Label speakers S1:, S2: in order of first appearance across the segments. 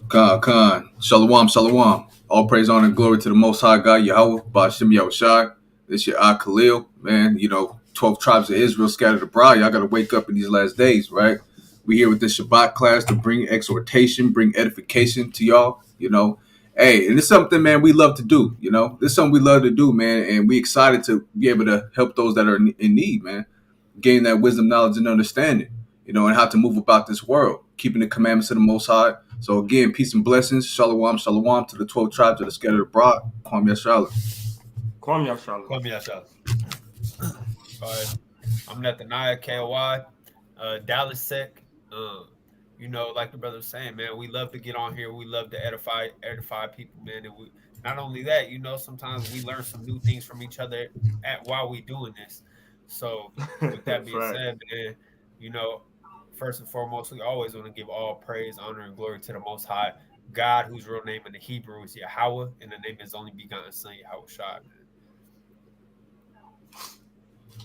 S1: Khan. Shalawam, shalawam. All praise, honor, and glory to the Most High God, Yahweh, Ba'ashem Yahushai. This your Khalil, man. 12 tribes of Israel scattered abroad. Y'all got to wake up in these last days, right? We here with this Shabbat class to bring exhortation, bring edification to y'all, Hey, and it's something, man, we love to do, This is something we love to do, man, and we excited to be able to help those that are in need, man. Gain that wisdom, knowledge, and understanding, and how to move about this world, keeping the commandments of the Most High. So again, peace and blessings. Shalawam, shalawam to the 12 tribes that are scattered abroad. Kwam Yasharahla.
S2: Kwam Yasharahla.
S3: Kwam Yasharahla. All right. I'm Nathaniah, K.O.Y. Dallas Sec. Like the brother was saying, man, we love to get on here. We love to edify people, man. And we not only that, sometimes we learn some new things from each other while we doing this. So with that being said, man, first and foremost, we always want to give all praise, honor, and glory to the Most High God, whose real name in the Hebrew is Yahweh, and the name of his only begotten Son, Yahushua,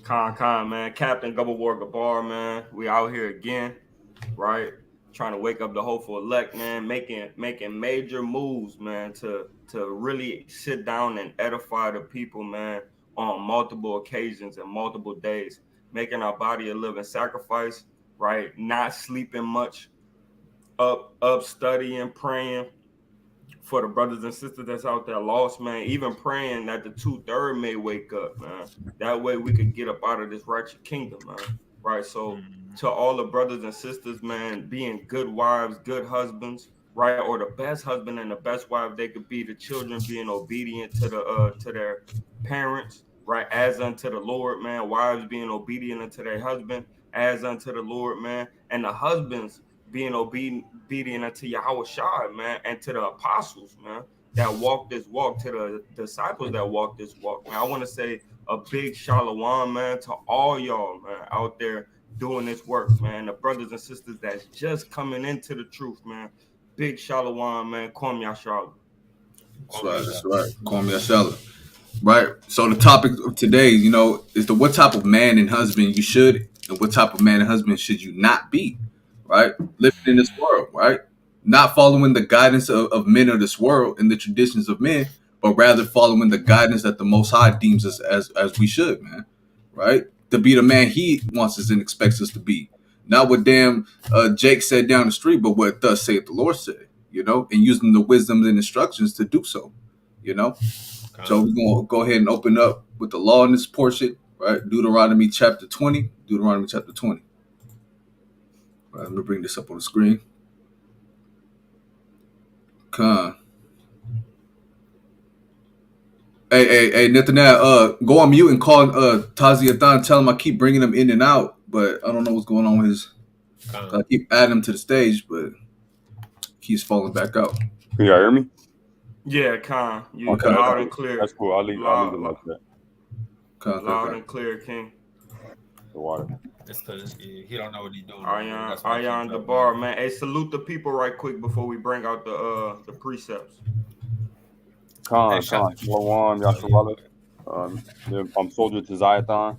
S3: man.
S2: Khan, man. Captain Double War Gabar, man. We out here again, right? Trying to wake up the hopeful elect, man. Making major moves, man, to really sit down and edify the people, man, on multiple occasions and multiple days. Making our body a living sacrifice, right? Not sleeping much, up studying, praying for the brothers and sisters that's out there lost, man. Even praying that the 2/3 may wake up, man. That way we could get up out of this wretched kingdom, man. Right. So to all the brothers and sisters, man, being good wives, good husbands, right, or the best husband and the best wife they could be. The children being obedient to their parents, right, as unto the Lord, man. Wives being obedient unto their husband, as unto the Lord, man. And the husbands being obedient unto Yahushua, man, and to the apostles, man, that walk this walk, to the disciples that walk this walk, man. I want to say a big shalawam, man, to all y'all, man, out there doing this work, man. The brothers and sisters that's just coming into the truth, man. Big shalawam, man. Kwam Yasharahla.
S1: That's right. Kwam Yasharahla. Right. So the topic of today, is what type of man and husband you should, and what type of man and husband should you not be, right? Living in this world, right? Not following the guidance of men of this world and the traditions of men, but rather following the guidance that the Most High deems us as we should, man. Right? To be the man He wants us and expects us to be. Not what damn Jake said down the street, but what thus saith the Lord said, and using the wisdoms and instructions to do so, So we're going to go ahead and open up with the law in this portion, right? Deuteronomy chapter 20. Right, let me bring this up on the screen. Hey, Nathaniel, go on mute and call Taziathan. Tell him I keep bringing him in and out, but I don't know what's going on with his. I keep adding him to the stage, but he's falling back out.
S4: Can y'all hear me?
S2: Yeah, Khan. You loud and clear.
S4: That's cool. I'll leave it like that.
S2: Loud and clear, King.
S4: The water.
S3: It's because he don't know what he's doing.
S2: Ayan the bar, man. Hey, salute the people right quick before we bring out the precepts.
S4: Khan, Shalawam, Yasharahla. I'm soldier to Ziathon.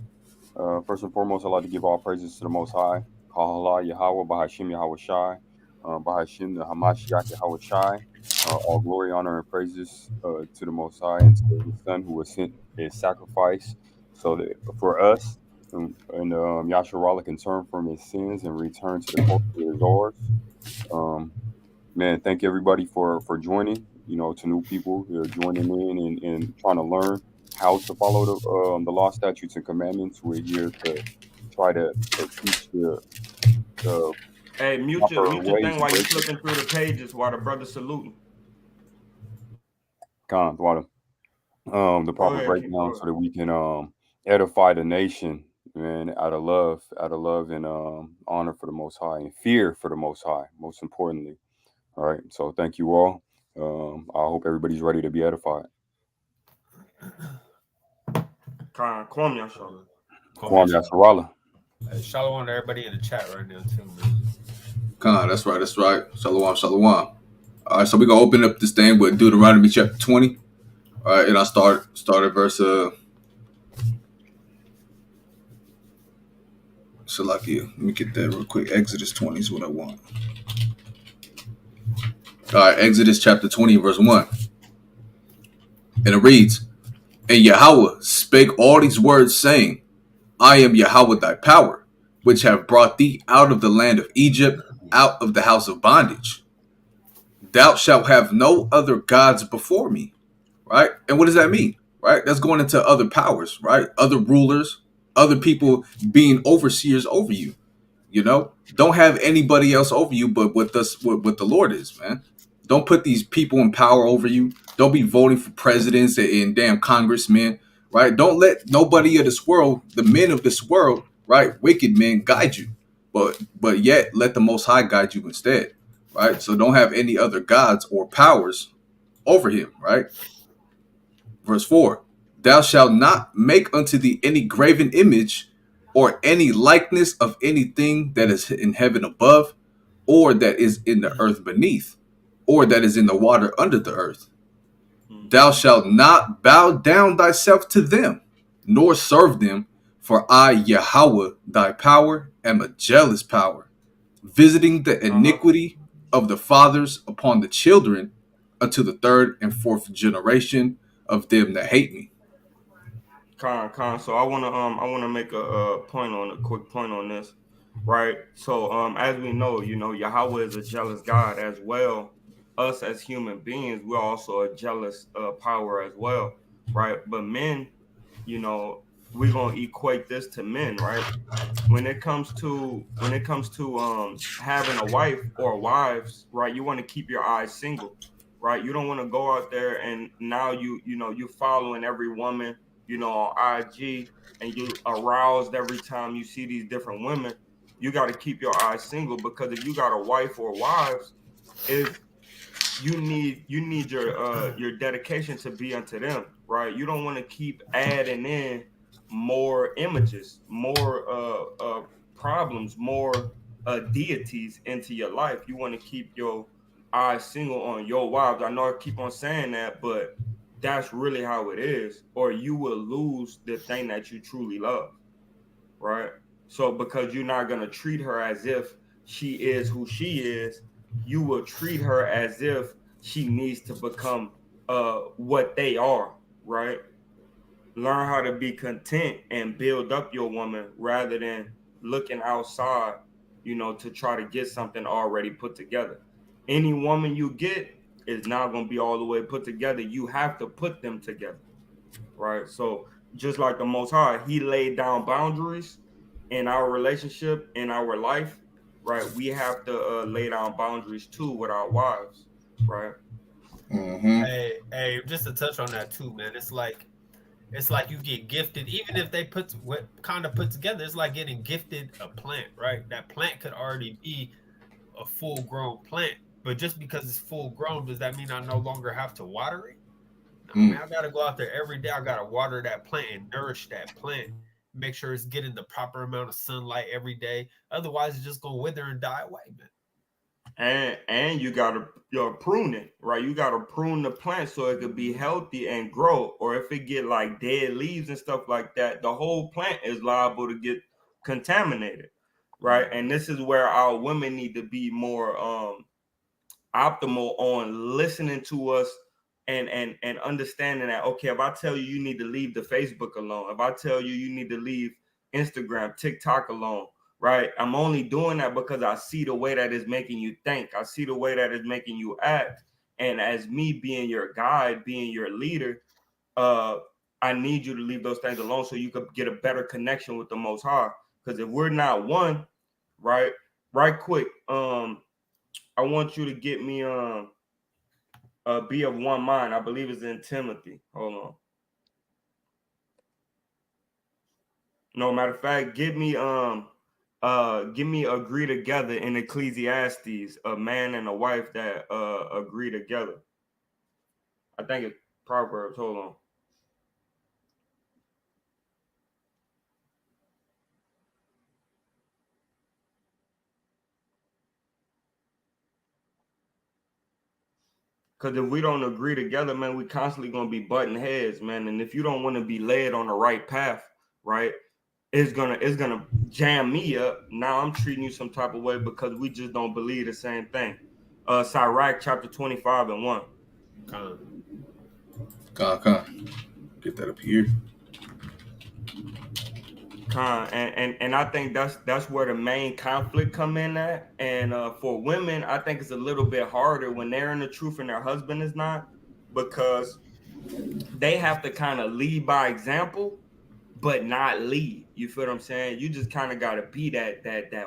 S4: First and foremost, I'd like to give all praises to the Most High. Kahala Yahweh, Bahashim Yahushai, Bahashim the Hamashiach Yahushai. All glory, honor, and praises to the Most High and to His Son who was sent as sacrifice, so that for us and Yasharahla can turn from his sins and return to the culture of his ours. Man, thank everybody for joining. To new people who are joining in and trying to learn how to follow the law, statutes, and commandments. We're here to try to teach the
S2: Hey, mute your thing while you're flipping through the pages while the brother's saluting.
S4: Khan, the proper breakdown so that we can edify the nation, man, out of love and honor for the Most High and fear for the Most High, most importantly. All right, so thank you all. I hope everybody's ready to be edified.
S2: Kwam Yasharahla.
S4: Kwam Yasharahla.
S3: Shalom to everybody in the chat right now too, man.
S1: Khan, that's right. Shalawam. All right, so we're gonna open up this thing with Deuteronomy chapter 20. All right, and I'll start at verse Salakia. Let me get that real quick. Exodus 20 is what I want. All right, Exodus chapter 20, verse 1. And it reads, And Yahweh spake all these words, saying, I am Yahweh thy power, which have brought thee out of the land of Egypt, out of the house of bondage. Thou shalt have no other gods before me. Right? And what does that mean? Right? That's going into other powers, right? Other rulers, other people being overseers over you. You know, don't have anybody else over you but what the Lord is, man. Don't put these people in power over you. Don't be voting for presidents and damn congressmen, right? Don't let nobody of this world, the men of this world, right, wicked men, guide you. But yet let the Most High guide you instead, right? So don't have any other gods or powers over him, right? Verse 4. Thou shalt not make unto thee any graven image or any likeness of anything that is in heaven above, or that is in the earth beneath, or that is in the water under the earth. Thou shalt not bow down thyself to them, nor serve them, for I, Yahweh, thy power, am a jealous power, visiting the iniquity of the fathers upon the children unto the third and fourth generation of them that hate me.
S2: Con. So I wanna make a quick point on this, right? So as we know, Yahweh is a jealous God as well. Us as human beings, we're also a jealous power as well, right? But men, you know, we're gonna equate this to men, right? When it comes to having a wife or wives, right? You want to keep your eyes single, right? You don't want to go out there and now you're following every woman, on IG, and you aroused every time you see these different women. You got to keep your eyes single, because if you got a wife or wives, is you need your dedication to be unto them, right? You don't want to keep adding in more images, more problems, more deities into your life. You want to keep your eyes single on your wives. I know I keep on saying that, but that's really how it is, or you will lose the thing that you truly love, right? So because you're not going to treat her as if she is who she is, you will treat her as if she needs to become what they are, right? Learn how to be content and build up your woman rather than looking outside, to try to get something already put together. Any woman you get is not going to be all the way put together. You have to put them together, right? So just like the Most High, He laid down boundaries in our relationship, in our life, right? We have to lay down boundaries too with our wives, right?
S1: Mm-hmm.
S3: Hey, just to touch on that too, man. It's like you get gifted, even if they put what kind of put together. It's like getting gifted a plant, right? That plant could already be a full grown plant, but just because it's full grown, does that mean I no longer have to water it? No, man,
S1: Mm.
S3: I gotta go out there every day. I gotta water that plant and nourish that plant. Make sure it's getting the proper amount of sunlight every day. Otherwise, it's just gonna wither and die away, man.
S2: And you gotta prune it, right? You gotta prune the plant so it could be healthy and grow. Or if it get like dead leaves and stuff like that, the whole plant is liable to get contaminated, right? And this is where our women need to be more optimal on listening to us, and understanding that, okay, if I tell you you need to leave the Facebook alone, if I tell you you need to leave Instagram, TikTok alone, right? I'm only doing that because I see the way that is making you think. I see the way that is making you act. And as me being your guide, being your leader, uh I need you to leave those things alone so you could get a better connection with the Most High. Because if we're not one, right? Right quick, I want you to get me be of one mind. I believe it's in Timothy. Hold on. No, matter of fact, give me agree together in Ecclesiastes, a man and a wife that agree together. I think it's Proverbs. Hold on. Because if we don't agree together, man, we constantly gonna be butting heads, man. And if you don't want to be led on the right path, right? it's gonna jam me up. Now I'm treating you some type of way because we just don't believe the same thing. Sirach chapter 25 and 1.
S1: Con. Get that up here.
S2: And I think that's where the main conflict come in at. And for women, I think it's a little bit harder when they're in the truth and their husband is not, because they have to kind of lead by example, but not lead. You feel what I'm saying? You just kind of got to be that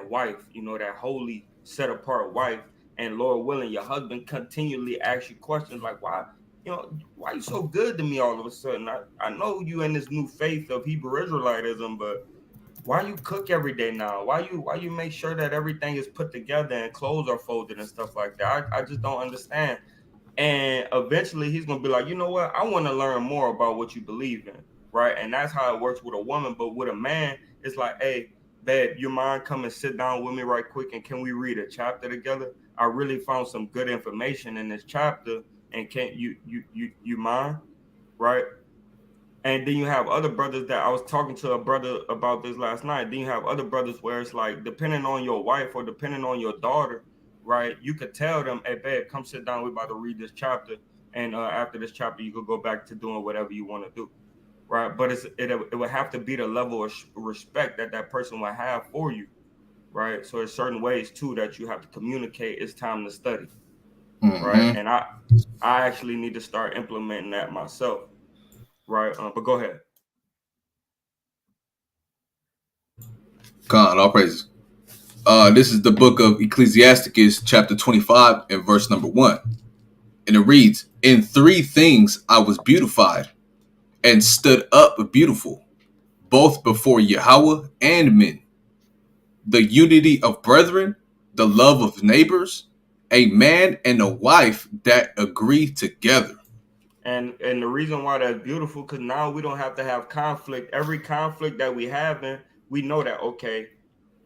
S2: wife, that holy set apart wife. And Lord willing, your husband continually asks you questions like, why you so good to me all of a sudden? I know you in this new faith of Hebrew Israelitism, but why you cook every day now? Why you make sure that everything is put together and clothes are folded and stuff like that? I just don't understand. And eventually he's gonna be like, you know what? I want to learn more about what you believe in, right? And that's how it works with a woman. But with a man, it's like, hey, babe, you mind come and sit down with me right quick, and can we read a chapter together? I really found some good information in this chapter, and can you mind, right? And then you have other brothers that I was talking to a brother about this last night. Then you have other brothers where it's like, depending on your wife or depending on your daughter, right? You could tell them, hey, babe, come sit down. We're about to read this chapter. And after this chapter, you could go back to doing whatever you want to do, right? But it would have to be the level of respect that that person will have for you, right? So there's certain ways, too, that you have to communicate. It's time to study, right?
S1: Mm-hmm.
S2: And I actually need to start implementing that myself, right? But go ahead.
S1: Con, all praises. This is the book of Ecclesiasticus, chapter 25, and verse number 1. And it reads, in three things I was beautified and stood up beautiful, both before Yahweh and men. The unity of brethren, the love of neighbors, a man and a wife that agree together.
S2: And the reason why that's beautiful, because now we don't have to have conflict. Every conflict that we have in, we know that, okay,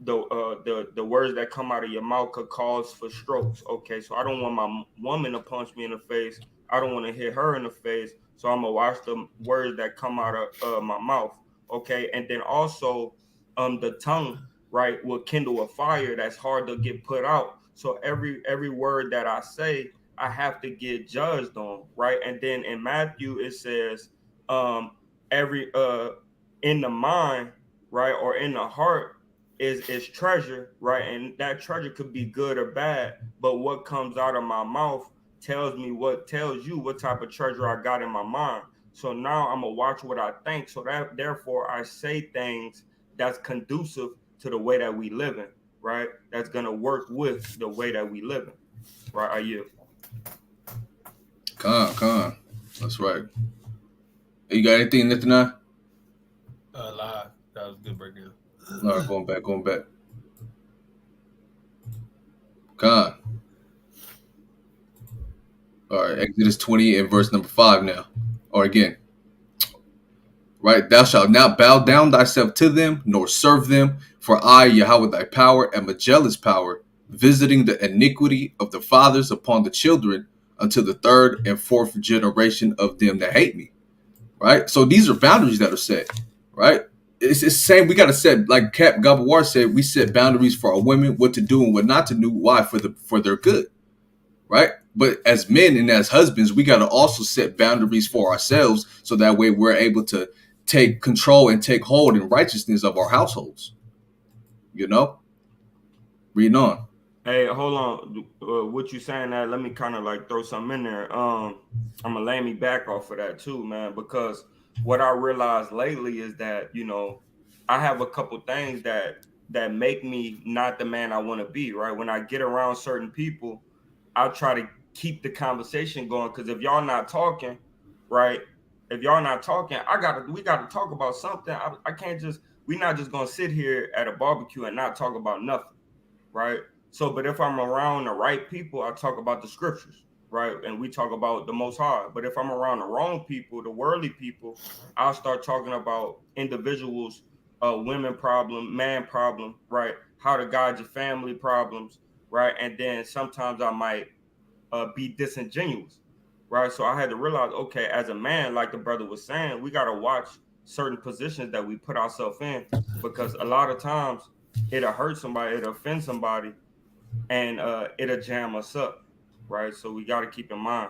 S2: the words that come out of your mouth could cause for strokes. Okay, so I don't want my woman to punch me in the face. I don't want to hit her in the face. So I'm gonna watch the words that come out of my mouth. Okay, and then also, the tongue, right, will kindle a fire that's hard to get put out. So every word that I say, I have to get judged on, right? And then in Matthew it says, every in the mind, right, or in the heart is treasure, right? And that treasure could be good or bad, but what comes out of my mouth tells you what type of treasure I got in my mind. So now I'm gonna watch what I think. So that therefore I say things that's conducive to the way that we live in, right? That's gonna work with the way that we live in, right? Are you?
S1: Con. That's right. You got anything, Nathaniah?
S3: Live. That was a good breakdown.
S1: All right, going back. Con. All right, Exodus 20 and verse number 5 now. Or again. Right, thou shalt not bow down thyself to them, nor serve them, for I, Yahweh thy power, am a jealous power, visiting the iniquity of the fathers upon the children until the third and fourth generation of them that hate me. Right? So these are boundaries that are set, right? It's the same. We got to set, like Cap Gabawar said, we set boundaries for our women, what to do and what not to do. Why? For their good, right? But as men and as husbands, we got to also set boundaries for ourselves, so that way we're able to take control and take hold in righteousness of our households. You know, reading on.
S2: Hey, hold on. What you saying that? Let me kind of like throw something in there. I'm gonna lay me back off of that too, man, because what I realized lately is that I have a couple things that make me not the man I want to be. Right, when I get around certain people, I try to keep the conversation going, because if y'all not talking, right? If y'all not talking, we gotta talk about something. I can't just we not just gonna sit here at a barbecue and not talk about nothing, right? So, but if I'm around the right people, I talk about the scriptures, right? And we talk about the Most High. But if I'm around the wrong people, the worldly people, I'll start talking about individuals, women problem, man problem, right? How to guide your family problems, right? And then sometimes I might be disingenuous, right? So I had to realize, okay, as a man, like the brother was saying, we gotta watch certain positions that we put ourselves in, because a lot of times it'll hurt somebody, it'll offend somebody, and it'll jam us up, right? So we got to keep in mind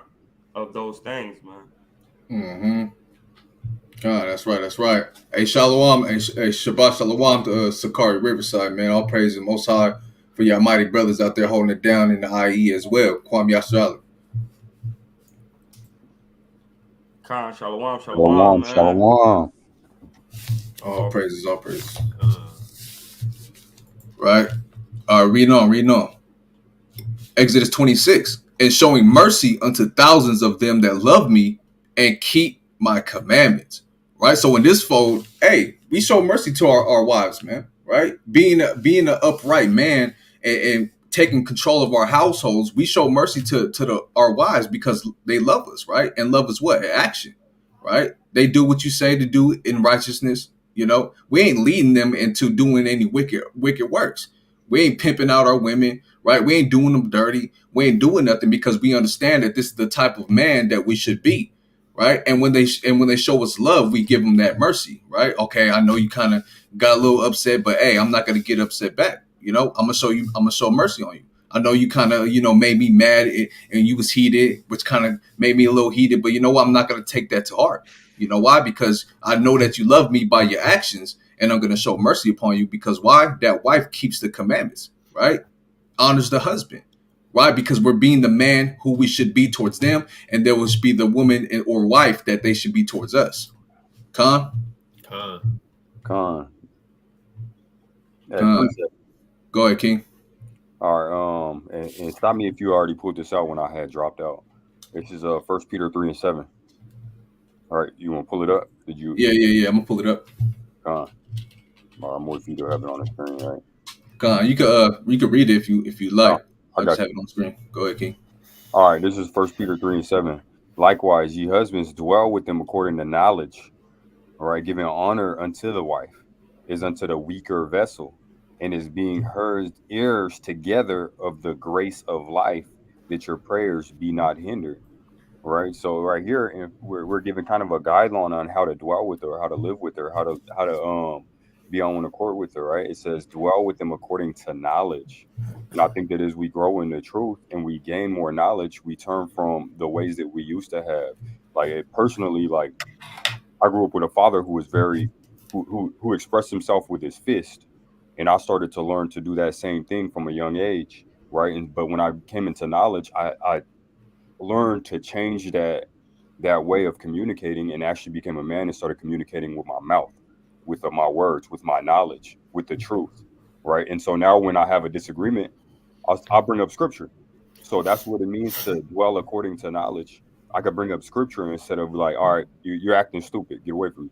S2: of those things, man.
S1: Mm-hmm. That's right. That's right. Hey, Shalawam. Hey, Shabbat Shalawam to Sakari Riverside, man. All praise the Most High for your mighty brothers out there holding it down in the IE as well. Kwam Yasharahla.
S2: Khan, shalom, shalom,
S4: Shalom,
S2: man.
S4: shalom.
S1: All praises, all praises.
S3: Uh,
S1: Right? Reading on. Exodus 26. And showing mercy unto thousands of them that love me and keep my commandments. Right? So in this fold, hey, we show mercy to our wives, man. Right? Being an upright man and taking control of our households, we show mercy to our wives because they love us, right? And love is what? Action, right? They do what you say to do in righteousness. You know, we ain't leading them into doing any wicked works. We ain't pimping out our women, right? We ain't doing them dirty. We ain't doing nothing because we understand that this is the type of man that we should be, right? And when they show us love, we give them that mercy, right? Okay, I know you kind of got a little upset, but hey, I'm not gonna get upset back. You know, I'm gonna show mercy on you. I know you kind of, made me mad and you was heated, which kind of made me a little heated, but you know what? I'm not gonna take that to heart. You know why? Because I know that you love me by your actions, and I'm gonna show mercy upon you because why? That wife keeps the commandments, right? Honors the husband. Why? Because we're being the man who we should be towards them, and there will be the woman or wife that they should be towards us. Con?
S4: Con. Yeah,
S1: Con. Go ahead, King.
S4: All right. And stop me if you already pulled this out when I had dropped out. This is 1 Peter 3:7. All right, you want to pull it up? Did you?
S1: Yeah. I'm gonna pull it up.
S4: Con. All right, I'm waiting for you to have it on the screen, right?
S1: Con, you could read it if you like.
S4: I
S1: just have it on the screen. Go ahead, King.
S4: All right, this is 1 Peter 3:7. Likewise, ye husbands, dwell with them according to knowledge. All right, giving honor unto the wife is unto the weaker vessel, and is being heard heirs together of the grace of life, that your prayers be not hindered. Right. So right here, we're given kind of a guideline on how to dwell with her, how to live with her, how to be on one accord with her. Right. It says dwell with them according to knowledge. And I think that as we grow in the truth and we gain more knowledge, we turn from the ways that we used to have. Personally, I grew up with a father who was who expressed himself with his fist, and I started to learn to do that same thing from a young age. Right. But when I came into knowledge, I learned to change that way of communicating and actually became a man and started communicating with my mouth, with my words, with my knowledge, with the truth, right? And so now when I have a disagreement, I'll bring up scripture. So that's what it means to dwell according to knowledge. I could bring up scripture instead of like, all right, you're acting stupid, get away from me.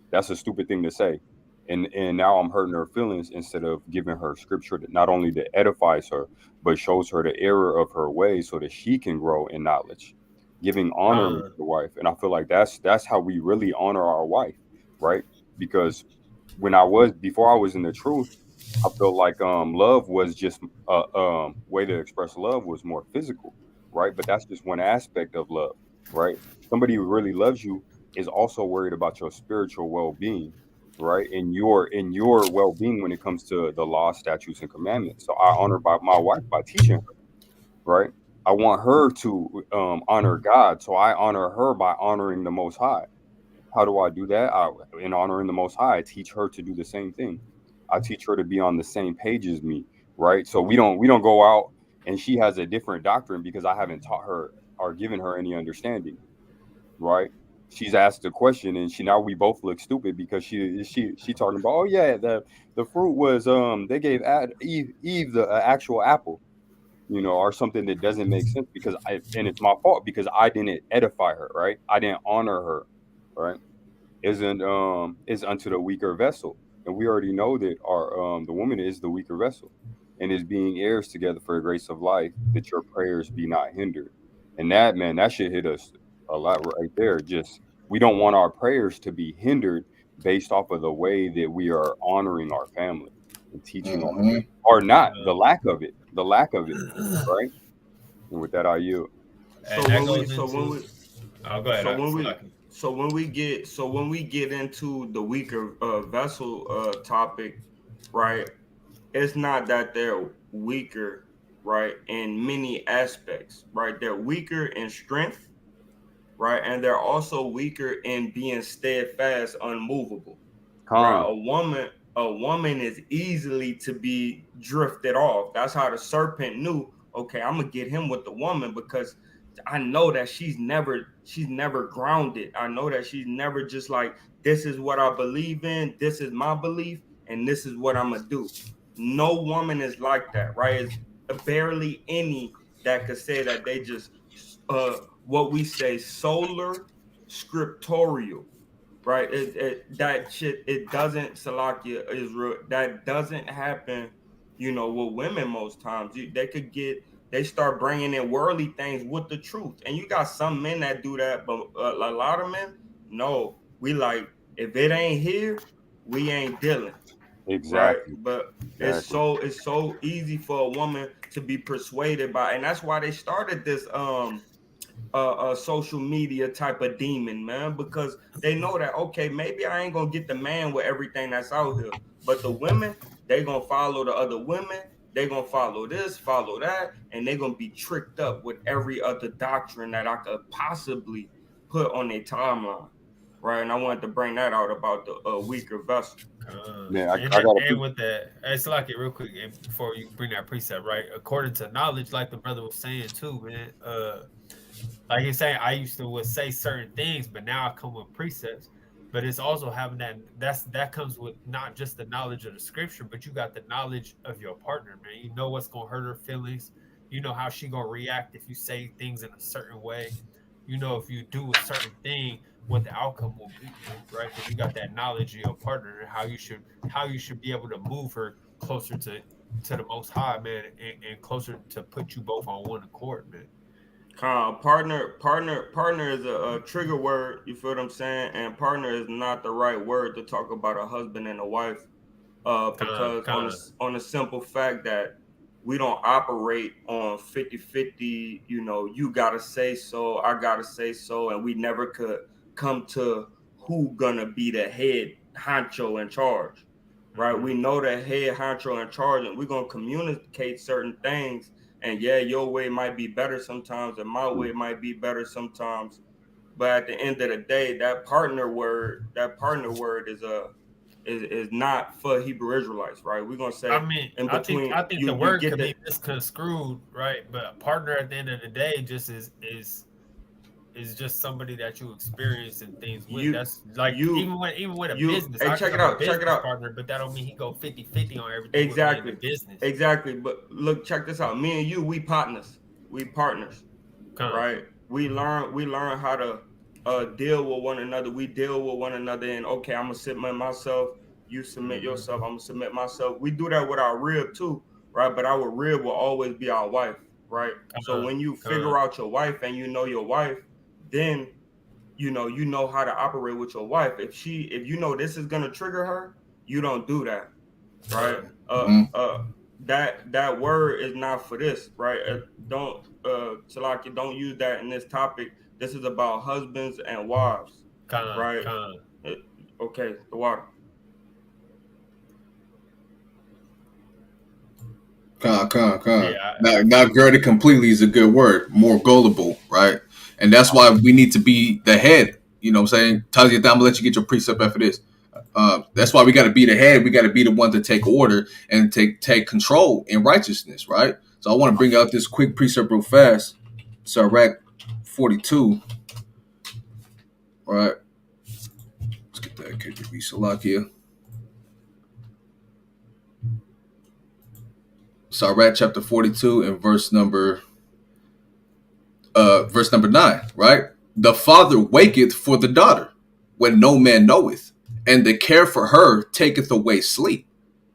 S4: That's a stupid thing to say. And now I'm hurting her feelings instead of giving her scripture that not only that edifies her, but shows her the error of her ways so that she can grow in knowledge, giving honor to the wife. And I feel like that's how we really honor our wife, right? Because before I was in the truth, I felt like love was just way to express love was more physical, right? But that's just one aspect of love, right? Somebody who really loves you is also worried about your spiritual well-being, right? And your well-being when it comes to the law, statutes, and commandments. So I honor my wife by teaching her, right? I want her to honor God, so I honor her by honoring the Most High. How do I do that? In honoring the Most High, I teach her to do the same thing. I teach her to be on the same page as me, right? So we don't go out and she has a different doctrine because I haven't taught her or given her any understanding, right? She's asked a question and now we both look stupid because she talking about, oh yeah, the fruit was they gave Eve the actual apple, or something that doesn't make sense and it's my fault because I didn't edify her, right? I didn't honor her, right? Is unto the weaker vessel, and we already know that the woman is the weaker vessel, and is being heirs together for the grace of life, that your prayers be not hindered. And that should hit us a lot right there. Just we don't want our prayers to be hindered based off of the way that we are honoring our family and teaching our family, or not the lack of it, right? And with that, I yield.
S2: So when we when we get into the weaker vessel topic, right? It's not that they're weaker, right, in many aspects, right? They're weaker in strength, right, and they're also weaker in being steadfast, unmovable, right?
S4: Con.
S2: A woman is easily to be drifted off. That's how the serpent knew, okay, I'm gonna get him with the woman, because I know that she's never grounded. I know that she's never just like, this is what I believe in, this is my belief, and this is what I'm gonna do. No woman is like that, right? It's barely any that could say that they just what we say solar scriptorial, right? That shit, it doesn't, Salakia Israel, that doesn't happen, with women most times. They start bringing in worldly things with the truth. And you got some men that do that, but a lot of men, no, we like, if it ain't here, we ain't dealing, right?
S4: Exactly.
S2: But
S4: Exactly.
S2: it's so easy for a woman to be persuaded by, and that's why they started this social media type of demon, man, because they know that, okay, maybe I ain't gonna get the man with everything that's out here, but the women, they gonna follow the other women, they gonna follow this, follow that, and they gonna be tricked up with every other doctrine that I could possibly put on their timeline, right? And I wanted to bring that out about the weaker vessel.
S4: Man, I
S3: And
S4: got a
S3: and with that, it's like it real quick before you bring that precept, right? According to knowledge, like the brother was saying too, man. Like you're saying, I used to would say certain things, but now I come with precepts. But it's also having that comes with not just the knowledge of the scripture, but you got the knowledge of your partner, man. You know what's gonna hurt her feelings. You know how she gonna react if you say things in a certain way. You know if you do a certain thing, what the outcome will be, right? Because you got that knowledge of your partner and how you should be able to move her closer to the Most High, man, and closer to put you both on one accord, man.
S2: Partner is a trigger word. You feel what I'm saying? And partner is not the right word to talk about a husband and a wife, because on a simple fact that we don't operate on 50-50. You gotta say so, I gotta say so, and we never could come to who gonna be the head honcho in charge, right? We know the head honcho in charge, and we're gonna communicate certain things. And yeah, your way might be better sometimes, and my way might be better sometimes. But at the end of the day, that partner word is not for Hebrew Israelites, right? We're gonna say
S3: I mean,
S2: in
S3: I think
S2: between,
S3: I think the
S2: you
S3: word
S2: get
S3: could
S2: the
S3: be misconstrued, right? But a partner at the end of the day just is just somebody that you experience and things with.
S2: you
S3: That's like
S2: you
S3: even with a
S2: you.
S3: business,
S2: Hey,
S3: I could
S2: check it
S3: have a
S2: out, check it
S3: business
S2: out.
S3: partner, but that don't mean he go 50-50 on everything with me in the
S2: Exactly,
S3: business.
S2: exactly. But look, check this out. Me and you, we partners. We partners.
S3: Come,
S2: Right? We learn how to deal with one another. We deal with one another, and okay, I'm gonna submit myself. You submit yourself. I'm gonna submit myself. We do that with our rib too, right? But our rib will always be our wife, right? So
S3: come,
S2: when you figure
S3: come,
S2: out your wife and you know your wife, then you know how to operate with your wife. If you know this is gonna trigger her, you don't do that, right?
S3: come.
S2: That word is not for this, right? Don't Salaki, don't use that in this topic. This is about husbands and wives,
S3: Con,
S2: right?
S3: con.
S2: Uh, okay, the water.
S1: Con.
S3: Yeah,
S1: Not girded completely is a good word. More gullible, right? And that's why we need to be the head. You know what I'm saying? Tazia, I'm gonna let you get your precept after this. That's why we got to be the head. We got to be the one to take order and take control in righteousness, right? So I want to bring out this quick precept real fast. Sirach 42, all right? Let's get that KJV Salakia. Sirach chapter 42 and verse number 9, right? The father waketh for the daughter when no man knoweth, and the care for her taketh away sleep.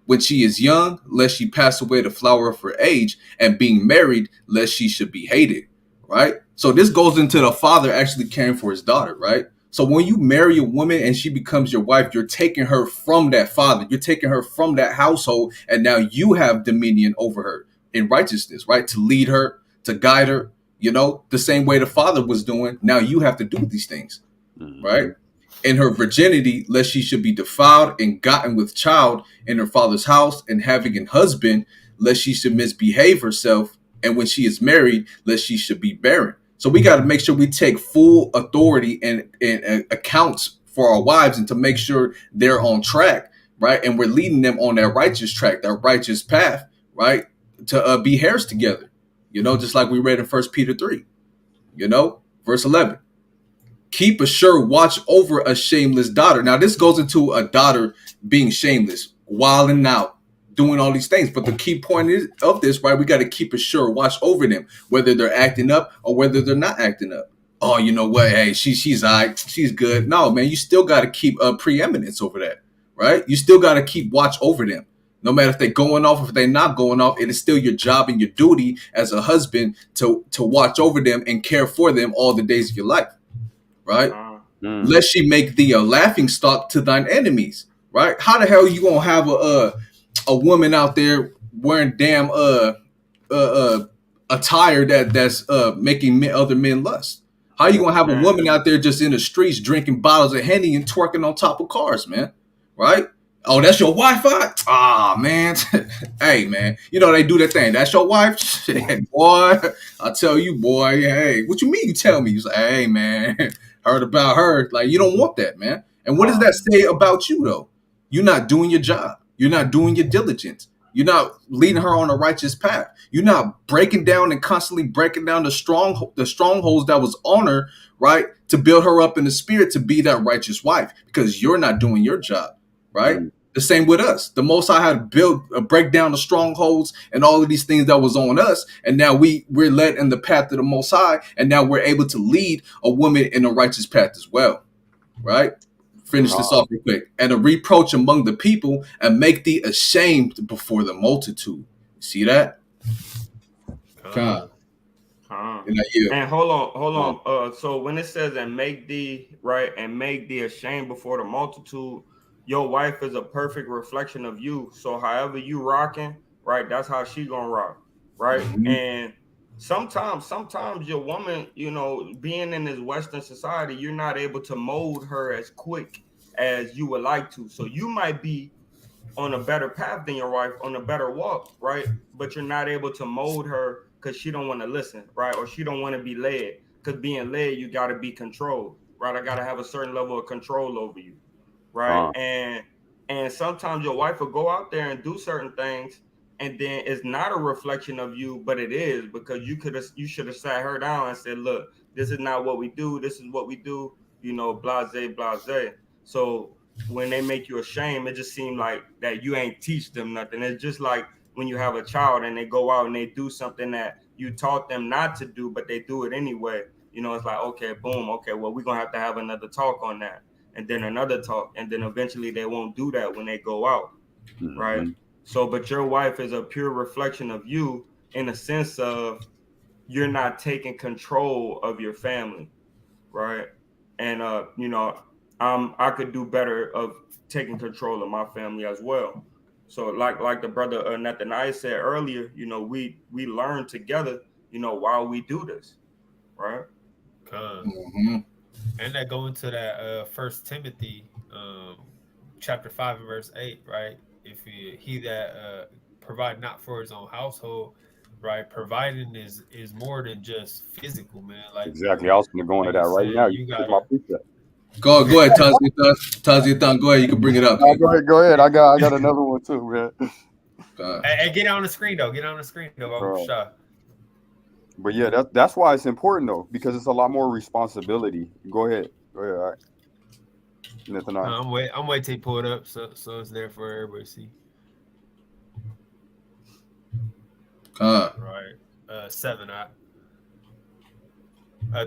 S1: When she is young, lest she pass away the flower of her age, and being married, lest she should be hated, right? So this goes into the father actually caring for his daughter, right? So when you marry a woman and she becomes your wife, you're taking her from that father, you're taking her from that household, and now you have dominion over her in righteousness, right? To lead her, to guide her, the same way the father was doing. Now you have to do these things. right? In her virginity, lest she should be defiled and gotten with child in her father's house, and having an husband, lest she should misbehave herself, and when she is married, lest she should be barren. So we got to make sure we take full authority and accounts for our wives, and to make sure they're on track, right? And we're leading them on that righteous track, that righteous path, right? To be heirs together, just like we read in 1 Peter 3, verse 11. Keep a sure watch over a shameless daughter. Now, this goes into a daughter being shameless, wilding out, doing all these things. But the key point of this, right, we got to keep a sure watch over them, whether they're acting up or whether they're not acting up. Oh, you know what? Hey, she's all right. She's good. No, man, you still got to keep preeminence over that, right? You still got to keep watch over them. No matter if they're going off or if they're not going off, it is still your job and your duty as a husband to watch over them and care for them all the days of your life. Right? Lest she make thee a laughing stock to thine enemies. Right? How the hell you gonna have a woman out there wearing damn attire that's making other men lust? How you gonna have a woman out there just in the streets drinking bottles of Henny and twerking on top of cars, man? Right? Oh, that's your Wi-Fi? Ah, man. Hey, man. They do that thing. That's your wife? Shit, boy. I tell you, boy. Hey, what you mean you tell me? You say, hey, man. Heard about her. Like, you don't want that, man. And what does that say about you, though? You're not doing your job. You're not doing your diligence. You're not leading her on a righteous path. You're not breaking down and constantly breaking down the strongholds that was on her, right? To build her up in the spirit to be that righteous wife, because you're not doing your job, right? The same with us. The Most High had to break down the strongholds and all of these things that was on us. And now we're led in the path of the Most High. And now we're able to lead a woman in a righteous path as well, right? Finish this off real quick. And a reproach among the people, and make thee ashamed before the multitude. See that?
S2: And hold on. So when it says and make thee, right, and make thee ashamed before the multitude, your wife is a perfect reflection of you. So however you rocking, right, that's how she gonna rock, right? And sometimes your woman, being in this Western society, you're not able to mold her as quick as you would like to. So you might be on a better path than your wife, on a better walk, right? But you're not able to mold her because she don't want to listen, right? Or she don't want to be led. Because being led, you got to be controlled, right? I got to have a certain level of control over you, right? And sometimes your wife will go out there and do certain things, and then it's not a reflection of you, but it is, because you should have sat her down and said, look, this is not what we do. This is what we do, blase. So when they make you ashamed, it just seems like that you ain't teach them nothing. It's just like when you have a child and they go out and they do something that you taught them not to do, but they do it anyway. It's like, okay, boom, okay, well, we're gonna have another talk on that, and then another talk, and then eventually they won't do that when they go out, right? So, but your wife is a pure reflection of you, in a sense of you're not taking control of your family, right? And I could do better of taking control of my family as well. So like the brother Nathaniah said earlier, we learn together, while we do this, right?
S3: And that go into that 1 Timothy chapter 5 and verse 8, right? If he that provide not for his own household, right? Providing is more than just physical, man. Like
S4: exactly, I was going to go into that right now. You got my precept.
S1: Go ahead, Tazi. Go ahead. You can bring it up.
S4: Go ahead. I got another one too, man.
S3: Hey, get on the screen though.
S4: But yeah, that's why it's important though, because it's a lot more responsibility. Go ahead. All right.
S3: I'm waiting till you pull it up, so it's there for everybody to see. Right. 7.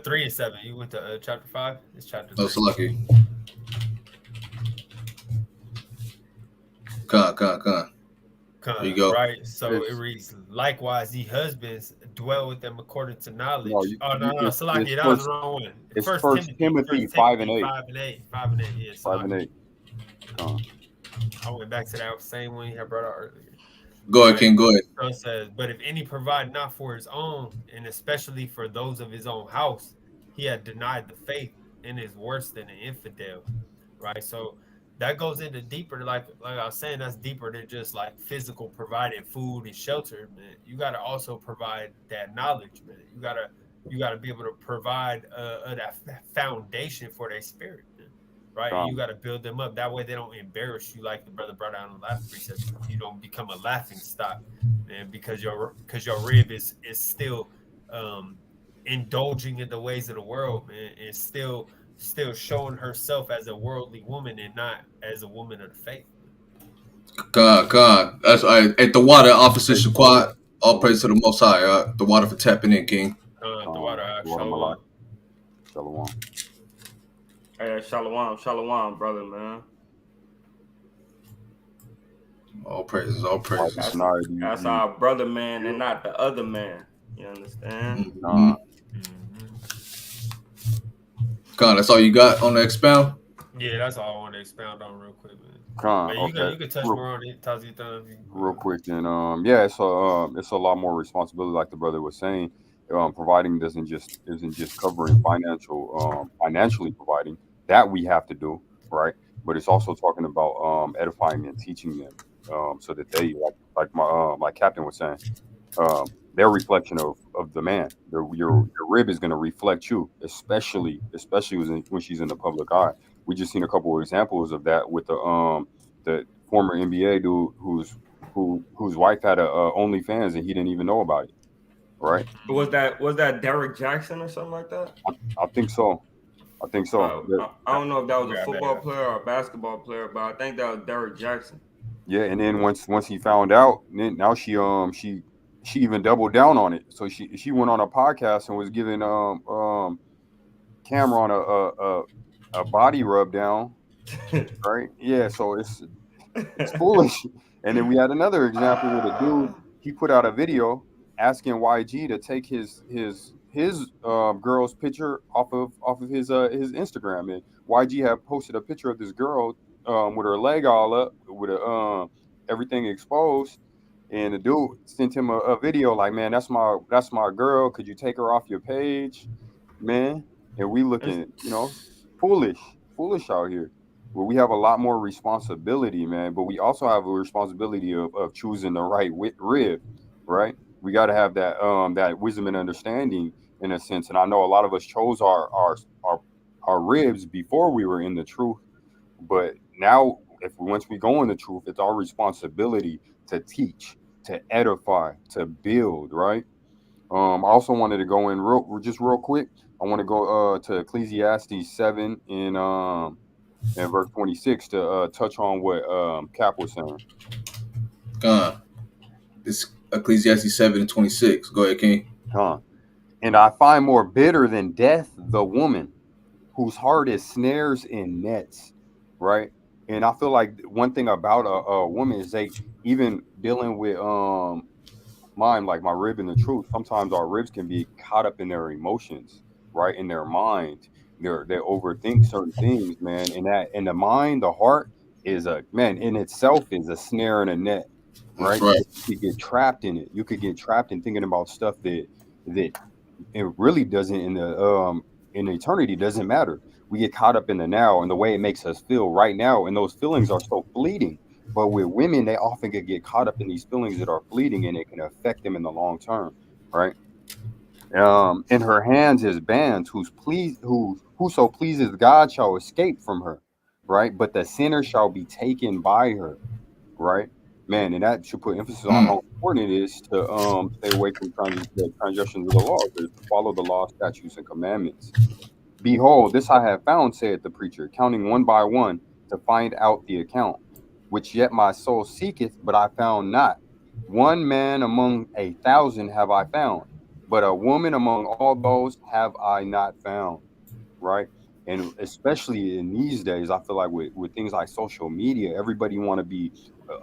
S3: 3 and 7. You went to chapter 5. It's chapter 3.
S1: Oh, so lucky. Come. There you go.
S3: Right. So it reads, likewise, ye husbands dwell with them according to knowledge. No. So like that was the wrong one.
S4: It's 1 Timothy 5 and 8.
S3: 5 and 8. 5 and 8. Yeah.
S4: 5 and 8.
S3: I went back to that same one I brought out earlier.
S1: Go ahead, King. Go ahead.
S3: So it says, but if any provide not for his own, and especially for those of his own house, he had denied the faith and is worse than an infidel, right? So that goes into deeper, like I was saying, that's deeper than just like physical providing food and shelter, man. You got to also provide that knowledge, man. You got to be able to provide that foundation for their spirit, man, right? And you got to build them up. That way they don't embarrass you, like the brother brought out in the last precept. You don't become a laughing stock, man, because your rib is still um indulging in the ways of the world, man, and still showing herself as a worldly woman and not as a woman of the faith.
S1: God. That's all right. At the water, Officer
S4: Praise the Lord.
S1: Shaquat. All praise to the Most High. The water for tapping in, King.
S3: The water,
S4: Malak.
S3: Shalawam.
S4: Shalawam.
S2: Hey, shalom, brother, man.
S1: All praises. All praises.
S2: That's that's our brother, man, and not the other man. You understand?
S1: Mm-hmm. God, that's all you got on the expound?
S3: Yeah, that's all I want to expound on real quick, man. But
S4: Okay.
S3: you can touch more on it, Tazita.
S4: Real quick, then, yeah, it's a lot more responsibility, like the brother was saying. Providing isn't just covering financially providing that we have to do, right? But it's also talking about edifying and teaching them, so that they like Captain was saying, their reflection of the man. Your rib is going to reflect you, especially when she's in the public eye. We just seen a couple of examples of that with the former NBA dude whose wife had a OnlyFans and he didn't even know about it, right?
S2: Was that Derek Jackson or something like that?
S4: I think so. I think so.
S2: I don't know if that was a football player or a basketball player, but I think that was Derek Jackson.
S4: Yeah, and then once he found out, then now she even doubled down on it. So she went on a podcast and was giving Cameron a body rub down, right? Yeah, so it's foolish. And then we had another example with a dude. He put out a video asking YG to take his girl's picture off of his Instagram, and YG had posted a picture of this girl with her leg all up, with everything exposed, and the dude sent him a video like, man, that's my girl. Could you take her off your page, man? And we looking, foolish out here. Well, we have a lot more responsibility, man, but we also have a responsibility of choosing the right rib, right? We got to have that wisdom and understanding in a sense. And I know a lot of us chose our ribs before we were in the truth, but now once we go in the truth, it's our responsibility to teach, to edify, to build, right? I also wanted to go in real quick. I want to go to Ecclesiastes 7 in verse 26 to touch on what Cap was saying.
S1: This Ecclesiastes 7:26. Go ahead, King.
S4: And I find more bitter than death the woman whose heart is snares and nets, right? And I feel like one thing about a woman is they even dealing with mine, like my rib and the truth. Sometimes our ribs can be caught up in their emotions, right? In their mind, they overthink certain things, man. And the mind, the heart is a man in itself is a snare and a net,
S1: That's
S4: right?
S1: right.
S4: You could get trapped in it. You could get trapped in thinking about stuff that it really doesn't in eternity doesn't matter. We get caught up in the now and the way it makes us feel right now, and those feelings are so fleeting. But with women, they often could get caught up in these feelings that are fleeting, and it can affect them in the long term, right? In her hands is bands, whoso pleases God shall escape from her, right? But the sinner shall be taken by her, right? Man, and that should put emphasis on how important it is to stay away from the transgressions of the law, to follow the law, statutes, and commandments. Behold, this I have found, saith the preacher, counting one by one to find out the account, which yet my soul seeketh, but I found not. One man among 1,000 have I found, but a woman among all those have I not found. Right? And especially in these days, I feel like with things like social media, everybody want to be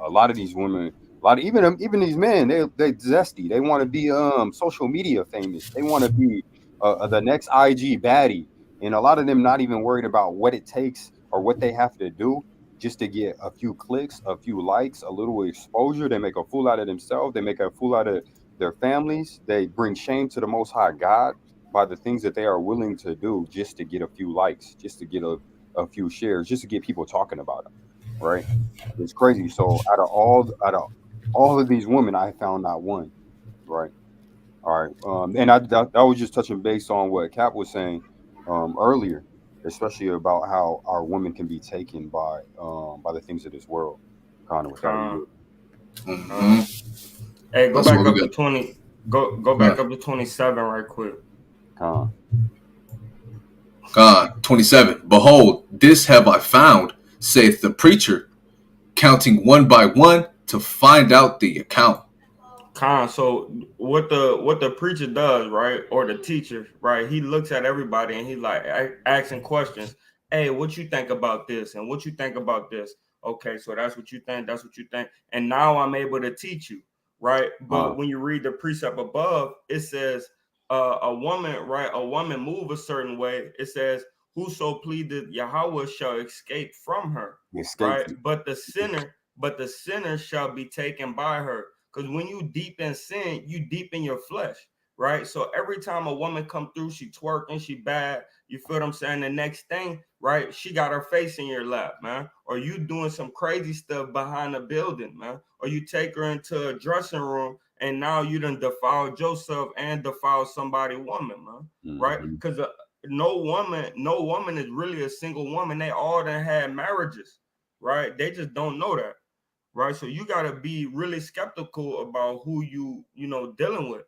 S4: a lot of these women, a lot of even these men, they zesty. They want to be social media famous. They want to be the next IG baddie, and a lot of them not even worried about what it takes or what they have to do just to get a few clicks, a few likes, a little exposure. They make a fool out of themselves. They make a fool out of their families. They bring shame to the Most High God. by the things that they are willing to do just to get a few likes, just to get a few shares, just to get people talking about them, right? It's crazy. So out of all of these women, I found not one, right? All right. And I was just touching base on what Cap was saying earlier, especially about how our women can be taken by the things of this world, kind of with that.
S2: Con, con.
S1: Mm-hmm.
S2: Hey, go
S1: That's
S2: back
S1: what we
S2: up to
S1: got.
S2: 20. Go
S1: Uh,
S2: back up to 27 right quick.
S4: Kind.
S1: God, 27. Behold, this have I found, saith the preacher, counting one by one to find out the account.
S2: So what the preacher does, right, or the teacher, right? He looks at everybody and he like asking questions. Hey, what you think about this? And what you think about this? Okay, so that's what you think. That's what you think. And now I'm able to teach you, right? But when you read the precept above, it says a woman, right? A woman move a certain way. It says, "Whoso pleadeth Yahweh shall escape from her,"
S4: Escape.
S2: right? But the sinner shall be taken by her. Because when you deep in sin, you deep in your flesh, right? So every time a woman come through, she twerking, she bad. You feel what I'm saying? The next thing, right? She got her face in your lap, man. Or you doing some crazy stuff behind the building, man. Or you take her into a dressing room and now you done defiled yourself and defiled somebody woman, man. Right?
S4: Mm-hmm.
S2: Because no woman is really a single woman. They all done had marriages, right? They just don't know that, right? So you got to be really skeptical about who you dealing with.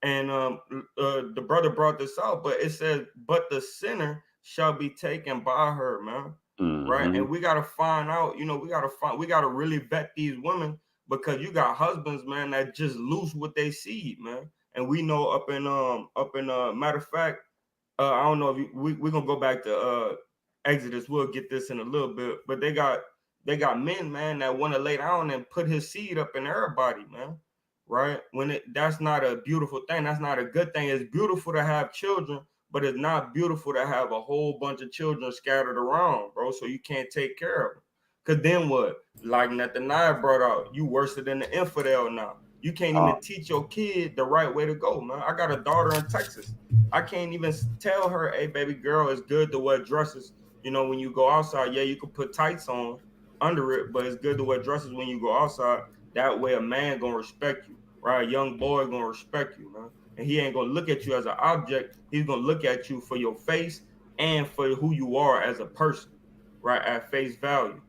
S2: And the brother brought this out, but it says, "But the sinner shall be taken by her," man. Right?
S4: Mm-hmm.
S2: And we got to find out. We got to really vet these women, because you got husbands, man, that just loose with their seed, man. And we know up in matter of fact, I don't know if we're gonna go back to Exodus. We'll get this in a little bit, but they got men, man, that want to lay down and put his seed up in everybody, man. Right? That's not a beautiful thing. That's not a good thing. It's beautiful to have children, but it's not beautiful to have a whole bunch of children scattered around, bro. So you can't take care of them. Cause then what? Like Nathaniah brought out, you worse than the infidel now. You can't even teach your kid the right way to go, man. I got a daughter in Texas. I can't even tell her, "Hey, baby girl, it's good to wear dresses. When you go outside, yeah, you can put tights on under it, but it's good to wear dresses when you go outside. That way, a man gonna respect you, right? A young boy gonna respect you, man. And he ain't gonna look at you as an object. He's gonna look at you for your face and for who you are as a person, right? At face value.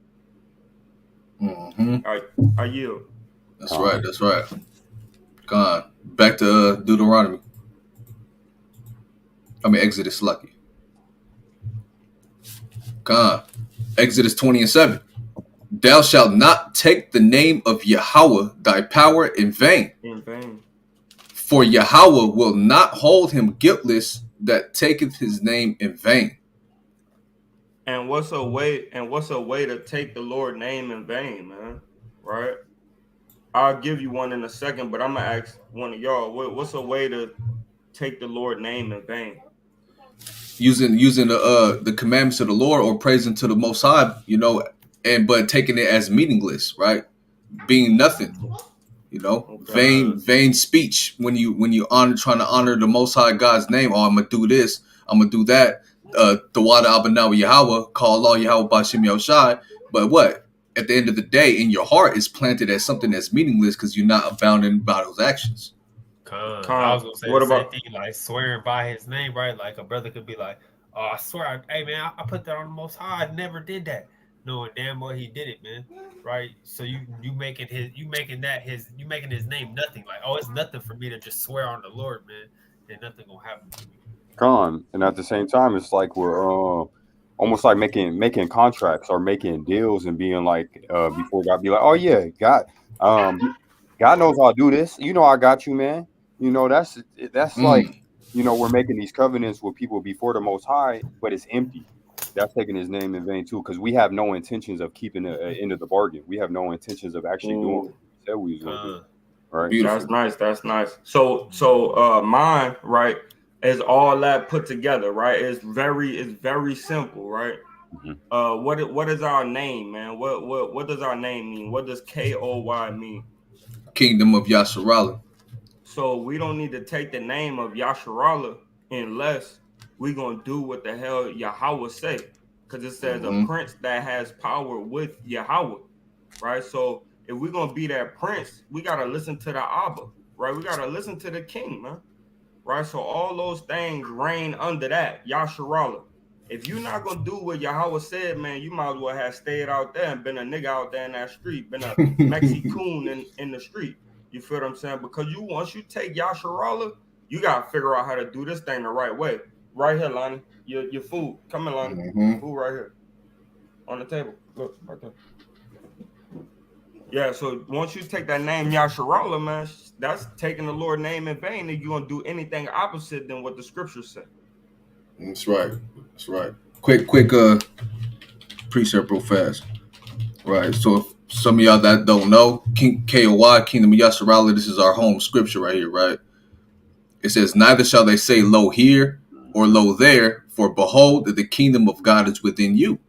S1: Mm-hmm.
S2: I yield.
S1: That's right. That's right. God, back to Deuteronomy. Exodus. Lucky. God, Exodus 20:7. Thou shalt not take the name of Yahweh thy power in vain.
S2: In vain.
S1: For Yahweh will not hold him guiltless that taketh his name in vain.
S2: And what's a way? And what's a way to take the Lord name in vain, man? Right? I'll give you one in a second, but I'm gonna ask one of y'all. What's a way to take the Lord name in vain?
S1: Using the commandments of the Lord or praising to the Most High, but taking it as meaningless, right? Being nothing,
S2: Okay.
S1: vain speech when you trying to honor the Most High God's name. Oh, I'm gonna do this, I'm gonna do that. The water Abanawa Yahweh, call Allah Yahweh Bashim Yoshai. But what? At the end of the day, in your heart is planted as something that's meaningless because you're not abounding by those actions.
S3: I was gonna say
S2: What
S3: the same
S2: about
S3: thing, like swearing by his name, right? Like a brother could be like, "Oh, I swear, hey man, I put that on the Most High. I never did that." No, damn well he did it, man. Right? So you making his name nothing. Like, oh, it's nothing for me to just swear on the Lord, man, and nothing gonna happen to me.
S4: And at the same time, it's like we're almost like making contracts or making deals and being like before God, be like, "Oh yeah, God knows I'll do this. I got you, man." That's like
S1: Mm.
S4: we're making these covenants with people before the Most High, but it's empty. That's taking His name in vain too, because we have no intentions of keeping the end of the bargain. We have no intentions of actually doing what
S2: Ooh,
S4: we said we was going to do. Right?
S2: that's
S1: Beautiful.
S2: nice. That's nice. So mine, right, is all that put together, right? It's very simple, right?
S4: Mm-hmm.
S2: What is our name, man? What does our name mean? What does K.O.Y mean?
S1: Kingdom of YASHARAHLA.
S2: So we don't need to take the name of YASHARAHLA. unless we gonna do what the hell Yahweh say. Because it says a prince that has power with Yahweh, right? So if we're gonna be that prince, we gotta listen to the Abba, right? We gotta listen to the king, man. Right? So all those things reign under that, YASHARAHLA. If you're not gonna do what Yahweh said, man, you might as well have stayed out there and been a nigga out there in that street, been a Mexicoon in the street. You feel what I'm saying? Because once you take YASHARAHLA, you gotta figure out how to do this thing the right way. Right here, Lonnie. Your food. Come in, Lonnie. Your food right here. On the table. Look, right there. Yeah, so once you take that name YASHARAHLA, man, that's taking the Lord's name in vain, and you're gonna do anything opposite than what the scriptures say.
S1: That's right. That's right. Quick precept real fast. Right. So if some of y'all that don't know, K.O.Y, Kingdom of YASHARAHLA, this is our home scripture right here, right? It says, neither shall they say, lo here or lo there, for behold, that the kingdom of God is within you.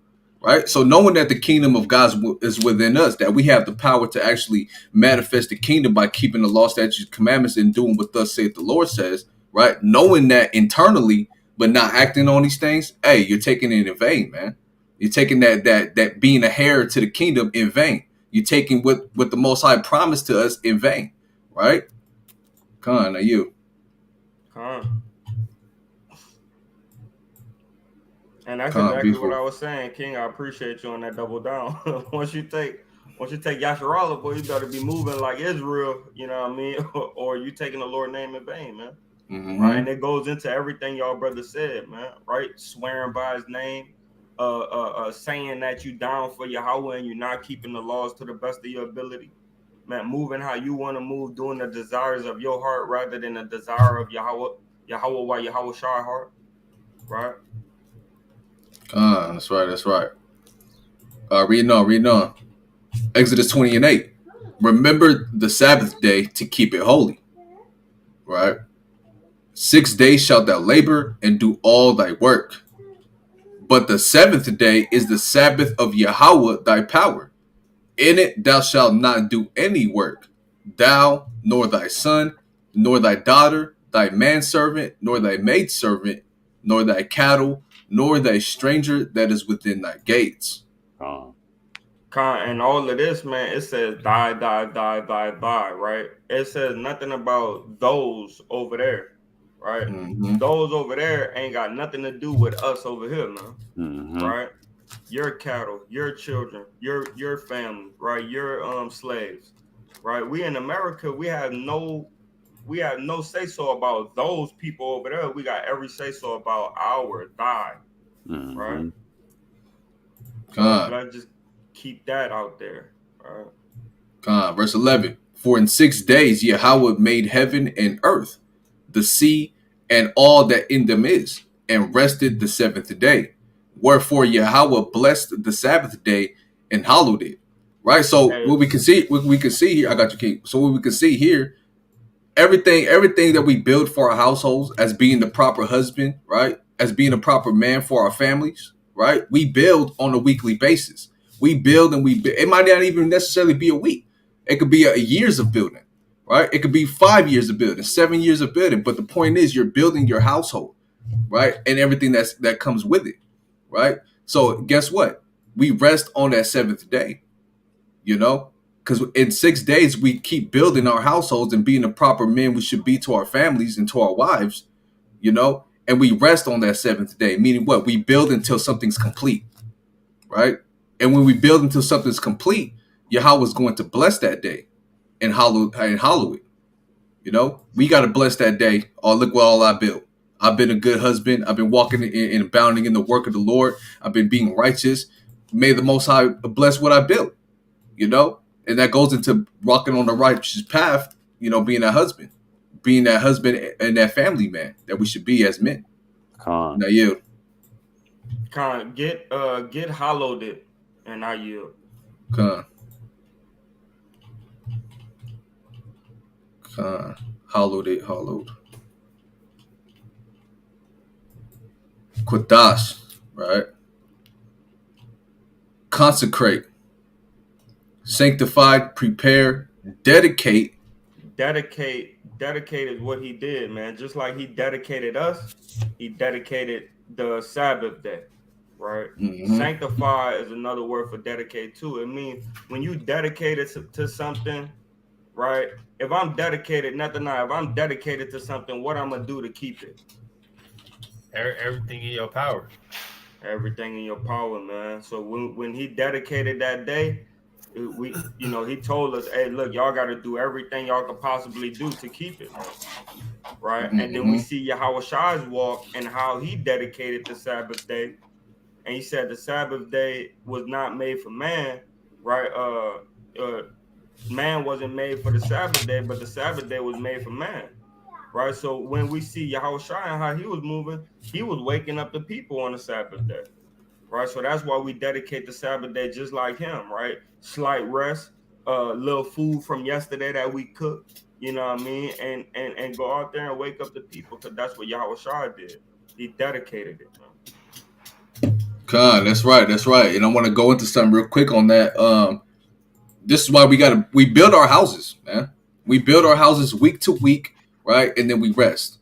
S1: Right? So knowing that the kingdom of God is within us, that we have the power to actually manifest the kingdom by keeping the law, statutes, commandments, and doing what thus saith the Lord says, right? Knowing that internally, but not acting on these things, hey, you're taking it in vain, man. You're taking that being a heir to the kingdom in vain. You're taking what the Most High promised to us in vain, right? Khan, are you?
S2: Khan. And that's exactly what I was saying, King. I appreciate you on that double down. once you take YASHARAHLA, boy, you better be moving like Israel, you know what I mean? or you taking the Lord's name in vain, man. Right? And it goes into everything y'all brother said, man. Right? Swearing by his name, saying that you down for Yahweh and you're not keeping the laws to the best of your ability. Man, moving how you want to move, doing the desires of your heart rather than the desire of Yahweh while Yahweh Shai heart. Right?
S1: That's right. That's right. Reading on. Exodus 20:8. Remember the Sabbath day to keep it holy. Right? 6 days shalt thou labor and do all thy work. But the seventh day is the Sabbath of Yahweh thy power. In it thou shalt not do any work, thou, nor thy son, nor thy daughter, thy manservant, nor thy maidservant, nor thy cattle, nor thy stranger that is within thy gates.
S2: And all of this, man, it says die, right? It says nothing about those over there, right? Those over there ain't got nothing to do with us over here, man. Right? Your cattle, your children, your family, right? Your slaves, right? We in America, we have no say so about those people over there. We got every say so about our die, right? So let's just keep that out there.
S1: Verse 11. For in 6 days Yahweh made heaven and earth, the sea, and all that in them is, and rested the seventh day. Wherefore Yahweh blessed the Sabbath day and hallowed it. Right. So what we can see here, I got you, King. So what we can see here, everything that we build for our households as being the proper husband, right? As being a proper man for our families, right? We build on a weekly basis. We build and it might not even necessarily be a week. It could be a years of building, right? It could be 5 years of building, 7 years of building. But the point is, you're building your household, right? And everything that comes with it, right? So guess what? We rest on that seventh day, you know, because in 6 days we keep building our households and being the proper men we should be to our families and to our wives, you know, and we rest on that seventh day, meaning what? We build until something's complete, right? And when we build until something's complete, Yahweh is going to bless that day and hallow it. You know, we got to bless that day. Oh, look what all I built. I've been a good husband. I've been walking and abounding in the work of the Lord. I've been being righteous. May the Most High bless what I built, you know? And that goes into walking on the righteous path, you know, being that husband and that family man that we should be as men. Now you.
S2: Get hollowed it, and I yield.
S1: Hollowed. Quadash, right? Consecrate, sanctified, prepare, dedicate,
S2: dedicated what he did, man. Just like he dedicated us, he dedicated the Sabbath day, right? Sanctify is another word for dedicate too. It means when you dedicate it to something, right? If I'm dedicated, if I'm dedicated to something, what I'm gonna do to keep it?
S3: Everything in your power.
S2: Everything in your power, man. So when he dedicated that day, he told us, hey, look, y'all got to do everything y'all could possibly do to keep it, man. Right. And then we see Yahweh Shai's walk and how he dedicated the Sabbath day. And he said the Sabbath day was not made for man, right? Man wasn't made for the Sabbath day, but the Sabbath day was made for man. Right. So when we see Yahweh Shai and how he was moving, he was waking up the people on the Sabbath day. Right. So that's why we dedicate the Sabbath day just like him, right? Slight rest, little food from yesterday that we cooked, you know what I mean? And go out there and wake up the people, because that's what Yahweh Shai did. He dedicated it, man.
S1: Khan, that's right, that's right. And I want to go into something real quick on that. This is why we build our houses, man. We build our houses week to week, right? And then we rest.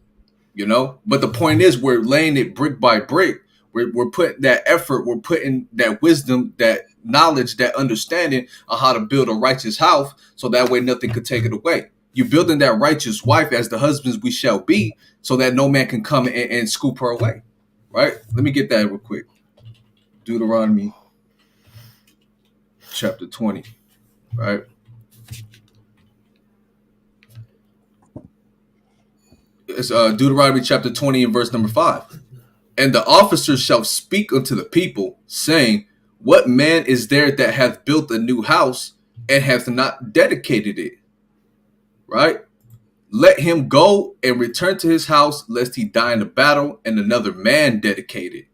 S1: But the point is, we're laying it brick by brick. We're putting that effort, we're putting that wisdom, that knowledge, that understanding on how to build a righteous house, so that way nothing could take it away. You're building that righteous wife as the husbands we shall be, so that no man can come and scoop her away, right? Let me get that real quick. Deuteronomy chapter 20, right? It's Deuteronomy chapter 20 and verse number 5. And the officers shall speak unto the people, saying, what man is there that hath built a new house and hath not dedicated it? Right? Let him go and return to his house, lest he die in the battle, and another man dedicate it.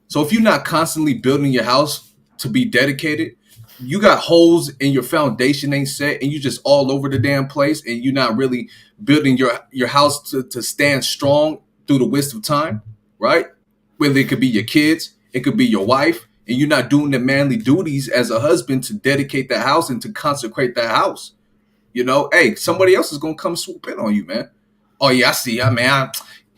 S1: So if you're not constantly building your house to be dedicated, you got holes in your foundation ain't set, and you just all over the damn place, and you're not really building your house to stand strong through the waste of time, right? Whether it could be your kids, it could be your wife, and you're not doing the manly duties as a husband to dedicate that house and to consecrate that house. Hey, somebody else is gonna come swoop in on you, man. Oh yeah, I see.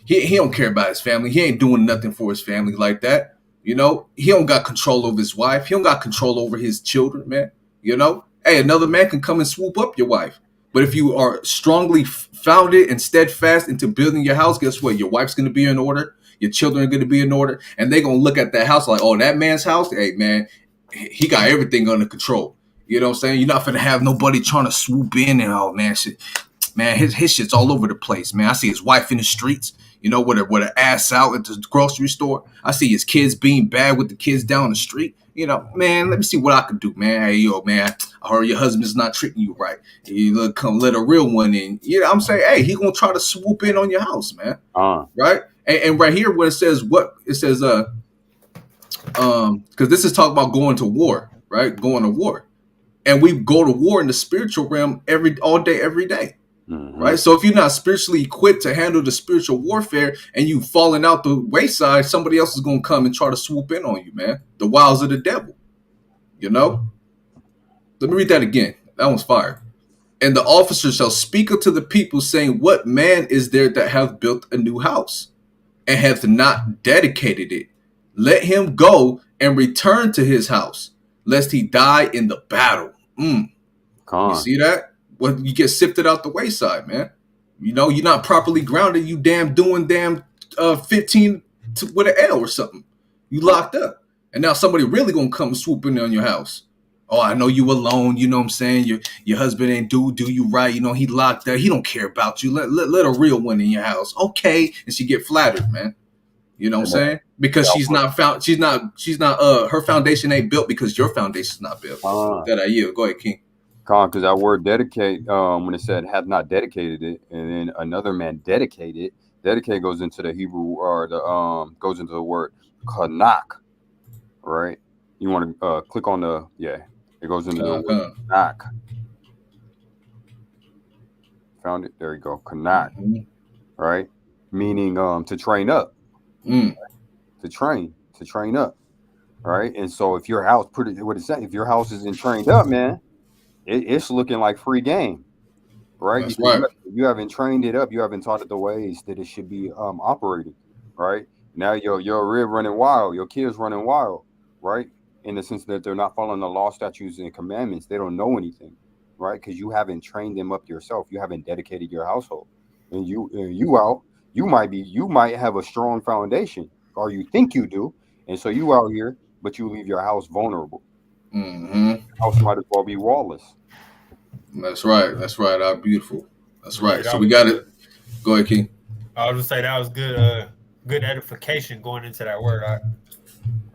S1: He don't care about his family. He ain't doing nothing for his family like that. He don't got control over his wife. He don't got control over his children, man. Hey, another man can come and swoop up your wife. But if you are strongly founded and steadfast into building your house, guess what? Your wife's gonna be in order. Your children are going to be in order, and they're going to look at that house like, oh, that man's house, hey, man, he got everything under control. You know what I'm saying? You're not going to have nobody trying to swoop in and, oh, man, shit. Man, his shit's all over the place, man. I see his wife in the streets, with her ass out at the grocery store. I see his kids being bad with the kids down the street. Man, let me see what I can do, man. Hey, yo, man, I heard your husband's not treating you right. You come let a real one in. I'm saying, hey, he going to try to swoop in on your house, man. Right? And right here, where it says because this is talking about going to war, right? Going to war, and we go to war in the spiritual realm all day, every day, right? So if you're not spiritually equipped to handle the spiritual warfare and you falling out the wayside, somebody else is gonna come and try to swoop in on you, man. The wiles of the devil, Let me read that again. That one's fire. And the officers shall speak unto the people, saying, what man is there that hath built a new house and hath not dedicated it? Let him go and return to his house, lest he die in the battle. You see that? When you get sifted out the wayside, man. You're not properly grounded. You doing 15 with an L or something. You locked up. And now somebody really gonna come swoop in on your house. Oh, I know you alone. You know what I'm saying? Your husband ain't do you right. He locked up. He don't care about you. Let a real one in your house. Okay. And she get flattered, man. You know what I'm saying? Because she's not her foundation ain't built because your foundation's not built. That I yield. Go ahead, King.
S4: Because that word dedicate, when it said have not dedicated it, and then another man dedicated, dedicate goes into the Hebrew, or goes into the word kanak, right? You want to click on it goes into the word kanak. Found it. There you go. Kanak, right? Meaning to train up. To train up, right? And so if your house, if your house isn't trained up, man, it's looking like free game. right?
S1: That's
S4: Because
S1: right.
S4: you haven't trained it up, you haven't taught it the ways that it should be operating, right? Now your rib running wild, your kids running wild, right? In the sense that they're not following the law, statutes, and commandments. They don't know anything, right? Because you haven't trained them up yourself. You haven't dedicated your household, and you out. You might have a strong foundation, or you think you do, and so you out here, but you leave your house vulnerable.
S1: Hmm.
S4: House might as well be wallless.
S1: That's right. That's right. Beautiful. That's
S3: Yeah,
S1: right. So
S3: that
S1: we
S3: was
S1: got
S3: good.
S1: it. Go ahead, King.
S3: I was just say that was good. Good edification going into that word.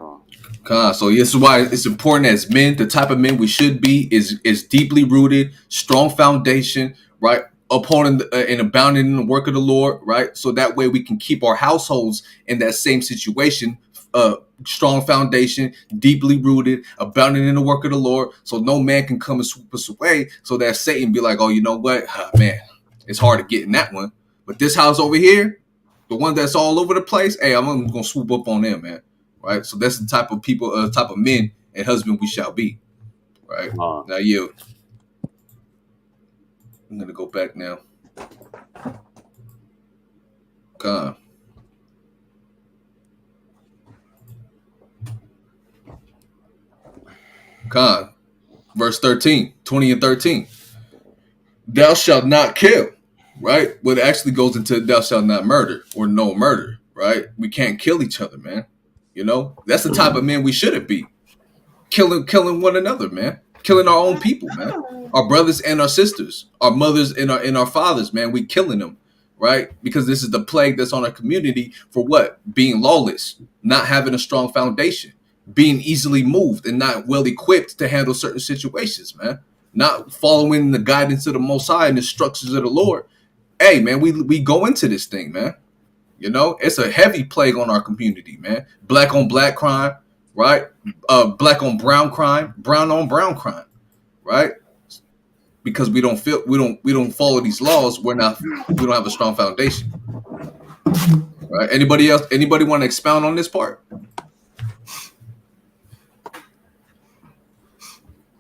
S4: Uh,
S1: So this is why it's important as men. The type of men we should be is deeply rooted, strong foundation, right? Upholding and abounding in the work of the Lord, right? So that way we can keep our households in that same situation, strong foundation, deeply rooted, abounding in the work of the Lord. So no man can come and swoop us away. So that Satan be like, oh, you know what, man, it's hard to get in that one. But this house over here, the one that's all over the place, hey, I'm gonna swoop up on them, man. Right. So that's the type of people, type of men and husband we shall be. Right.
S4: uh,
S1: Now, you. I'm gonna go back now. Con. Con. Verse 13, 20 and 13. Thou shalt not kill. Right. What actually goes into thou shalt not murder or no murder. Right. We can't kill each other, man. You know, that's the type of men we shouldn't be. Killing one another, man. Killing our own people, man. Our brothers and our sisters, our mothers and our fathers, man. We killing them, right? Because this is the plague that's on our community for what? Being lawless, not having a strong foundation, being easily moved and not well equipped to handle certain situations, man. Not following the guidance of the Most High and the instructions of the Lord. Hey, man, we go into this thing, man. You know, it's a heavy plague on our community, man. Black on black crime, right? Black on brown crime, brown on brown crime, right? Because we don't follow these laws. We don't have a strong foundation, right? Anybody else? Anybody want to expound on this part?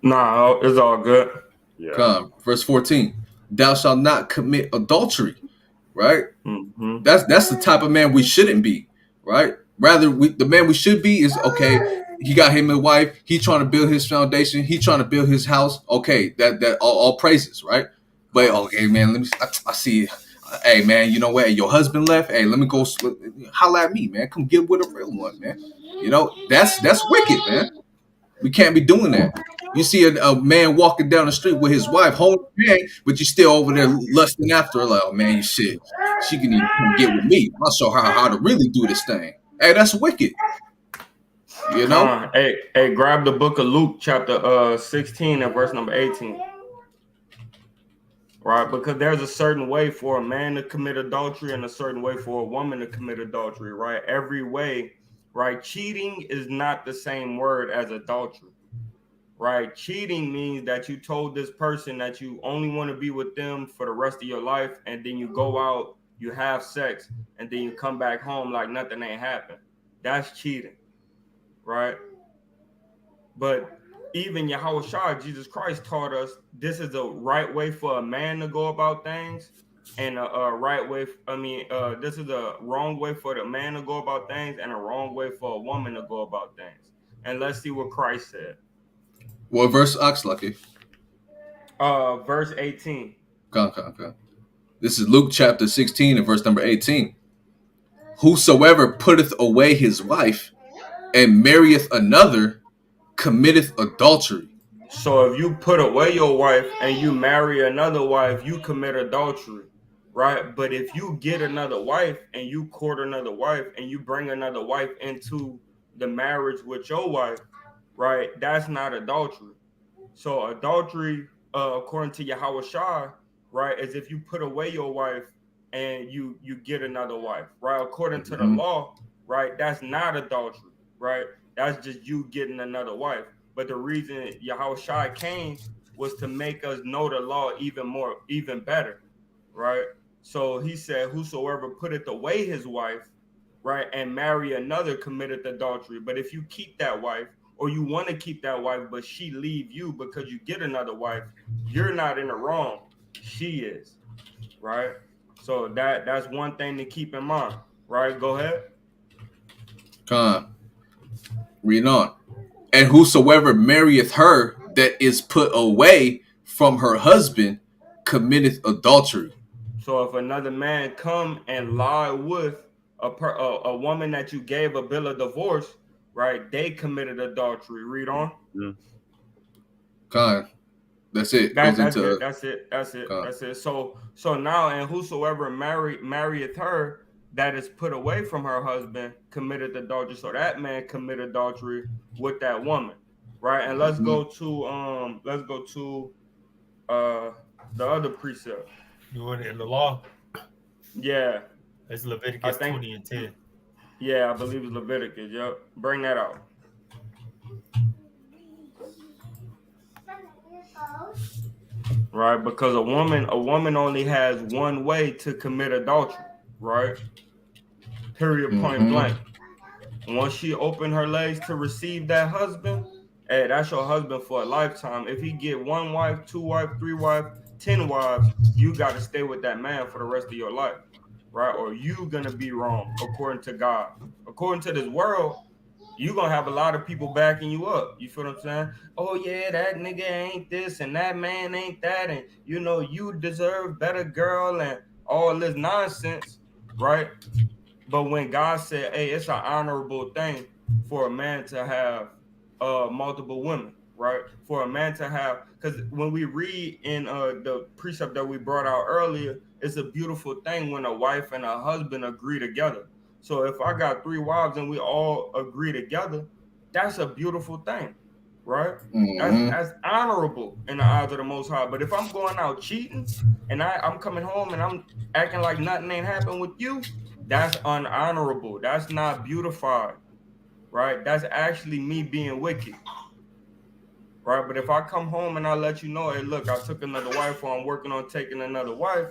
S2: Nah, it's all good.
S4: yeah.
S1: Come, verse 14. Thou shalt not commit adultery, right?
S2: Mm-hmm.
S1: That's the type of man we shouldn't be, right? Rather, the man we should be is okay. He got him a wife. He trying to build his foundation. He trying to build his house. Okay, that all praises, right? But okay, man, let me. I see. Hey, man, you know what? Your husband left. Hey, let me go. Holla at me, man. Come get with a real one, man. You know that's wicked, man. We can't be doing that. You see a man walking down the street with his wife, holding her hand, but you still over there lusting after her. Like, oh man, shit, she can even come get with me. I'll show her how to really do this thing. Hey, that's wicked. You know?
S2: Hey, grab the book of Luke, chapter 16 and verse number 18. Right, because there's a certain way for a man to commit adultery and a certain way for a woman to commit adultery, right? Every way, right? Cheating is not the same word as adultery, right? Cheating means that you told this person that you only want to be with them for the rest of your life, and then you go out, you have sex, and then you come back home like nothing ain't happened. That's cheating, right? But even Yahushua, Jesus Christ, taught us this is the right way for a man to go about things, and a right way. This is a wrong way for the man to go about things, and a wrong way for a woman to go about things. And let's see what Christ said.
S1: What verse ox lucky?
S2: Verse 18.
S1: Come. This is Luke chapter 16 and verse number 18. Whosoever putteth away his wife and marrieth another committeth adultery.
S2: So if you put away your wife and you marry another wife, you commit adultery, right? But if you get another wife and you court another wife and you bring another wife into the marriage with your wife, right? That's not adultery. So adultery, according to Yahushua, right, is if you put away your wife and you get another wife, right? According to the law, right, that's not adultery, right? That's just you getting another wife. But the reason Yahushua came was to make us know the law even better, right? So he said, whosoever putteth away his wife, right, and marry another committed adultery. But if you keep that wife, or you want to keep that wife, but she leave you because you get another wife, you're not in the wrong. she is, right? So that's one thing to keep in mind, right? Go ahead.
S1: Con, read on. And whosoever marrieth her that is put away from her husband committeth adultery.
S2: So if another man come and lie with a woman that you gave a bill of divorce, right? They committed adultery. Read on.
S4: Mm.
S1: Con, that's it.
S2: That
S1: Goes
S2: that's it.
S1: into
S2: That's it. That's it.
S1: con.
S2: That's it. So now, and whosoever marrieth her that is put away from her husband committed adultery. So that man committed adultery with that woman, right? And let's go to uh the other precept.
S3: You want it in the law?
S2: Yeah,
S3: It's
S2: I
S3: Leviticus
S2: think
S3: 20 and 10.
S2: yeah, I believe it's Leviticus. Yep, bring that out. Right, because a woman only has one way to commit adultery, right? Period, point blank. Once she opened her legs to receive that husband, hey, that's your husband for a lifetime. If he get one wife, two wife, three wife, 10 wives, you got to stay with that man for the rest of your life, right? Or you gonna be wrong according to God. According to this world, you gonna have a lot of people backing you up. You feel what I'm saying? Oh yeah, that nigga ain't this and that man ain't that, and you deserve better, girl, and all this nonsense, right? But when God said, "Hey, it's an honorable thing for a man to have multiple women," right? For a man to have, because when we read in the precept that we brought out earlier, it's a beautiful thing when a wife and a husband agree together. So if I got three wives and we all agree together, that's a beautiful thing, right? That's honorable in the eyes of the Most High. But if I'm going out cheating and I'm coming home and I'm acting like nothing ain't happened with you, that's unhonorable. That's not beautified, right? That's actually me being wicked, right? But if I come home and I let you know, hey, look, I took another wife or I'm working on taking another wife,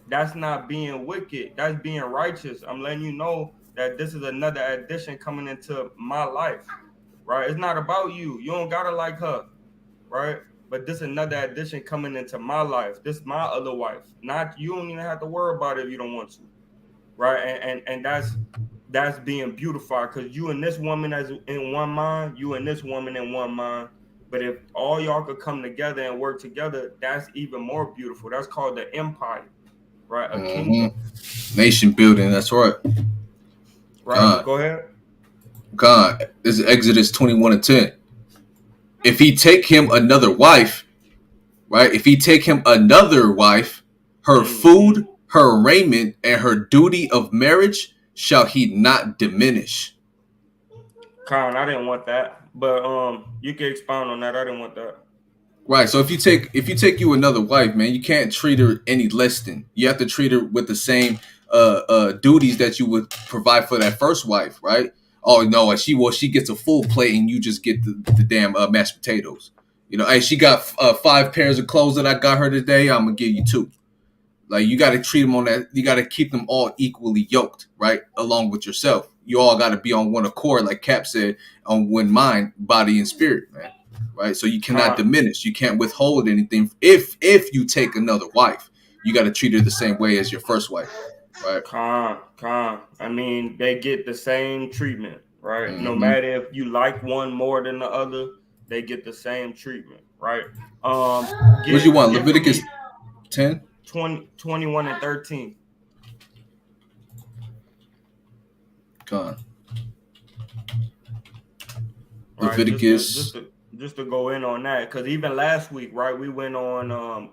S2: that's not being wicked. That's being righteous. I'm letting you know that this is another addition coming into my life, right? It's not about you. You don't gotta like her, right? But this is another addition coming into my life. This is my other wife. Not you don't even have to worry about it if you don't want to, right? And that's being beautified because you and this woman as in one mind, you and this woman in one mind. But if all y'all could come together and work together, that's even more beautiful. That's called the empire, right? A kingdom,
S1: Nation building. That's right.
S2: right? But
S1: God,
S2: go ahead.
S1: God. This is Exodus 21 and 10. If he take him another wife, right? If he take him another wife, her food, her raiment, and her duty of marriage shall he not diminish.
S2: Con, I didn't want that, but you can expound on that. I didn't want that.
S1: Right. So if you take you another wife, man, you can't treat her any less than. You have to treat her with the same duties that you would provide for that first wife, right? Oh no, she gets a full plate and you just get the damn mashed potatoes. Hey, she got 5 pairs of clothes that I got her today. I'm gonna give you 2. Like you got to treat them on that. You got to keep them all equally yoked, right? Along with yourself, you all got to be on one accord, like Cap said, on one mind, body, and spirit, man. Right? So you cannot diminish. You can't withhold anything. If you take another wife, you got to treat her the same way as your first wife, right?
S2: I mean, they get the same treatment, right? No matter if you like one more than the other, they get the same treatment, right?
S1: What do you want? Leviticus 10?
S2: 21 and 13.
S1: God.
S2: Right,
S1: Leviticus.
S2: Just to go in on that, because even last week, right, we went on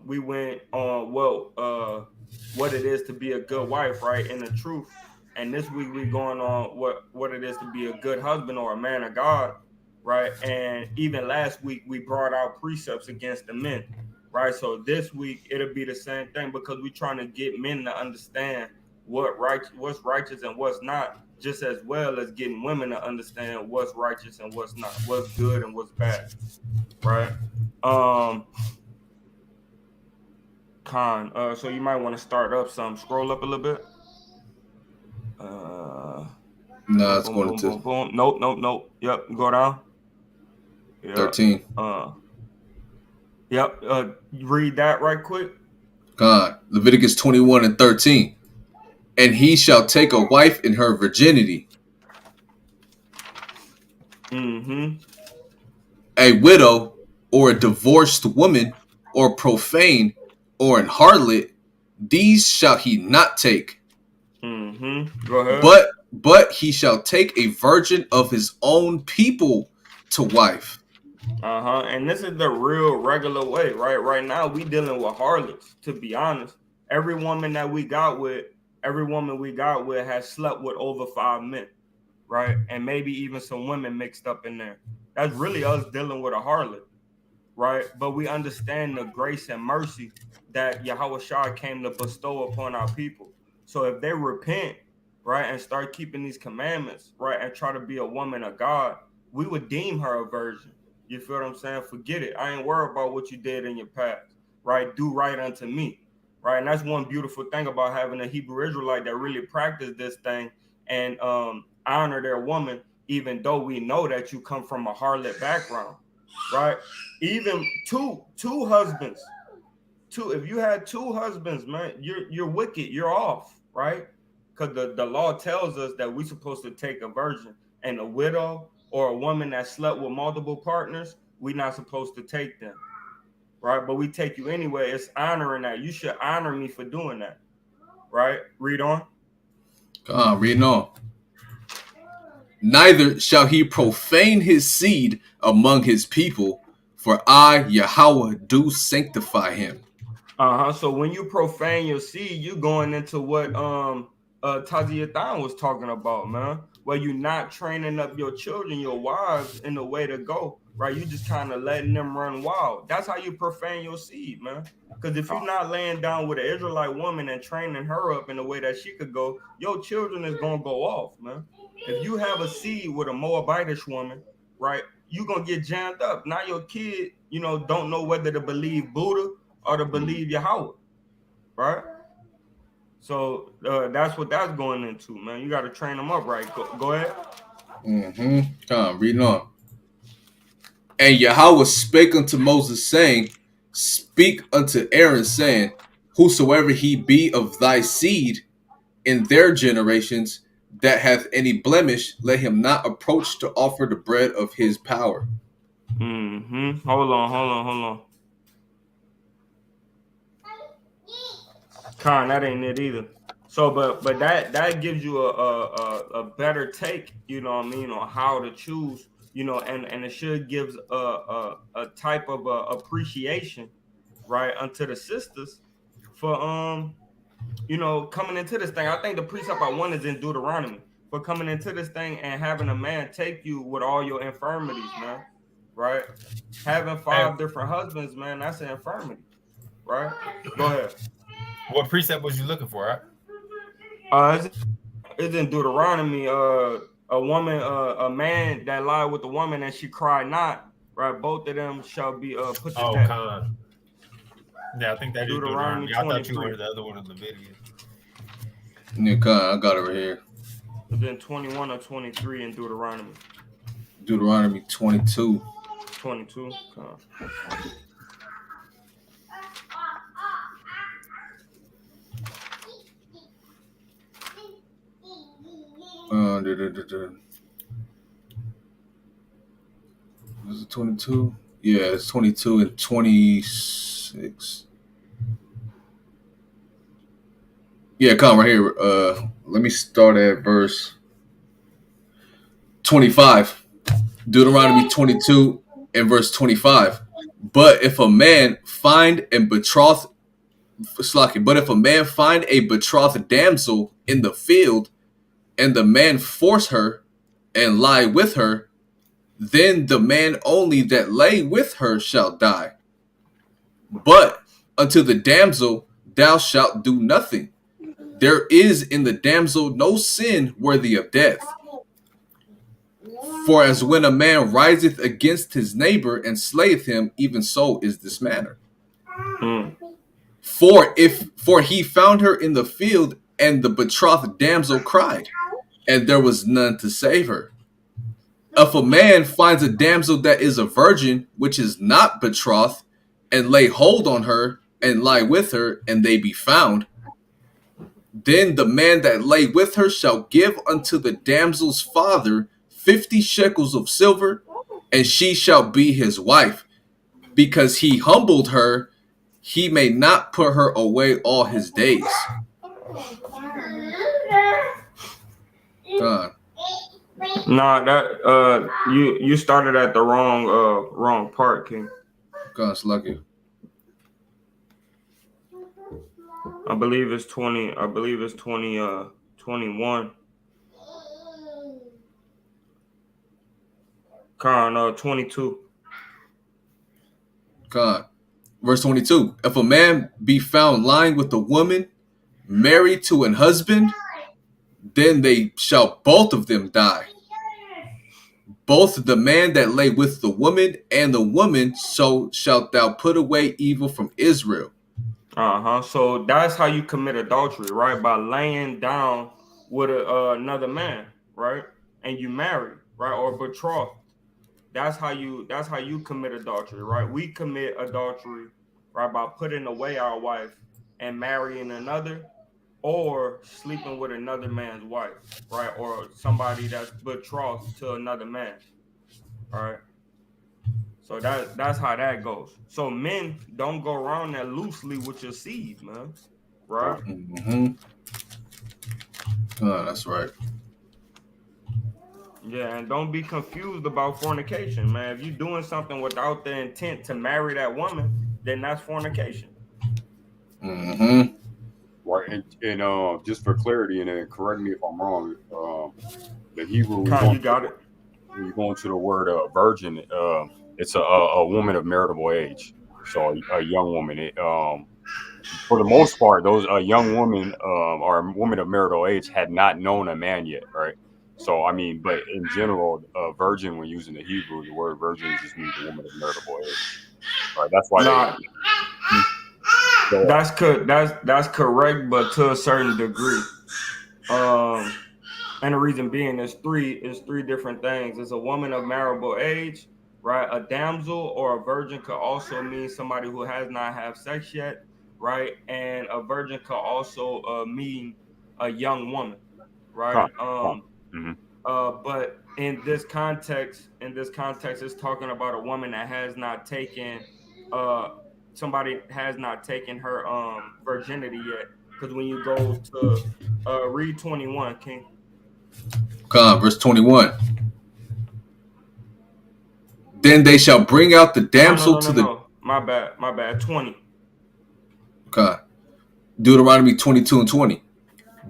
S2: what it is to be a good wife, right, in the truth. And this week we're going on what it is to be a good husband or a man of God, right? And even last week we brought out precepts against the men, right? So this week it'll be the same thing because we're trying to get men to understand what's righteous and what's not, just as well as getting women to understand what's righteous and what's not, what's good and what's bad, right? So you might want to start up some, scroll up a little bit.
S1: No, it's going to
S2: boom. Nope. Yep, go down. Yep.
S1: 13.
S2: Yep. Read that right quick.
S1: God, Leviticus 21:13. And he shall take a wife in her virginity, a widow, or a divorced woman, or profane, or an harlot, these shall he not take.
S2: Go ahead.
S1: But he shall take a virgin of his own people to wife.
S2: And this is the real regular way, right? Right now we dealing with harlots, to be honest. Every woman we got with has slept with over 5 men, right? And maybe even some women mixed up in there. That's really us dealing with a harlot, right? But we understand the grace and mercy that Yahweh Shah came to bestow upon our people. So if they repent, right, and start keeping these commandments, right, and try to be a woman of God, we would deem her a virgin. You feel what I'm saying? Forget it. I ain't worried about what you did in your past, right? Do right unto me, right? And that's one beautiful thing about having a Hebrew Israelite that really practiced this thing and honor their woman, even though we know that you come from a harlot background, right? Even two husbands. If you had 2 husbands, man, you're wicked. You're off, right? Because the law tells us that we're supposed to take a virgin, and a widow or a woman that slept with multiple partners, we're not supposed to take them, right? But we take you anyway. It's honoring that. You should honor me for doing that, right? Read on.
S1: Reading on. Neither shall he profane his seed among his people, for I, Yahweh, do sanctify him.
S2: So when you profane your seed, you going into what Taziathan was talking about, man. Where you're not training up your children, your wives, in the way to go, right? You just kind of letting them run wild. That's how you profane your seed, man. Because if you're not laying down with an Israelite woman and training her up in the way that she could go, your children is gonna go off, man. If you have a seed with a Moabitish woman, right, you're gonna get jammed up. Now your kid, don't know whether to believe Buddha or to believe Yahweh, right? So that's what that's going into, man. You got to train them up right. Go ahead.
S1: Reading on. And Yahweh spake unto Moses, saying, Speak unto Aaron, saying, Whosoever he be of thy seed in their generations that hath any blemish, let him not approach to offer the bread of his power.
S2: Hold on. That ain't it either. So, but that gives you a better take, you know what I mean, on how to choose, and it should give a type of appreciation, right, unto the sisters for coming into this thing. I think the precept I want is in Deuteronomy for coming into this thing and having a man take you with all your infirmities, man, right? Having 5 different husbands, man, that's an infirmity, right? Go ahead.
S3: What precept was you looking for, right?
S2: It's in Deuteronomy. A man that lied with a woman and she cried not, right? Both of them shall be put to death.
S3: Yeah, I think that
S2: Deuteronomy
S3: is Deuteronomy. I thought you wanted the other one in Leviticus.
S1: Yeah, I got it right here.
S2: And then 21 or 23 in Deuteronomy.
S1: Deuteronomy 22.
S2: 22.
S1: Is it 22? Yeah, it's 22 and 26. Yeah, come right here. Let me start at verse 25. Deuteronomy 22 and verse 25. But if a man find a betrothed damsel in the field, and the man force her and lie with her, then the man only that lay with her shall die. But unto the damsel thou shalt do nothing. There is in the damsel no sin worthy of death. For as when a man riseth against his neighbor and slayeth him, even so is this manner. For he found her in the field, and the betrothed damsel cried, and there was none to save her. If a man finds a damsel that is a virgin, which is not betrothed, and lay hold on her, and lie with her, and they be found, then the man that lay with her shall give unto the damsel's father 50 shekels of silver, and she shall be his wife. Because he humbled her, he may not put her away all his days. God.
S2: Nah, that you started at the wrong part, King.
S1: God's lucky.
S2: I believe it's 20. I believe it's 21. Con 22.
S1: God. Verse 22. If a man be found lying with a woman married to an husband, then they shall both of them die. Both the man that lay with the woman and the woman, so shalt thou put away evil from Israel.
S2: So that's how you commit adultery, right? By laying down with another man, right? And you marry, right? Or betrothed. That's how you commit adultery, right? We commit adultery, right, by putting away our wife and marrying another, or sleeping with another man's wife, right? Or somebody that's betrothed to another man. All right. So that's how that goes. So men don't go around that loosely with your seed, man. Right?
S1: Mm-hmm. Oh, that's right.
S2: Yeah, and don't be confused about fornication, man. If you're doing something without the intent to marry that woman, then that's fornication.
S1: Mm-hmm.
S4: Right, and just for clarity, and correct me if I'm wrong. The Hebrew
S2: You got it.
S4: when you go into the word virgin, it's a woman of marital age, so a young woman. For the most part, those young women or a woman of marital age had not known a man yet, right? So I mean, but in general, virgin, when using the Hebrew, the word virgin just means a woman of marital age, right? That's why
S2: That's correct, but to a certain degree. And the reason being is three different things. It's a woman of marital age, right? A damsel or a virgin could also mean somebody who has not had sex yet, right? And a virgin could also mean a young woman, right?
S4: Mm-hmm.
S2: But in this context, it's talking about a woman that has not taken somebody has not taken her virginity yet. Because when you go to read 21, King.
S1: God, verse 21. Then they shall bring out the damsel to the.
S2: No. My bad. 20.
S1: God. Deuteronomy 22 and 20.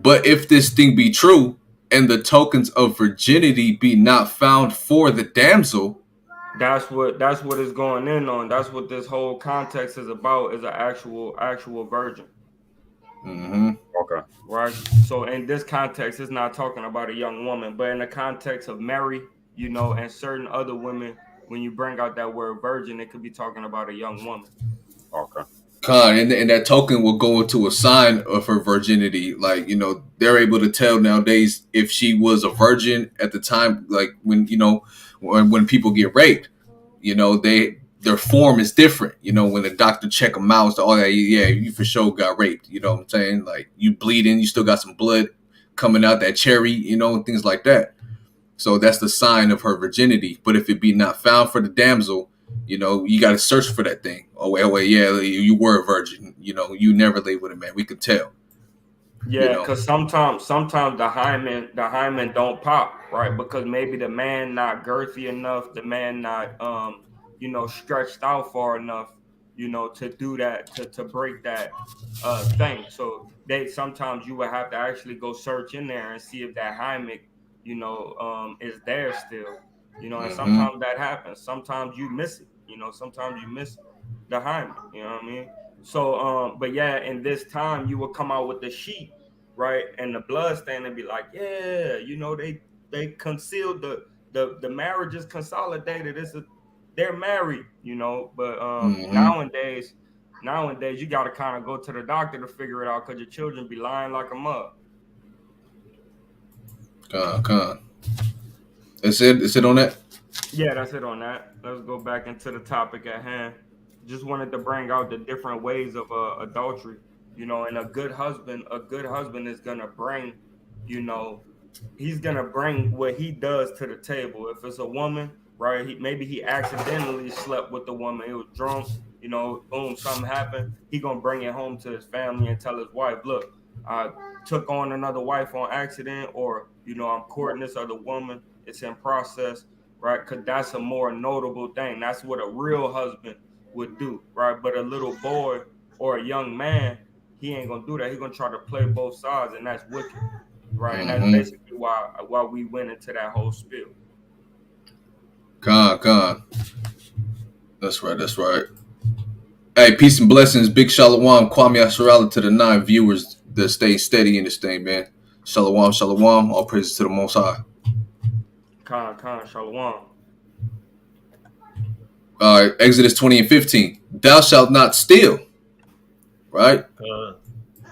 S1: But if this thing be true, and the tokens of virginity be not found for the damsel.
S2: That's what is going in on. That's what this whole context is about, is an actual virgin.
S1: Mm-hmm.
S4: Okay.
S2: Right. So in this context, it's not talking about a young woman, but in the context of Mary, and certain other women, when you bring out that word virgin, it could be talking about a young woman.
S4: Okay.
S1: God, and that token will go into a sign of her virginity. Like, they're able to tell nowadays if she was a virgin at the time, like when people get raped, their form is different. When the doctor check them out, so, oh yeah, you for sure got raped. You know what I'm saying? Like, you bleeding, you still got some blood coming out that cherry, things like that. So that's the sign of her virginity. But if it be not found for the damsel, you got to search for that thing. Oh wait, yeah, you were a virgin. You never lay with a man. We could tell.
S2: Yeah, because sometimes the hymen don't pop, right? Because maybe the man not girthy enough, the man not stretched out far enough, to do that, to break that thing. So sometimes you would have to actually go search in there and see if that hymen, is there still. And
S1: Mm-hmm.
S2: sometimes that happens. Sometimes you miss it, sometimes you miss the hymen, you know what I mean? So, but yeah, in this time you will come out with the sheet, right, and the blood stain, and be like, yeah, they concealed the marriage is consolidated. They're married, But
S1: Mm-hmm.
S2: nowadays you got to kind of go to the doctor to figure it out, because your children be lying like a mug.
S1: God. Is it on that?
S2: Yeah, that's it on that. Let's go back into the topic at hand. just wanted to bring out the different ways of adultery. And a good husband is gonna bring, you know, he's gonna bring what he does to the table. If it's a woman, right? Maybe he accidentally slept with the woman. He was drunk. Boom, something happened. He gonna bring it home to his family and tell his wife, "Look, I took on another wife on accident, or I'm courting this other woman. It's in process, right? Because that's a more notable thing. That's what a real husband would do, right? But a little boy or a young man, he ain't gonna do that. He's gonna try to play both sides, and that's wicked, right? And that's basically why we went into that whole spiel.
S1: Con. That's right. Hey, peace and blessings. Big Shalawam, Kwame YASHARAHLA to the 9 viewers that stay steady in this thing, man. Shalawam. All praises to the Most High.
S2: Con, Shalawam.
S1: All right, Exodus 20 and 15. Thou shalt not steal, right?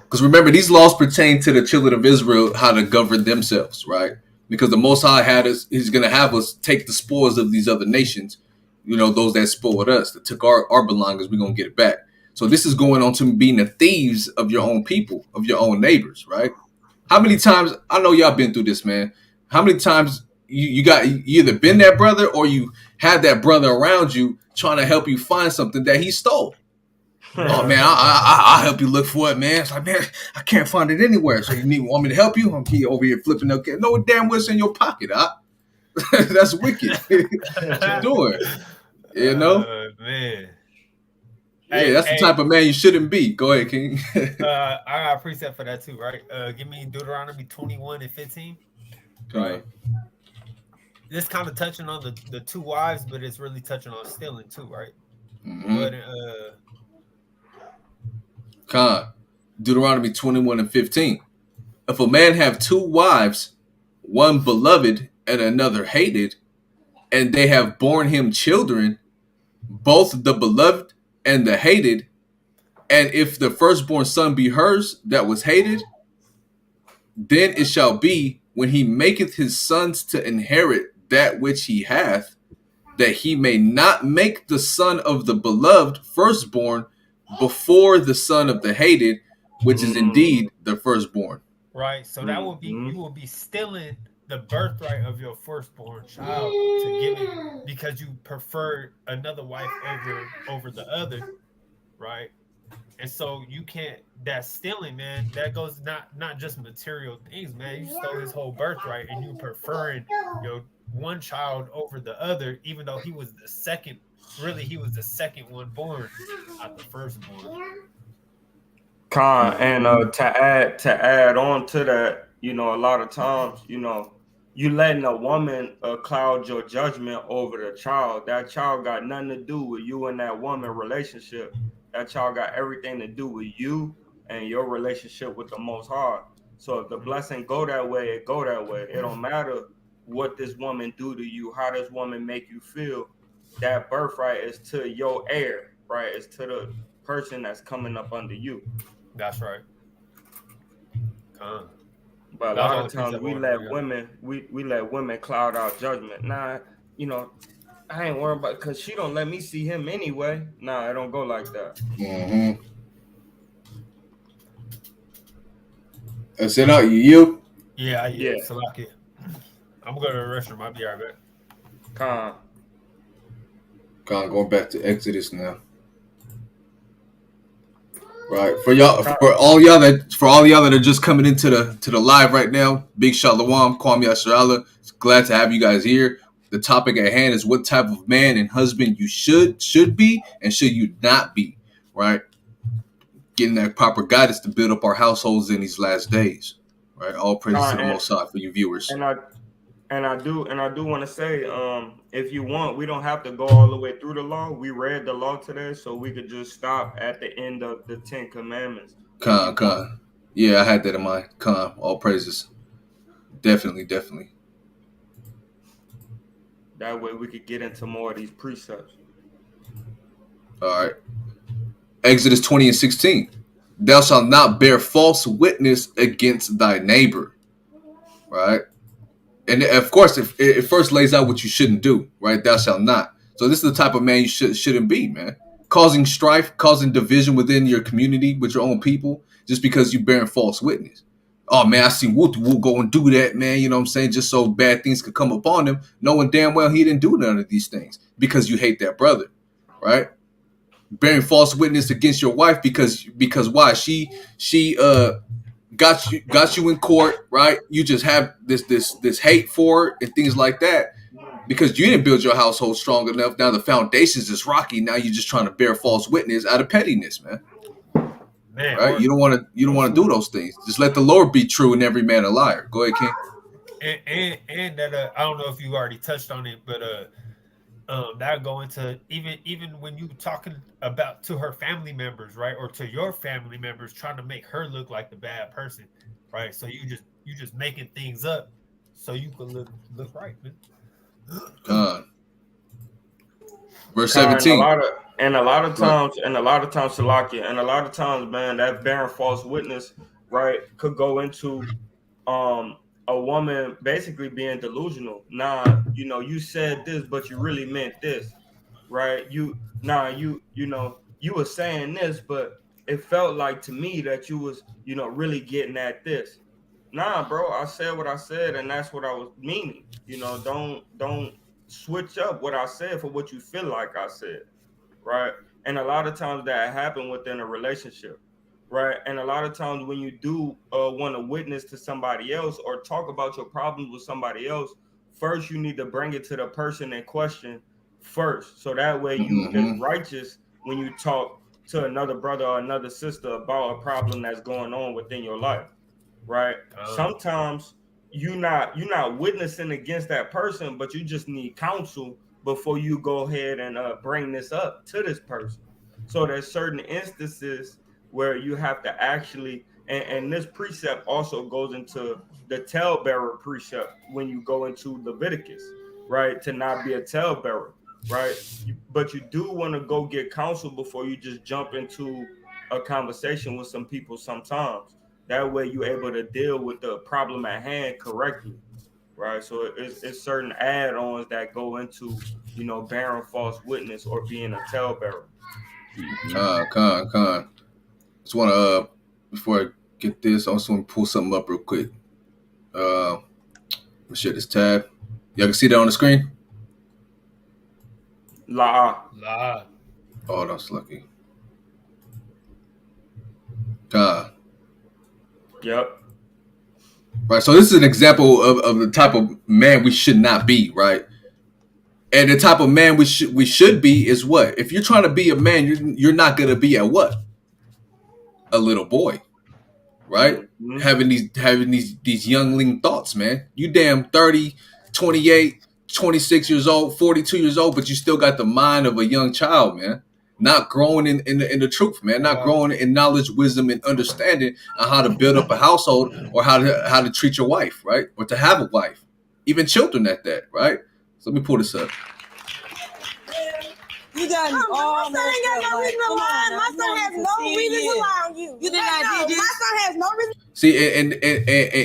S1: Because remember, these laws pertain to the children of Israel, how to govern themselves, right? Because the Most High he's going to have us take the spoils of these other nations, those that spoiled us, that took our belongings, we're going to get it back. So this is going on to being the thieves of your own people, of your own neighbors, right? How many times, I know y'all been through this, man. How many times you either been that brother or you had that brother around you trying to help you find something that he stole? Oh man, I'll help you look for it, man. It's like, man, I can't find it anywhere. So want me to help you? I'm over here flipping. Okay, no damn what's in your pocket, huh? That's wicked. What you doing?
S3: Man.
S1: Yeah, that's the type of man you shouldn't be. Go ahead, King.
S3: I got a preset for that too, right? Give me Deuteronomy 21 and 15. Right. This kind of touching on the 2 wives, but it's really touching on stealing too, right? But
S1: Deuteronomy 21 and 15. If a man have 2 wives, one beloved and another hated, and they have borne him children, both the beloved and the hated, and if the firstborn son be hers that was hated, then it shall be, when he maketh his sons to inherit that which he hath, that he may not make the son of the beloved firstborn before the son of the hated, which is indeed the firstborn.
S3: Right. So that would be, you will be stealing the birthright of your firstborn child to give it because you prefer another wife over the other, right? And so you can't. That's stealing, man. That goes not just material things, man. You stole his whole birthright, and you preferring your one child over the other, even though he was the second. Really, he was the second one born, not the firstborn.
S2: And to add on to that, a lot of times, you letting a woman cloud your judgment over the child. That child got nothing to do with you and that woman relationship. That child got everything to do with you and your relationship with the Most High. So if the blessing go that way, it go that way. It don't matter what this woman do to you, how this woman make you feel. That birthright is to your heir, right? It's to the person that's coming up under you.
S3: That's right.
S2: But a lot of times we let women cloud our judgment. Nah, I ain't worried about, because she don't let me see him anyway. Nah, it don't go like that.
S1: That's it out. You?
S3: Yeah. Salaki. I'm going to the restroom. I'll be right back.
S1: Going back to Exodus now. Right, for all y'all that are just coming into the live right now, big Shalawam, Kwame YASHARAHLA. Glad to have you guys here. The topic at hand is what type of man and husband you should be and should you not be, right? Getting that proper guidance to build up our households in these last days, right? All praise to the Most High for you viewers.
S2: And I do want to say, if you want, we don't have to go all the way through the law. We read the law today, so we could just stop at the end of the 10 Commandments.
S1: Con. Yeah, I had that in mind. Con, all praises. Definitely.
S2: That way we could get into more of these precepts.
S1: All right. Exodus 20 and 16. Thou shalt not bear false witness against thy neighbor. Right? And of course, it first lays out what you shouldn't do, right? Thou shalt not. So this is the type of man you shouldn't be, man. causing strife, causing division within your community with your own people, just because you bearing false witness. Oh man, I see Woot go and do that, man. You know what I'm saying? Just so bad things could come upon him, knowing damn well he didn't do none of these things because you hate that brother, right? Bearing false witness against your wife because why? She got you in court, right? You just have this hate for it and things like that because you didn't build your household strong enough. Now the foundations is rocky. Now you're just trying to bear false witness out of pettiness, man.
S3: Man,
S1: Right? You don't want to do those things. Just let the Lord be true and every man a liar. Go ahead, King.
S3: And that I don't know if you already touched on it, but that go into even when you talking about to her family members, right, or to your family members, trying to make her look like the bad person, right? So you just making things up so you can look right, man.
S1: Verse 17.
S2: And a lot of times, Shalakia, and a lot of times, man, that bearing false witness, right, could go into a woman basically being delusional. Nah, you said this, but you really meant this, right? You were saying this, but it felt like to me that you was, really getting at this. Nah, bro, I said what I said, and that's what I was meaning. Don't switch up what I said for what you feel like I said, right? And a lot of times that happen within a relationship, right? And a lot of times when you do want to witness to somebody else or talk about your problems with somebody else, first you need to bring it to the person in question first, so that way you is righteous when you talk to another brother or another sister about a problem that's going on within your life, right? Sometimes you're not witnessing against that person, but you just need counsel before you go ahead and bring this up to this person. So there's certain instances where you have to actually, and this precept also goes into the talebearer precept when you go into Leviticus, right? To not be a talebearer, right? But you do want to go get counsel before you just jump into a conversation with some people sometimes. That way you're able to deal with the problem at hand correctly, right? So it's certain add-ons that go into, bearing false witness or being a talebearer.
S1: Con. Just want to before I get this, I also want to pull something up real quick. Let's share this tab. Y'all can see that on the screen.
S2: La.
S1: Oh, that's lucky. Con.
S2: Yep.
S1: Right. So this is an example of the type of man we should not be, right? And the type of man we should be is what? If you're trying to be a man, you're not gonna be a what? A little boy, right?
S2: Mm-hmm.
S1: Having these youngling thoughts, man. You damn 30, 28, 26 years old, 42 years old, but you still got the mind of a young child, man. Not growing in the truth, man. Not growing in knowledge, wisdom, and understanding on how to build up a household or how to treat your wife, right? Or to have a wife, even children at that, right? So let me pull this up.
S5: You got my son ain't got no reason to lie. My son has no reason to lie on you. You think I did this? My son has no reason.
S1: See, and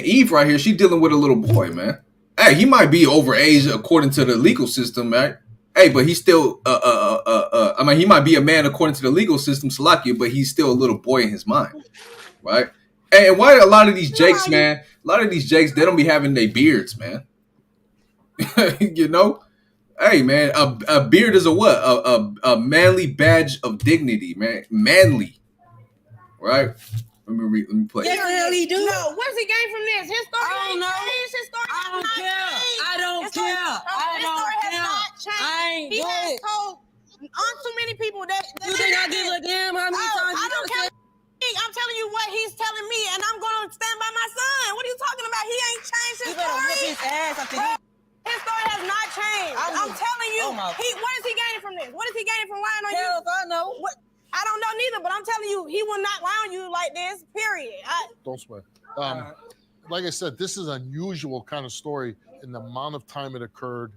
S1: Eve right here, she dealing with a little boy, man. Hey, he might be over age according to the legal system, right? Hey, but he's still I mean, he might be a man according to the legal system, Salakia, but he's still a little boy in his mind, right? And why a lot of these Jakes, man, they don't be having their beards, man. You know? Hey, man, a beard is a what? A manly badge of dignity, man. Manly, right? Let me play.
S5: Yes, the hell he do.
S6: No, what's he gained from this? His story
S5: I don't know.
S6: His story
S5: I don't care. I don't care. I ain't
S6: He has
S5: good.
S6: told on too many people that
S5: You think I give a damn how many times
S6: I
S5: you
S6: don't
S5: gonna
S6: care. I'm telling you what he's telling me, and I'm going to stand by my son. What are you talking about? He ain't changed his
S5: You better whip
S6: story.
S5: his ass after this.
S6: His story has not changed. I'm telling you.
S5: Oh my-
S6: What is he gaining from this? What is he gaining from lying on you?
S5: Hell if I know.
S6: What? I don't know neither, but I'm telling you, he will not lie on you like this, period.
S7: Don't sweat. Like I said, this is an unusual kind of story in the amount of time it occurred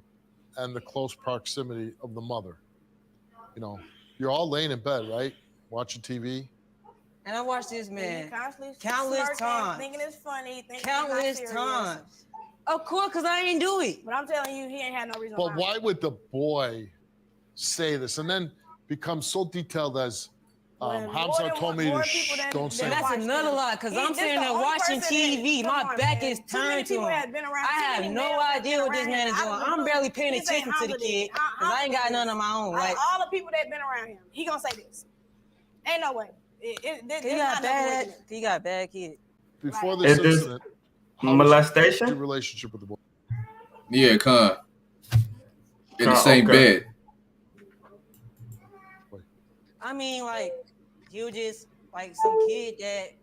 S7: and the close proximity of the mother. You know, you're all laying in bed, right? Watching TV.
S5: And I watched this man
S6: Constantly
S5: countless
S6: smirking,
S5: times.
S6: thinking it's funny, thinking
S5: Countless
S6: it's not serious.
S5: times. Of course, because I ain't do it.
S6: But I'm telling you, he ain't had no reason.
S7: But why would the boy say this? And then becomes so detailed as
S5: When
S7: Hamza
S5: more
S7: told me
S5: more
S7: to
S5: people than-
S7: don't say
S5: than
S7: that.
S6: That's
S5: watch
S6: another
S5: him.
S6: lie, because
S5: He-
S6: I'm
S5: this
S6: sitting
S5: the
S6: there
S5: only
S6: watching
S5: person
S6: TV.
S5: that- come
S6: My
S5: on,
S6: back
S5: man.
S6: is
S5: Too many
S6: turned to
S5: people
S6: him.
S5: have been around-
S6: I
S5: too
S6: have
S5: many
S6: no
S5: males have
S6: idea
S5: been
S6: what this
S5: around
S6: man
S5: him.
S6: is
S5: Out
S6: doing.
S5: of the
S6: I'm
S5: blue,
S6: barely paying
S5: he say
S6: attention to
S5: Hamza
S6: the
S5: did
S6: kid
S5: it.
S6: because I ain't got none of my own.
S5: Like all the people that been around him, he gonna say this. Ain't no way.
S6: He got bad kids.
S7: Before this
S2: Is this
S7: incident, how was
S2: molestation?
S7: your relationship with the boy?
S1: Yeah, Con. In the
S2: Con,
S1: same
S2: okay.
S1: bed.
S6: I mean, like, he was just like some kid that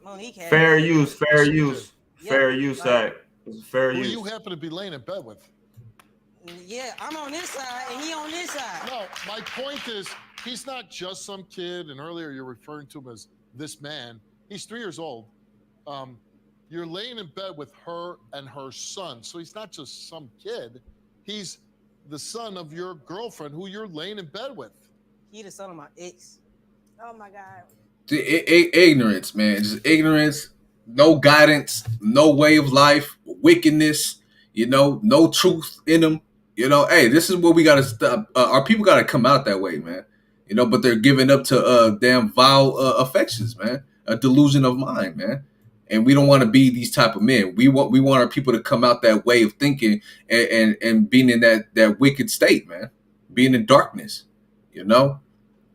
S6: Monique had.
S2: Fair use, fair
S7: Some
S2: use,
S6: kid.
S2: fair
S6: Yeah,
S2: use,
S6: like-
S2: Zach. Fair
S7: Who
S2: use.
S7: you happen to be laying in bed with?
S6: Yeah, I'm on this side and he on this side.
S7: No, my point is, he's not just some kid. And earlier you're referring to him as this man. He's 3 years old. You're laying in bed with her and her son. So he's not just some kid. He's the son of your girlfriend who you're laying in bed with.
S6: He the son of my ex.
S5: Oh my God.
S1: Ignorance, man. Just ignorance, no guidance, no way of life, wickedness, no truth in them. Hey, this is what we got to stop. Our people got to come out that way, man. But they're giving up to damn vile affections, man. A delusion of mind, man. And we don't want to be these type of men. We want our people to come out that way of thinking and being in that wicked state, man. Being in darkness,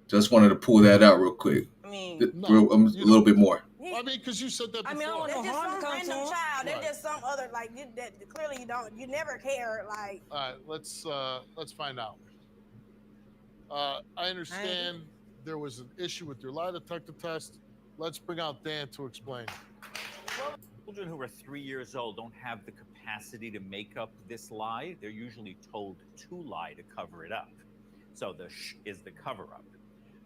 S1: Just wanted to pull that out real quick.
S6: I mean,
S1: a little bit more.
S7: I mean, because you said that before.
S6: I mean, I don't
S5: They're
S6: want no
S5: just
S6: harm to
S5: some
S6: come to
S5: random
S6: him.
S5: child. They're
S7: Right.
S5: just some other that clearly you never care. Like
S7: All right, let's find out. I understand there was an issue with your lie detector test. Let's bring out Dan to explain.
S8: Children who are 3 years old don't have the capacity to make up this lie. They're usually told to lie to cover it up. So the shh is the cover up.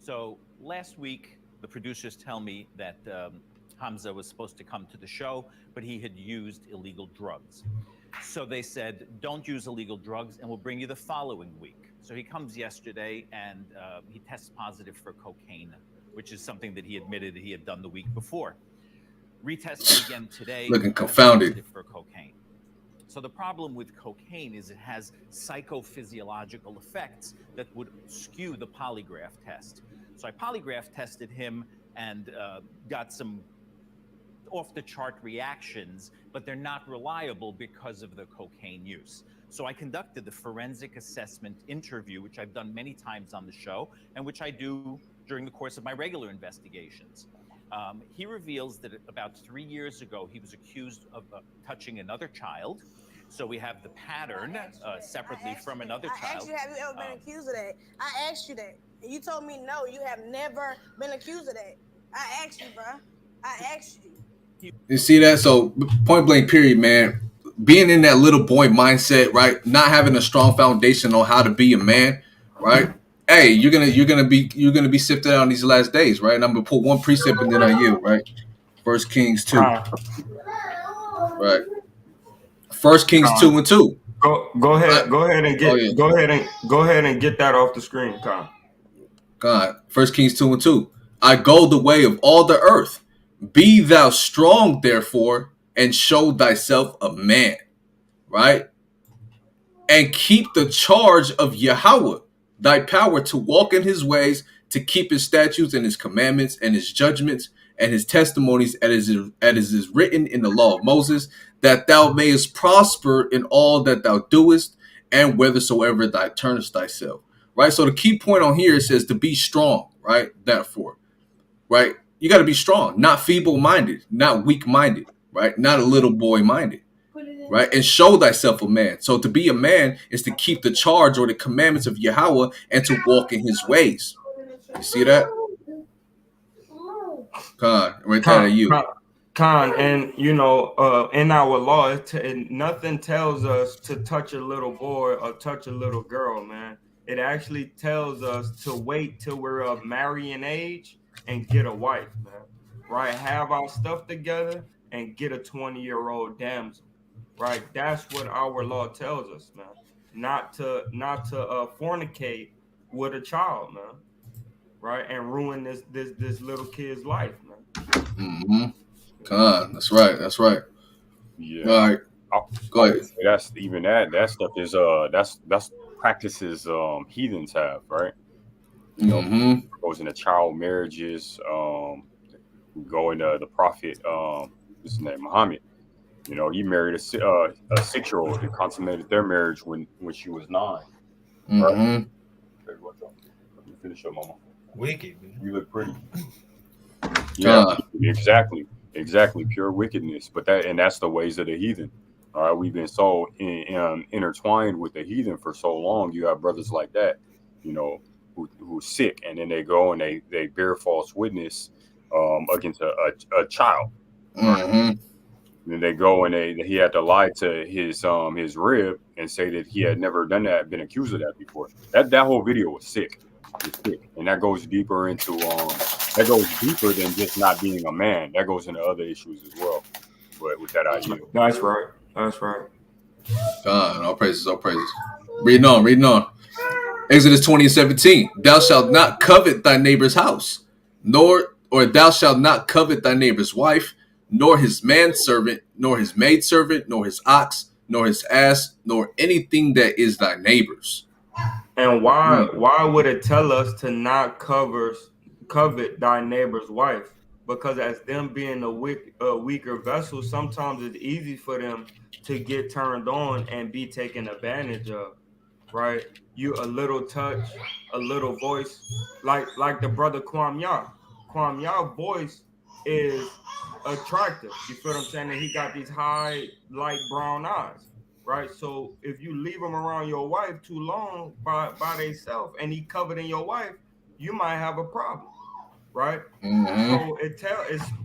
S8: So last week, the producers tell me that Hamza was supposed to come to the show, but he had used illegal drugs. So they said, don't use illegal drugs and we'll bring you the following week. So he comes yesterday and he tests positive for cocaine, which is something that he admitted he had done the week before. Retested again today.
S1: Looking confounded.
S8: Positive for cocaine. So the problem with cocaine is it has psychophysiological effects that would skew the polygraph test. So I polygraph tested him and got some off-the-chart reactions, but they're not reliable because of the cocaine use. So I conducted the forensic assessment interview, which I've done many times on the show, and which I do during the course of my regular investigations. He reveals that about 3 years ago, he was accused of touching another child. So we have the pattern separately from another child.
S5: I asked you, have you ever been accused of that? I asked you that. And you told me no, you have never been accused of that. I asked you, bro. I asked you.
S1: You see that? So point blank period, man. Being in that little boy mindset, right? Not having a strong foundation on how to be a man, right? Hey, you're gonna be sifted out in these last days, right? And I'm gonna put one precept and then I yield, right? 1 Kings 2. Right. 1 Kings 2:2.
S2: Go ahead. Go ahead and get.
S1: Oh, yeah.
S2: Go ahead and get that off the screen, Con.
S1: God, 1 Kings 2:2. I go the way of all the earth. Be thou strong, therefore, and show thyself a man. Right? And keep the charge of Yahweh, thy power to walk in his ways, to keep his statutes and his commandments and his judgments and his testimonies as is written in the law of Moses, that thou mayest prosper in all that thou doest, and whithersoever thou turnest thyself. Right? So the key point on here says to be strong, right? Therefore, right? You got to be strong, not feeble-minded, not weak-minded, right? Not a little boy-minded, right? And show thyself a man. So to be a man is to keep the charge or the commandments of Yahweh and to walk in his ways. You see that? Con, right there, you.
S2: Con, and in our law, nothing tells us to touch a little boy or touch a little girl, man. It actually tells us to wait till we're of marrying age and get a wife, man. Right? Have our stuff together and get a 20-year-old damsel. Right? That's what our law tells us, man. Not to fornicate with a child, man. Right? And ruin this little kid's life, man.
S1: Mm-hmm. Con, that's right. That's right.
S4: Yeah.
S1: All right. Go ahead.
S4: That's even that stuff is that's practices heathens have, right? You know, goes into child marriages. Go into the prophet, what's his name, Muhammad. You know, he married a 6-year-old and consummated their marriage when she was 9. Right? Baby, what's up? Let me finish up, mama.
S3: Wicked, man.
S4: You look pretty. Yeah, exactly. Pure wickedness. But that's the ways of the heathen. All right, we've been so intertwined with the heathen for so long. You have brothers like that, you know, who's sick, and then they go and they bear false witness against a child. Right? And then they go and he had to lie to his rib and say that he had never done that, been accused of that before. That whole video was sick. It's sick. And that goes deeper into that goes deeper than just not being a man. That goes into other issues as well. But with that idea.
S2: That's right. That's right.
S1: God, all praises, all praises. Reading on. Exodus 20:17. Thou shalt not covet thy neighbor's house, or thou shalt not covet thy neighbor's wife, nor his manservant, nor his maidservant, nor his ox, nor his ass, nor anything that is thy neighbor's.
S2: And why would it tell us to not covet thy neighbor's wife? Because as them being a weaker vessel, sometimes it's easy for them to get turned on and be taken advantage of, right? You a little touch, a little voice, like the brother Kwam Yah. Kwam Yah's voice is attractive. You feel what I'm saying? And he got these high, light brown eyes, right? So if you leave him around your wife too long by themselves and he coveting your wife, you might have a problem. Right? So it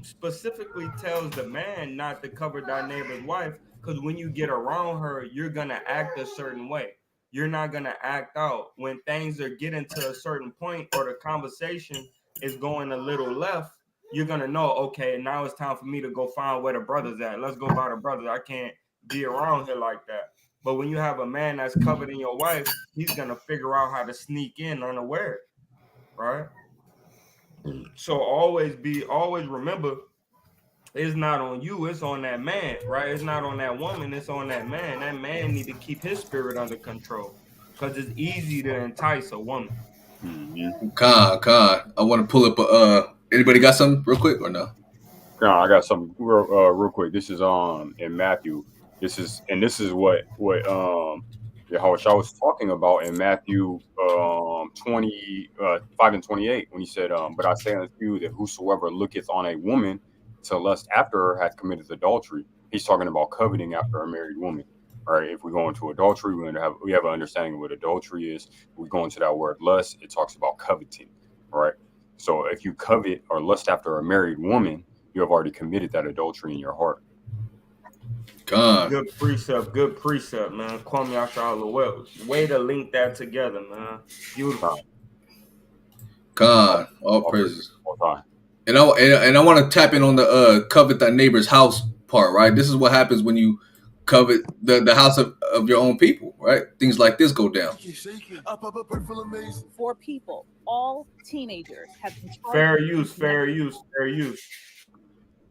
S2: specifically tells the man not to cover thy neighbor's wife, because when you get around her, you're gonna act a certain way. You're not gonna act out when things are getting to a certain point or the conversation is going a little left. You're gonna know, okay, now it's time for me to go find where the brother's at. Let's go by the brothers. I can't be around here like that. But when you have a man that's covered in your wife, he's gonna figure out how to sneak in unaware, right? So always remember, it's not on you, it's on that man, right? It's not on that woman, it's on that man. That man need to keep his spirit under control, because it's easy to entice a woman.
S1: God, I want to pull up anybody got something real quick or no?
S4: No, I got something real quick. This is in Matthew. This is what Yahushua was talking about in Matthew 5:28, when he said, but I say unto you that whosoever looketh on a woman to lust after her hath committed adultery. He's talking about coveting after a married woman. All right, if we go into adultery, we have an understanding of what adultery is. We go into that word lust, it talks about coveting. All right. So if you covet or lust after a married woman, you have already committed that adultery in your heart.
S1: God.
S2: Good precept, man. Kwam YASHARAHLA. Way to link that together, man. Beautiful.
S1: God, all praises. And I want to tap in on the covet thy neighbor's house part, right? This is what happens when you covet the house of your own people, right? Things like this go down.
S9: 4 people, all teenagers, have been charged.
S2: Fair use.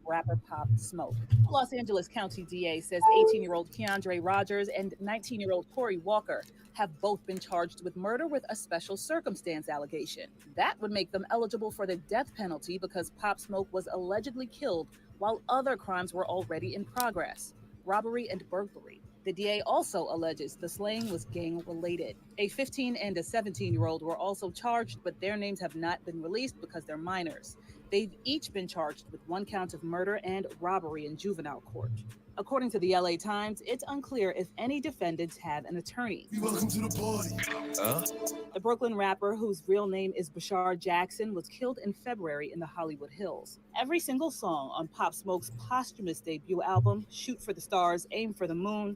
S9: Rapper Pop Smoke. Los Angeles County DA says 18-year-old Keandre Rogers and 19-year-old Corey Walker have both been charged with murder with a special circumstance allegation. That would make them eligible for the death penalty because Pop Smoke was allegedly killed while other crimes were already in progress: robbery and burglary. The DA also alleges the slaying was gang-related. A 15 and a 17-year-old were also charged, but their names have not been released because they're minors. They've each been charged with 1 count of murder and robbery in juvenile court. According to the LA Times, it's unclear if any defendants have an attorney.
S10: Welcome to the party.
S9: The Brooklyn rapper, whose real name is Bashar Jackson, was killed in February in the Hollywood Hills. Every single song on Pop Smoke's posthumous debut album, Shoot for the Stars, Aim for the Moon,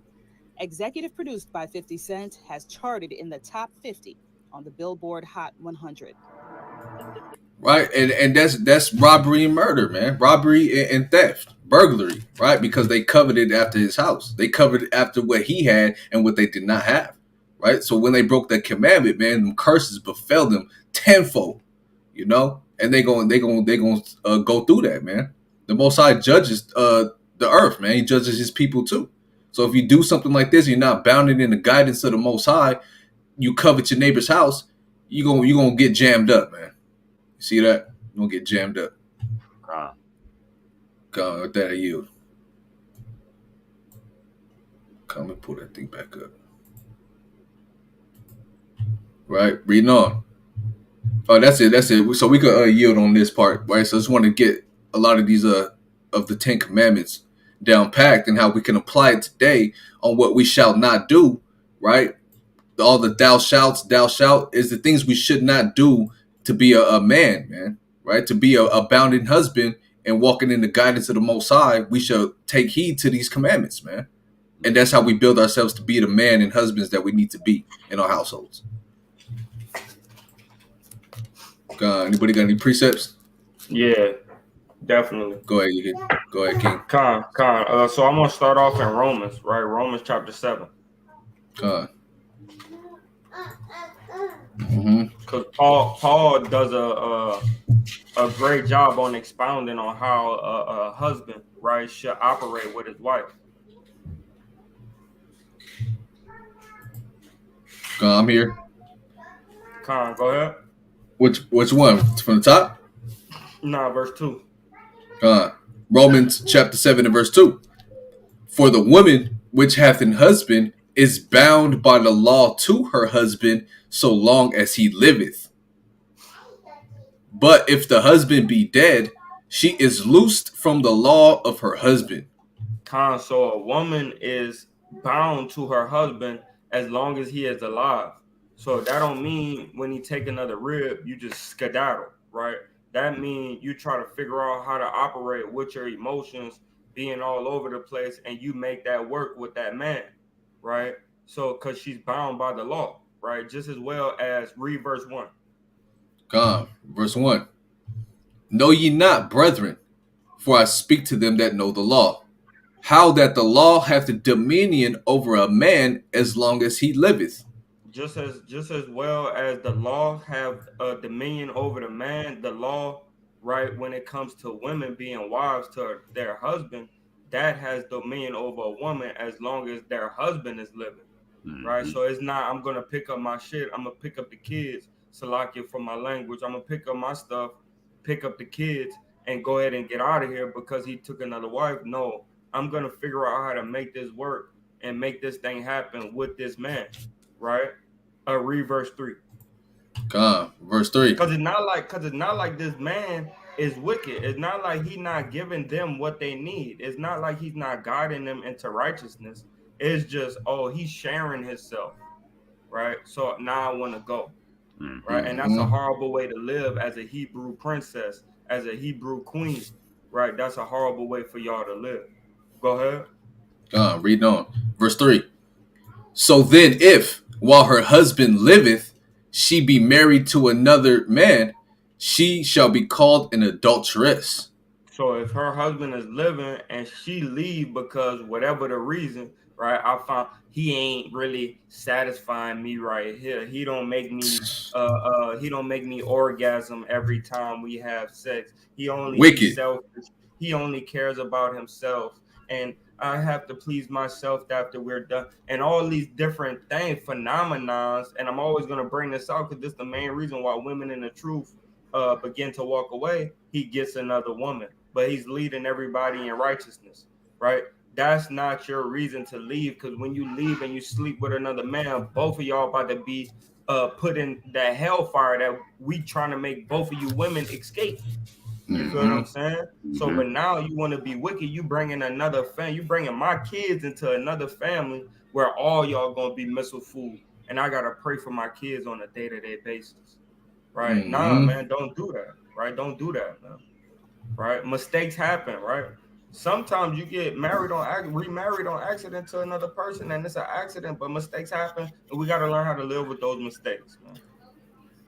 S9: executive produced by 50 Cent, has charted in the top 50 on the Billboard Hot 100.
S1: Right, and that's robbery and murder, man. Robbery and theft, burglary, right? Because they coveted after his house. They coveted after what he had and what they did not have, right? So when they broke that commandment, man, them curses befell them tenfold, you know. And they going go through that, man. The Most High judges the earth, man. He judges his people too. So if you do something like this, you're not bounded in the guidance of the Most High. You covet your neighbor's house. you gonna get jammed up, man. See that? You gonna get jammed up. Come with that yield. Come and pull that thing back up. Right, reading on. Oh, that's it. That's it. So we could yield on this part, right? So I just want to get a lot of these of the 10 Commandments down packed and how we can apply it today on what we shall not do, right? All the thou shalt is the things we should not do to be a man, right? To be a bounding husband and walking in the guidance of the Most High, we shall take heed to these commandments, man. And that's how we build ourselves to be the man and husbands that we need to be in our households. Anybody got any precepts?
S2: Yeah, definitely.
S1: Go ahead, King.
S2: So I'm gonna start off in Romans, right? Romans chapter 7. Because Paul does a great job on expounding on how a husband, right, should operate with his wife.
S1: I'm here.
S2: Go ahead.
S1: Which one? From the top?
S2: Nah, verse 2.
S1: Romans chapter 7 and verse 2. For the woman which hath an husband is bound by the law to her husband so long as he liveth. But if the husband be dead, she is loosed from the law of her husband.
S2: So a woman is bound to her husband as long as he is alive. So that don't mean when he take another rib, you just skedaddle, right? That means you try to figure out how to operate with your emotions, being all over the place, and you make that work with that man, right? So because she's bound by the law, right? Just as well as read verse 1.
S1: Verse 1. Know ye not, brethren, for I speak to them that know the law, how that the law hath dominion over a man as long as he liveth.
S2: Just as well as the law have dominion over the man, the law, right, when it comes to women being wives to their husband, that has dominion over a woman as long as their husband is living, right? So it's not, I'm going to pick up my shit, I'm going to pick up the kids, Salakia for my language, I'm going to pick up my stuff, pick up the kids, and go ahead and get out of here because he took another wife. No, I'm going to figure out how to make this work and make this thing happen with this man, right? Read verse 3.
S1: Verse 3.
S2: Because it's not like this man is wicked. It's not like he's not giving them what they need. It's not like he's not guiding them into righteousness. It's just, he's sharing himself, right? So now I want to go, right? And that's a horrible way to live as a Hebrew princess, as a Hebrew queen, right? That's a horrible way for y'all to live. Go ahead.
S1: Read on. Verse 3. So then if, while her husband liveth, she be married to another man, she shall be called an adulteress.
S2: So if her husband is living and she leave because whatever the reason, right? I found he ain't really satisfying me right here. He don't make me orgasm every time we have sex. He only
S1: wicked.
S2: Selfish. He only cares about himself, and I have to please myself after we're done, and all these different phenomenons. And I'm always gonna bring this out because this is the main reason why women in the truth begin to walk away. He gets another woman, but he's leading everybody in righteousness, right? That's not your reason to leave, because when you leave and you sleep with another man, both of y'all about to be put in that hellfire that we trying to make both of you women escape. You feel what I'm saying? So, but now you want to be wicked. You bringing another family. You bringing my kids into another family where all y'all gonna be missile food, and I gotta pray for my kids on a day-to-day basis, right? Nah, man, don't do that, right? Don't do that, man. Right? Mistakes happen, right? Sometimes you get remarried on accident to another person, and it's an accident, but mistakes happen, and we gotta learn how to live with those mistakes, man.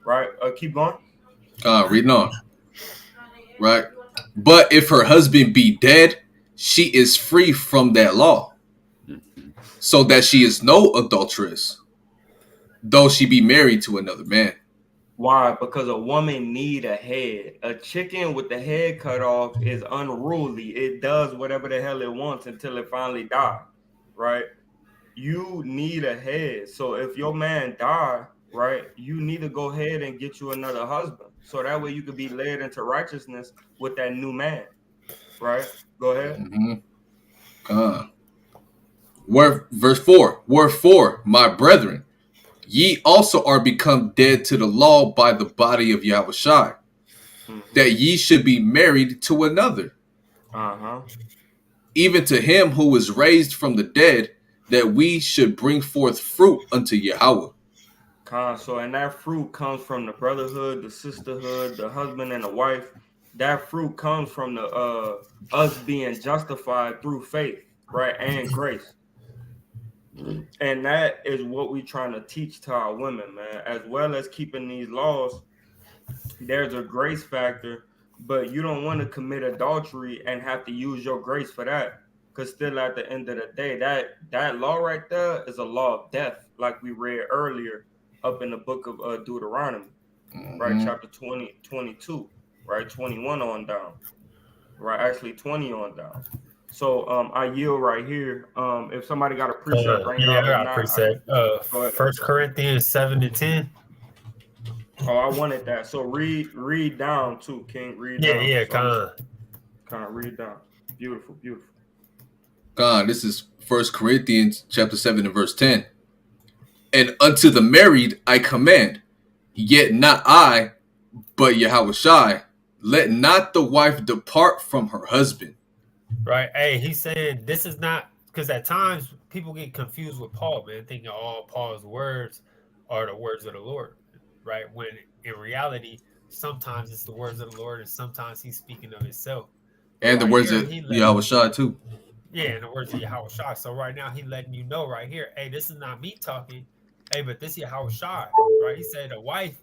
S2: Right? Keep going.
S1: Reading on. Right. But if her husband be dead, she is free from that law, so that she is no adulteress, though she be married to another man.
S2: Why? Because a woman need a head. A chicken with the head cut off is unruly. It does whatever the hell it wants until it finally dies, right? You need a head. So if your man die, right, you need to go ahead and get you another husband, so that way you could be led into righteousness with that new man, right? Go ahead.
S1: Verse 4. Wherefore, my brethren, ye also are become dead to the law by the body of Yahushua, that ye should be married to another, even to him who was raised from the dead, that we should bring forth fruit unto Yahweh.
S2: So, and that fruit comes from the brotherhood, the sisterhood, the husband and the wife. That fruit comes from the us being justified through faith, right, and grace. And that is what we're trying to teach to our women, man, as well as keeping these laws. There's a grace factor, but you don't want to commit adultery and have to use your grace for that. Because still at the end of the day, that law right there is a law of death, like we read earlier up in the book of Deuteronomy, right? Chapter 20, 22, right? 21 on down, right? Actually 20 on down. So I yield right here. If somebody got a precept, bring it out.
S3: I got a precept. 1 Corinthians 7-10.
S2: Oh, I wanted that. So read down too, King. Read down. Kind of read down. Beautiful, beautiful.
S1: God, this is 1 Corinthians chapter 7 and verse 10. And unto the married I command, yet not I, but Yahushua, let not the wife depart from her husband.
S3: Right. Hey, he's saying this is not, because at times people get confused with Paul, man, thinking all Paul's words are the words of the Lord, right? When in reality, sometimes it's the words of the Lord and sometimes he's speaking of himself.
S1: And the words of Yahushua too.
S3: Yeah, and the words of Yahushua. So right now he's letting you know right here, hey, this is not me talking. Hey, but this is Yahushua, right? He said the wife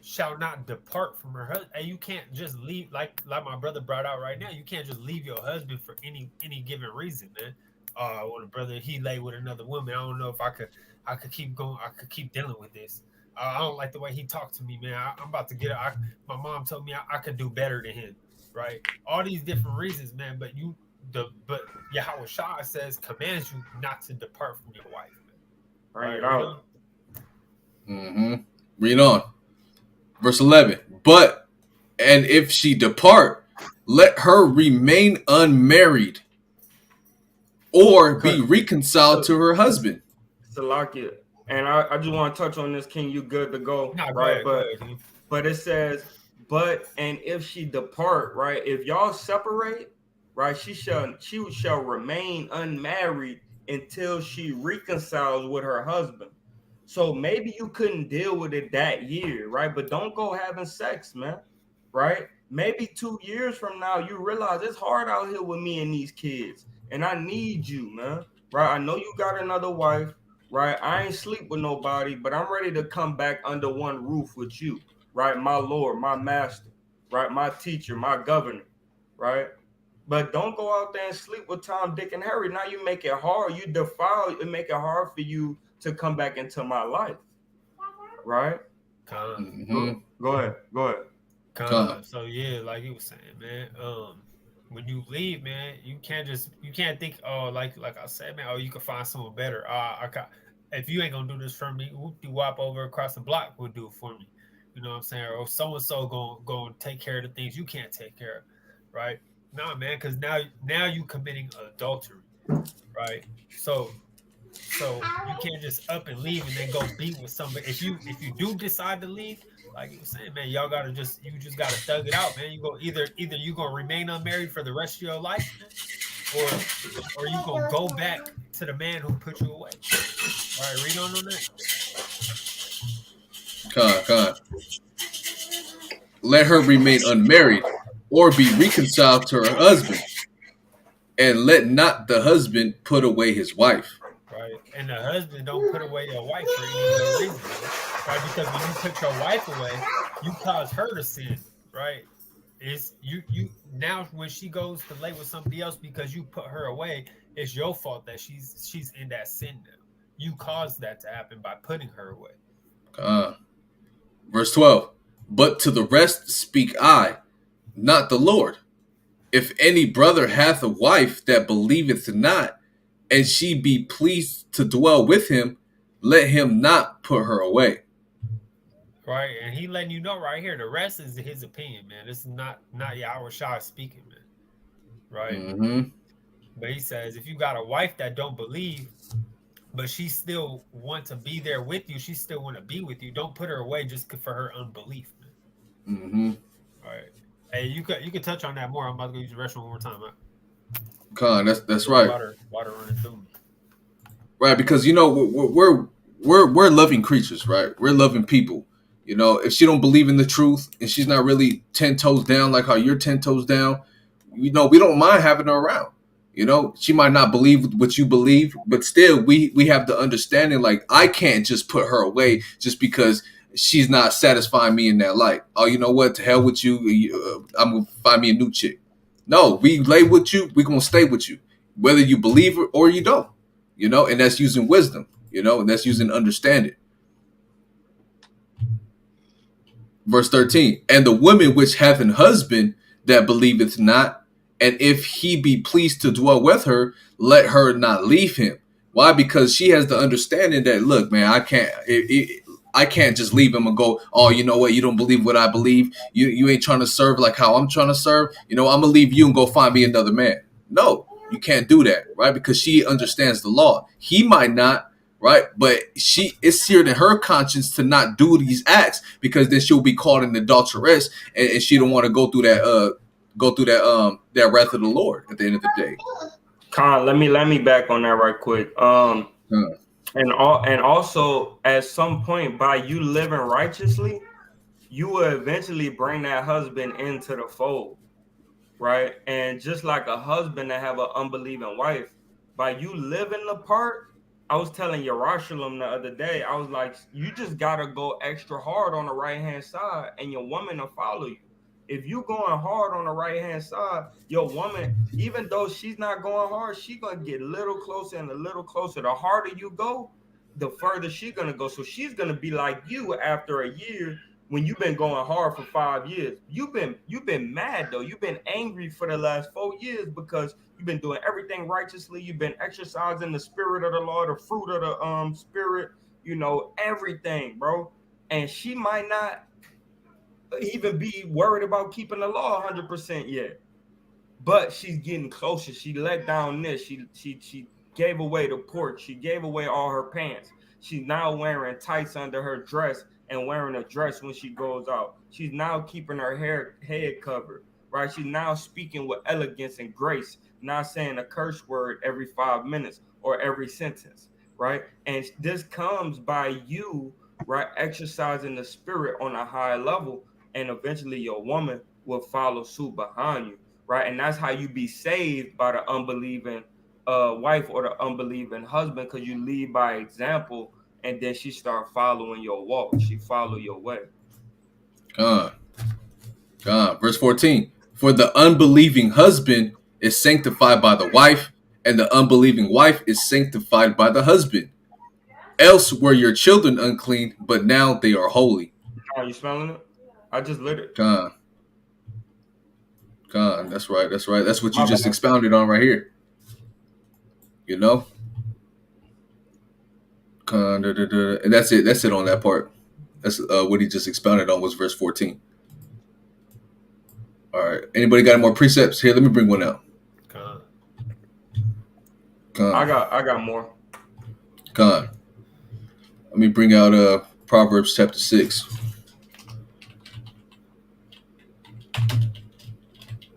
S3: shall not depart from her husband. And you can't just leave, like my brother brought out right now. You can't just leave your husband for any given reason, man. When a brother he lay with another woman, I don't know if I could keep going. I could keep dealing with this. I don't like the way he talked to me, man. I'm about to get. My mom told me I could do better than him, right? All these different reasons, man. But Yahushua says commands you not to depart from your wife.
S2: Man. Right.
S1: Read on. Verse 11. But, and if she depart, let her remain unmarried or be reconciled to her husband.
S2: Salakia. And I just want to touch on this, King. You good to go, right? But it says, but and if she depart, right? If y'all separate, right? She shall remain unmarried until she reconciles with her husband. So maybe you couldn't deal with it that year, right? But don't go having sex, man, right? Maybe 2 years from now, you realize it's hard out here with me and these kids, and I need you, man, right? I know you got another wife, right? I ain't sleep with nobody, but I'm ready to come back under one roof with you, right? My Lord, my master, right? My teacher, my governor, right? But don't go out there and sleep with Tom, Dick, and Harry. Now you make it hard. You defile it, make it hard for you to come back into my life, right? Go ahead.
S3: So yeah, like you were saying, man. When you leave, man, you can't think, oh, like I said, man, oh, you can find someone better. If you ain't gonna do this for me, whoop-de-wop over across the block will do it for me. You know what I'm saying? Or so and so gonna take care of the things you can't take care of, right? Nah, man, because now you committing adultery, right? So you can't just up and leave and then go be with somebody. If you do decide to leave, like you were saying, man, you just gotta thug it out, man. You go either you gonna remain unmarried for the rest of your life, man, or you gonna go back to the man who put you away. All right, read on that.
S1: God. Let her remain unmarried or be reconciled to her husband, and let not the husband put away his wife.
S3: Right, and the husband don't put away your wife for any other reason, right? Because when you put your wife away, you cause her to sin, right? It's you now when she goes to lay with somebody else because you put her away, it's your fault that she's in that sin now. You caused that to happen by putting her away.
S1: Verse 12. But to the rest speak I, not the Lord. If any brother hath a wife that believeth not, and she be pleased to dwell with him, let him not put her away.
S3: right? And he letting you know right here. The rest is his opinion, man. This is not YASHARAHLA speaking, man. Right?
S1: Mm-hmm.
S3: But he says if you got a wife that don't believe, but she still want to be there with you, she still want to be with you, don't put her away just for her unbelief, man.
S1: Mm-hmm.
S3: All right. Hey, you could touch on that more. I'm about to go use the restroom one more time.
S1: Con, that's right.
S3: Water running through me.
S1: Right, because you know we're loving creatures, right? We're loving people. You know, if she don't believe in the truth and she's not really 10 toes down like how you're 10 toes down, you know, we don't mind having her around. You know, she might not believe what you believe, but still we have the understanding, like, I can't just put her away just because she's not satisfying me in that light. Oh, you know what? To hell with you. I'm going to find me a new chick. No, we lay with you. We're going to stay with you, whether you believe it or you don't. You know, and that's using wisdom, you know, and that's using understanding. Verse 13, and the woman which hath an husband that believeth not, and if he be pleased to dwell with her, let her not leave him. Why? Because she has the understanding that, look, man, I can't just leave him and go, oh, you know what? You don't believe what I believe. You ain't trying to serve like how I'm trying to serve. You know, I'm going to leave you and go find me another man. No, you can't do that, right? Because she understands the law. He might not, right? But it's seared in her conscience to not do these acts, because then she'll be called an adulteress, and she don't want to go through that wrath of the Lord at the end of the day.
S2: Con, let me back on that right quick. And also at some point, by you living righteously, you will eventually bring that husband into the fold, right? And just like a husband that have an unbelieving wife, by you living the part, I was telling YASHARAHLA the other day, I was like, you just gotta go extra hard on the right hand side, and your woman will follow you. If you going hard on the right hand side, your woman, even though she's not going hard, she gonna get a little closer and a little closer. The harder you go, the further she's gonna go. So she's gonna be like you after a year. When you've been going hard for 5 years, you've been mad though. You've been angry for the last 4 years because you've been doing everything righteously. You've been exercising the spirit of the Lord, the fruit of the spirit, you know, everything, bro. And she might not even be worried about keeping the law 100% yet, but she's getting closer. She let down this. She gave away the porch. She gave away all her pants. She's now wearing tights under her dress and wearing a dress when she goes out. She's now keeping her head covered, right? She's now speaking with elegance and grace, not saying a curse word every 5 minutes or every sentence, right? And this comes by you, right, exercising the spirit on a high level, and eventually your woman will follow suit behind you, right? And that's how you be saved by the unbelieving wife or the unbelieving husband, because you lead by example, and then she start following your walk. She follow your way.
S1: God. Verse 14. For the unbelieving husband is sanctified by the wife, and the unbelieving wife is sanctified by the husband. Else were your children unclean, but now they are holy.
S2: Are you smelling it? I just lit it.
S1: God. That's right. That's what you just expounded on right here. You know? And that's it. That's it on that part. That's what he just expounded on was verse 14. All right. Anybody got any more precepts? Here, let me bring one out.
S2: I got more.
S1: Let me bring out Proverbs chapter 6.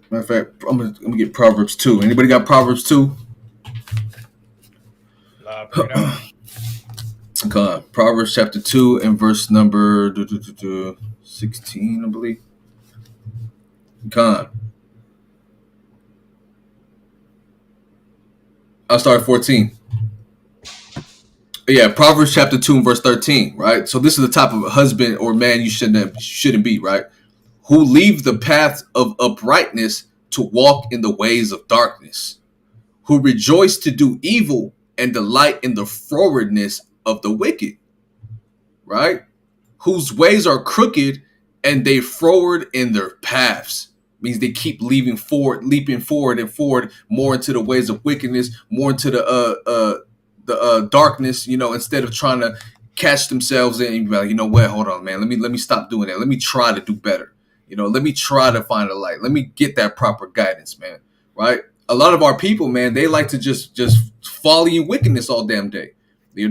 S1: Matter of fact, I'm gonna get Proverbs 2. Anybody got Proverbs 2? Proverbs chapter 2 and verse number 16, I believe. I'll start at 14. Yeah, Proverbs chapter 2 and verse 13, right? So this is the type of husband or man you shouldn't be, right? Who leave the path of uprightness to walk in the ways of darkness, who rejoice to do evil and delight in the frowardness of the wicked, right? Whose ways are crooked and they froward in their paths. Means they keep leaping forward and forward more into the ways of wickedness, more into the darkness, you know, instead of trying to catch themselves in and be like, you know what, hold on, man, let me stop doing that. Let me try to do better. Let me try to find a light. Let me get that proper guidance, man. Right? A lot of our people, man, they like to just follow in wickedness all damn day. They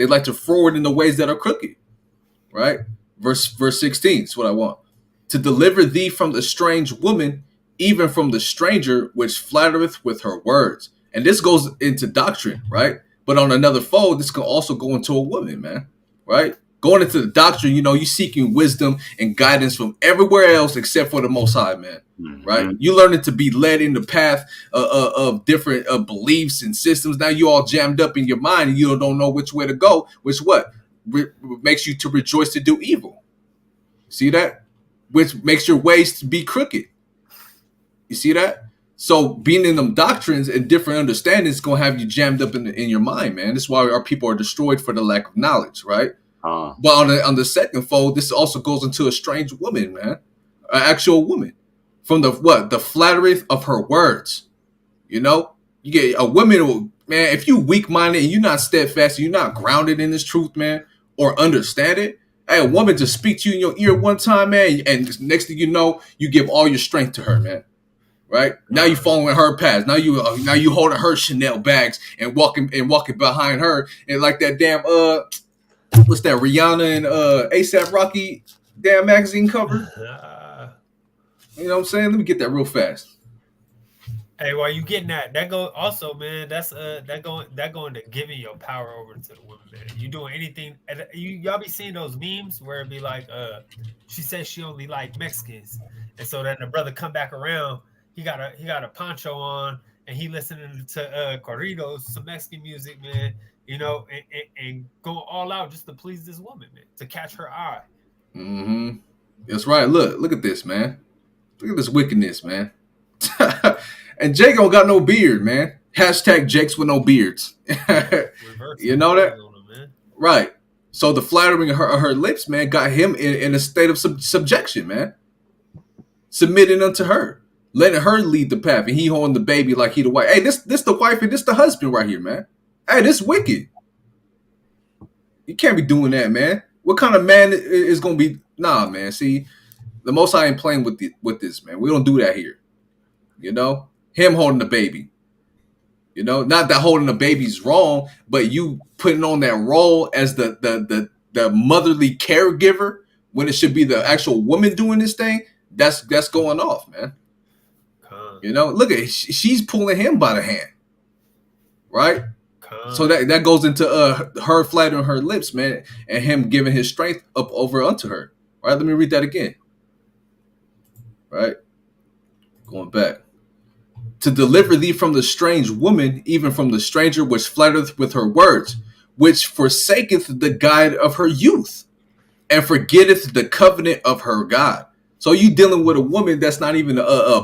S1: like to forward in the ways that are crooked. Right? Verse 16 is what I want. To deliver thee from the strange woman, even from the stranger which flattereth with her words. And this goes into doctrine, right? But on another fold, this can also go into a woman, man. Right? Going into the doctrine, you seeking wisdom and guidance from everywhere else except for the Most High, man. Right? You learning to be led in the path of different beliefs and systems. Now you all jammed up in your mind and you don't know which way to go, which makes you to rejoice to do evil. See that? Which makes your ways to be crooked. You see that? So being in them doctrines and different understandings is going to have you jammed up in your mind, man. That's why our people are destroyed for the lack of knowledge, right? But on the second fold, this also goes into a strange woman, man. An actual woman. From the flattery of her words. You get a woman, man, if you weak-minded and you're not steadfast, and you're not grounded in this truth, man, or understand it, hey, a woman just speak to you in your ear one time, man, and next thing you know, you give all your strength to her, man. Right? Now you following her path. Now you holding her Chanel bags and walking behind her, and like that damn what's that, Rihanna and ASAP Rocky damn magazine cover? You know what I'm saying? Let me get that real fast.
S3: Hey, while you getting that go also, man. That's that going to giving your power over to the women, man. You doing anything? Y'all be seeing those memes where it be like, she says she only like Mexicans, and so then the brother come back around. He got a poncho on, and he listening to corridos, some Mexican music, man. And go all out just to please this woman, man, to catch her eye.
S1: Mm-hmm. That's right. Look at this, man. Look at this wickedness, man. And Jake don't got no beard, man. Hashtag Jakes with no beards. You know that? Right. So the flattering of her lips, man, got him in a state of subjection, man. Submitting unto her. Letting her lead the path. And he holding the baby like he the wife. Hey, this the wife and this the husband right here, man. Hey, this wicked. You can't be doing that, man. What kind of man is going to be? Nah, man. See, the Most High ain't playing with this, man. We don't do that here. Him holding the baby. Not that holding the baby's wrong, but you putting on that role as the motherly caregiver when it should be the actual woman doing this thing. That's going off, man. Look at she's pulling him by the hand, right? So that goes into her flattering her lips, man, and him giving his strength up over unto her. Right? Let me read that again. Right? Going back. To deliver thee from the strange woman, even from the stranger which flattereth with her words, which forsaketh the guide of her youth, and forgetteth the covenant of her God. So you dealing with a woman that's not even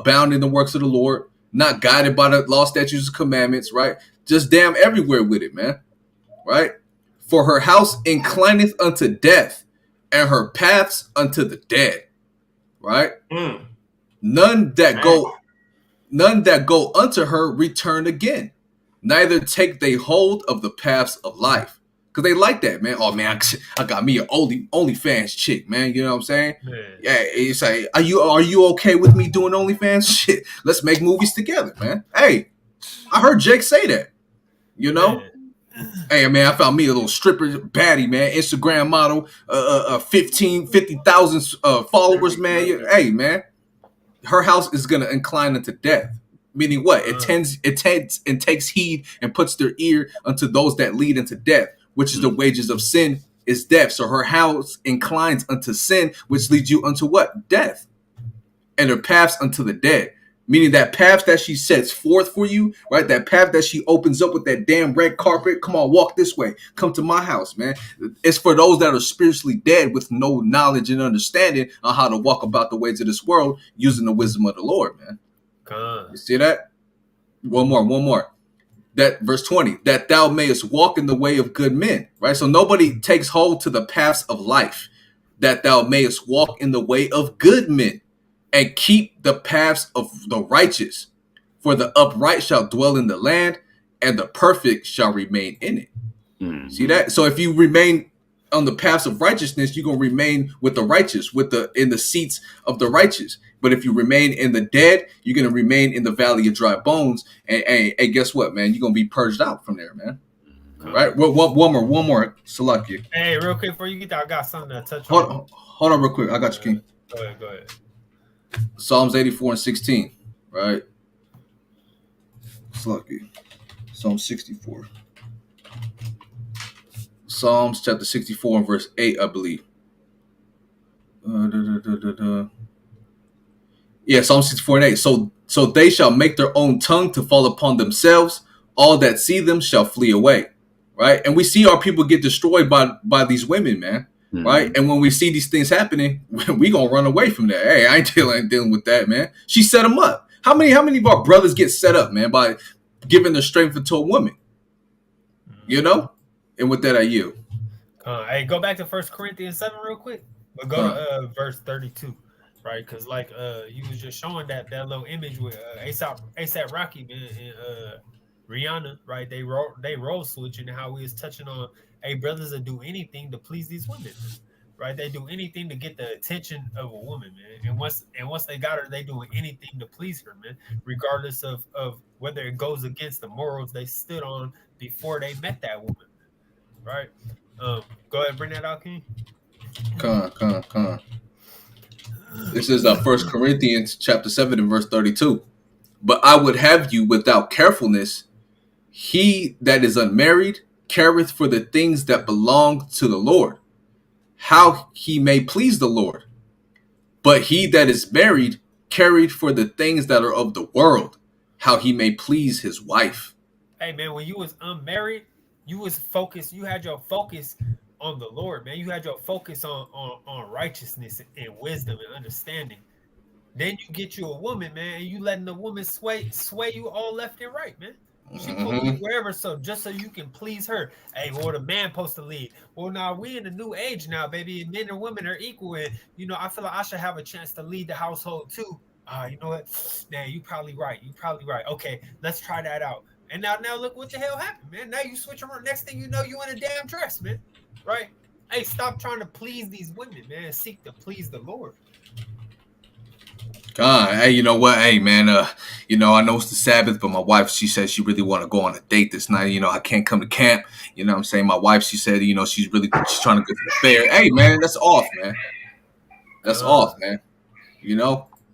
S1: bound in the works of the Lord, not guided by the law, statutes, and commandments, right? Just damn everywhere with it, man. Right? For her house inclineth unto death, and her paths unto the dead. Right? None that go unto her return again, neither take they hold of the paths of life. Because they like that, man. Oh, man, I got me an OnlyFans chick, man. You know what I'm saying? Man. Yeah, it's like, are you okay with me doing OnlyFans? Shit, let's make movies together, man. Hey, I heard Jake say that. Hey, man, I found me a little stripper baddie, man. Instagram model, 50,000 followers, man. Hey, man. Her house is going to incline unto death. Meaning what? It takes heed and puts their ear unto those that lead into death, which is the wages of sin is death. So her house inclines unto sin, which leads you unto what? Death. And her paths unto the dead. Meaning that path that she sets forth for you, right? That path that she opens up with that damn red carpet. Come on, walk this way. Come to my house, man. It's for those that are spiritually dead with no knowledge and understanding on how to walk about the ways of this world using the wisdom of the Lord, man. You see that? One more. That verse 20, that thou mayest walk in the way of good men, right? So nobody takes hold to the paths of life, that thou mayest walk in the way of good men and keep the paths of the righteous, for the upright shall dwell in the land and the perfect shall remain in it. See that? So if you remain on the paths of righteousness, you're gonna remain with the righteous, in the seats of the righteous. But if you remain in the dead, you're gonna remain in the valley of dry bones. And guess what, man? You're gonna be purged out from there, man. Right? One more, Salakia.
S3: Hey, real quick before you get that, I got something to touch
S1: on. Hold on, real quick. I got you, King.
S3: Go ahead.
S1: Psalms 84 and 16, right? Salakia. Psalm 64. Psalms chapter 64 and verse 8, I believe. Yeah, Psalm 64 and 8. So they shall make their own tongue to fall upon themselves. All that see them shall flee away. Right? And we see our people get destroyed by these women, man. Mm-hmm. Right? And when we see these things happening, we gonna run away from that. Hey, I ain't dealing with that, man. She set them up. How many of our brothers get set up, man, by giving their strength to a woman? You know? And with that, I yield.
S3: Hey, go back to 1 Corinthians 7 real quick. But go to verse 32, right? Because like you was just showing that little image with ASAP Rocky, man, and Rihanna, right? They role switching, and how we was touching on, hey, brothers will do anything to please these women, right? They do anything to get the attention of a woman, man. And once they got her, they doing anything to please her, man, regardless of whether it goes against the morals they stood on before they met that woman, right? Go ahead and bring that out, King.
S1: Come on. This is 1 Corinthians chapter 7 and verse 32. But I would have you without carefulness. He that is unmarried careth for the things that belong to the Lord, how he may please the Lord. But he that is married careth for the things that are of the world, how he may please his wife.
S3: Hey, man, when you was unmarried, you was focused. You had your focus on the Lord, man. You had your focus on righteousness and wisdom and understanding. Then you get you a woman, man, and you letting the woman sway you all left and right, man. She put you wherever, so just so you can please her. Hey, well, the man supposed to lead. Well, now we in a new age now, baby. Men and women are equal, and I feel like I should have a chance to lead the household too. You know what? Man, you probably right. Okay, let's try that out. And now look what the hell happened, man. Now you switch around. Next thing you know, you in a damn dress, man. Right? Hey, stop trying to please these women, man. Seek to please the Lord.
S1: God, hey, you know what? Hey, man, I know it's the Sabbath, but my wife, she said she really want to go on a date this night. I can't come to camp. You know what I'm saying? My wife, she said, she's trying to go to the fair. Hey, man, that's off, man. That's off, man.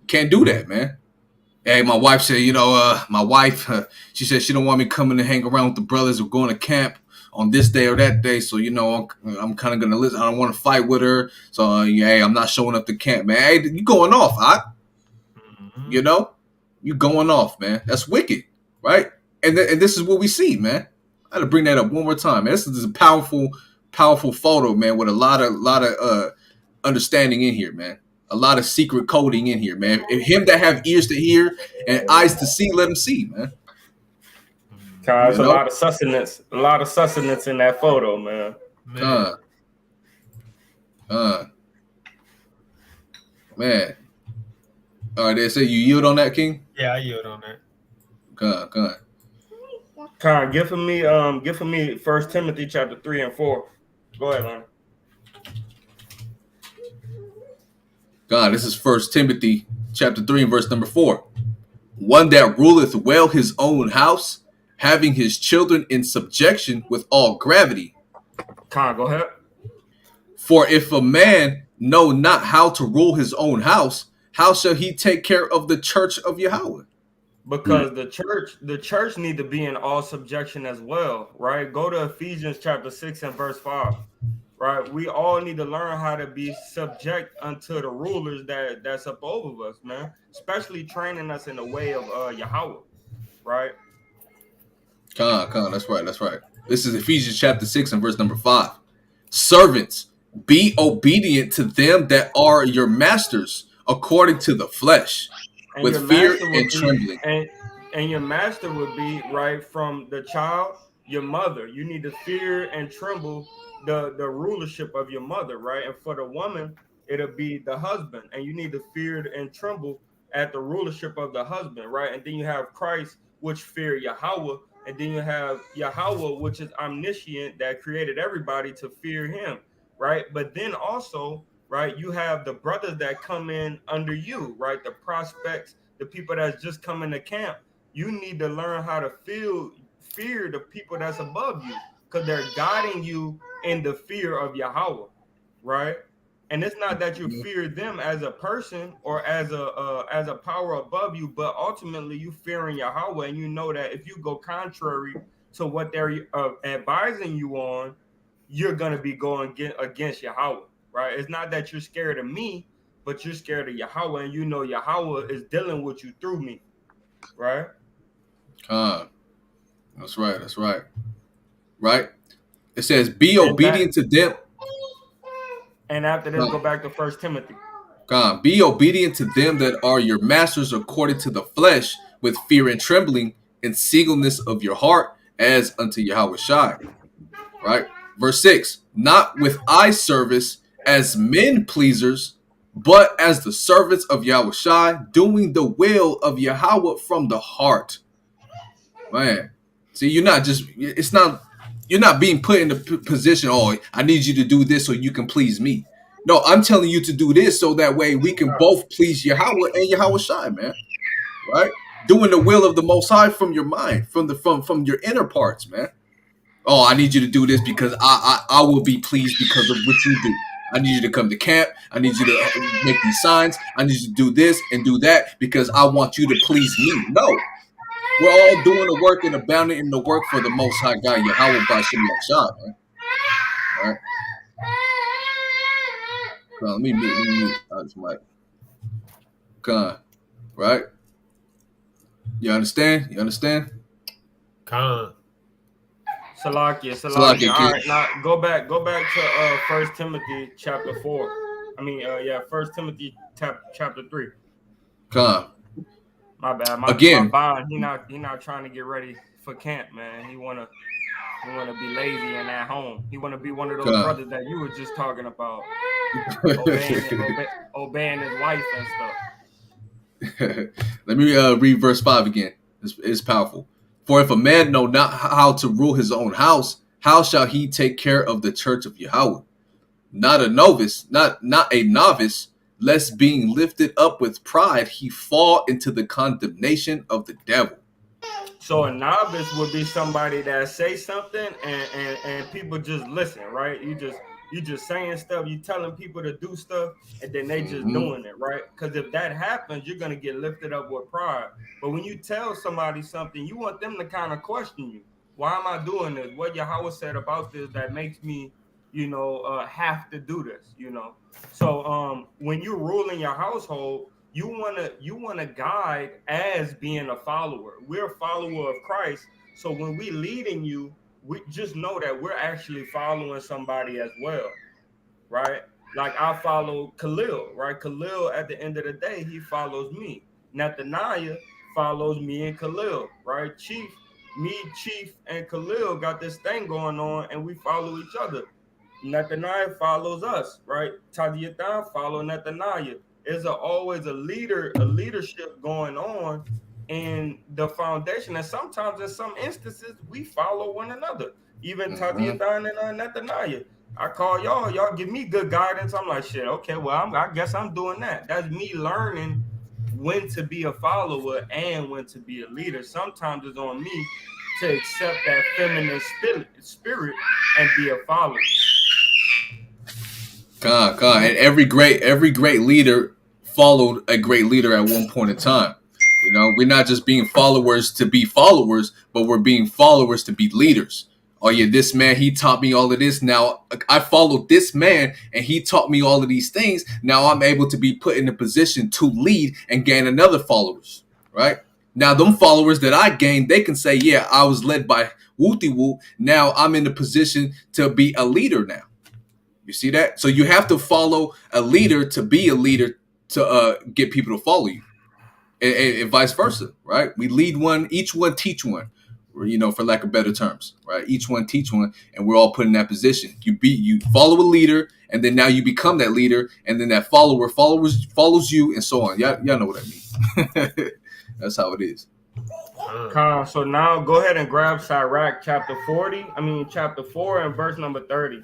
S1: Can't do that, man. Hey, my wife said, she said she don't want me coming to hang around with the brothers or going to camp on this day or that day. So, I'm kind of going to listen. I don't want to fight with her. So, hey, I'm not showing up to camp, man. Hey, you going off, huh? You going off, man. That's wicked, right? And this is what we see, man. I had to bring that up one more time, man. This is a powerful photo, man, with a lot of understanding in here, man. A lot of secret coding in here, man. If him that have ears to hear and eyes to see, let him see, man.
S2: There's a lot of sustenance in that photo, man.
S1: Man. All right, they say you yield on that, King?
S3: Yeah, I yield on that.
S2: Con, give for me 1 Timothy chapter 3 and 4. Go ahead, man.
S1: God, this is 1 Timothy chapter 3 and verse number 4. One that ruleth well his own house, having his children in subjection with all gravity.
S2: Con, go ahead.
S1: For if a man know not how to rule his own house, how shall he take care of the church of Yahweh?
S2: Because the church need to be in all subjection as well, right? Go to Ephesians chapter 6 and verse 5, right? We all need to learn how to be subject unto the rulers that's up over us, man. Especially training us in the way of Yahweh, right?
S1: That's right. This is Ephesians chapter 6 and verse number 5. Servants, be obedient to them that are your masters, according to the flesh, and with fear and trembling.
S2: And your master would be, right, from the child, your mother. You need to fear and tremble the rulership of your mother, right? And for the woman, it'll be the husband. And you need to fear and tremble at the rulership of the husband, right? And then you have Christ, which fear Yahweh. And then you have Yahweh, which is omniscient, that created everybody to fear him. right? But then also, right, you have the brothers that come in under you, right? The prospects, the people that's just coming to camp. You need to learn how to fear the people that's above you, because they're guiding you in the fear of Yahweh, right? And it's not that you fear them as a person or as a power above you, but ultimately you fearing Yahweh, and you know that if you go contrary to what they're advising you on, you're gonna be going against Yahweh, right? It's not that you're scared of me, but you're scared of Yahweh, and you know Yahweh is dealing with you through me, right?
S1: That's right. That's right. Right. It says, "Be obedient to them."
S2: And after this, go back to 1 Timothy.
S1: God, be obedient to them that are your masters according to the flesh, with fear and trembling, and singleness of your heart, as unto Yahweh Shai. Right? Verse 6, not with eye service as men pleasers, but as the servants of Yahweh Shai, doing the will of Yahweh from the heart. Man, see, you're not being put in the position, oh, I need you to do this so you can please me. No, I'm telling you to do this so that way we can both please Yahweh and Yahweh Shai, man. Right? Doing the will of the Most High from your mind, from your inner parts, man. Oh, I need you to do this because I will be pleased because of what you do. I need you to come to camp. I need you to make these signs. I need you to do this and do that because I want you to please me. No. We're all doing the work and abounding in the work for the Most High God, Yahweh Bashim Yahshua, man. All right. Let me mute this mic. Con, right? You understand? You understand?
S3: Con.
S2: Salakia. All right, now go back to 1 Timothy chapter 4. 1 Timothy chapter 3.
S1: Con.
S2: My bad.
S1: Again.
S2: My he not trying to get ready for camp, man. He wanna be lazy and at home. He wanna be one of those brothers that you were just talking about, obeying his wife and stuff.
S1: Let me read verse 5 again. It's powerful. For if a man know not how to rule his own house, how shall he take care of the church of Yahweh? Not a novice, not a novice, lest being lifted up with pride, he fall into the condemnation of the devil.
S2: So a novice would be somebody that say something and people just listen, right? You just saying stuff, you telling people to do stuff, and then they just doing it, right? Because if that happens, you're gonna get lifted up with pride. But when you tell somebody something, you want them to kind of question you. Why am I doing this? What Yahweh said about this that makes me, have to do this, So when you're ruling your household, you wanna guide as being a follower. We're a follower of Christ. So when we leading you, we just know that we're actually following somebody as well, right? Like I follow Khalil, right? Khalil, at the end of the day, he follows me. Nathaniah follows me and Khalil, right? Chief, and Khalil got this thing going on, and we follow each other. Nathaniah follows us, right? Tadiatan follow Nathaniah. There's always a leadership going on in the foundation. And sometimes in some instances, we follow one another. Even Tadiatan and Nathaniah. I call y'all give me good guidance. I'm like, shit, okay, well, I guess I'm doing that. That's me learning when to be a follower and when to be a leader. Sometimes it's on me to accept that feminine spirit and be a follower.
S1: God. And every great leader followed a great leader at one point in time. We're not just being followers to be followers, but we're being followers to be leaders. Oh yeah, this man, he taught me all of this. Now I followed this man and he taught me all of these things. Now I'm able to be put in a position to lead and gain another followers, right? Now them followers that I gained, they can say, yeah, I was led by Wooty Woo. Now I'm in a position to be a leader now. You see that? So you have to follow a leader to be a leader to get people to follow you, and vice versa, right? We lead one, each one teach one, for lack of better terms, right? Each one teach one, and we're all put in that position. You follow a leader, and then now you become that leader, and then that follower follows you, and so on. Y'all know what I mean? That's how it is.
S2: So now go ahead and grab Sirach chapter 4 and verse number 30.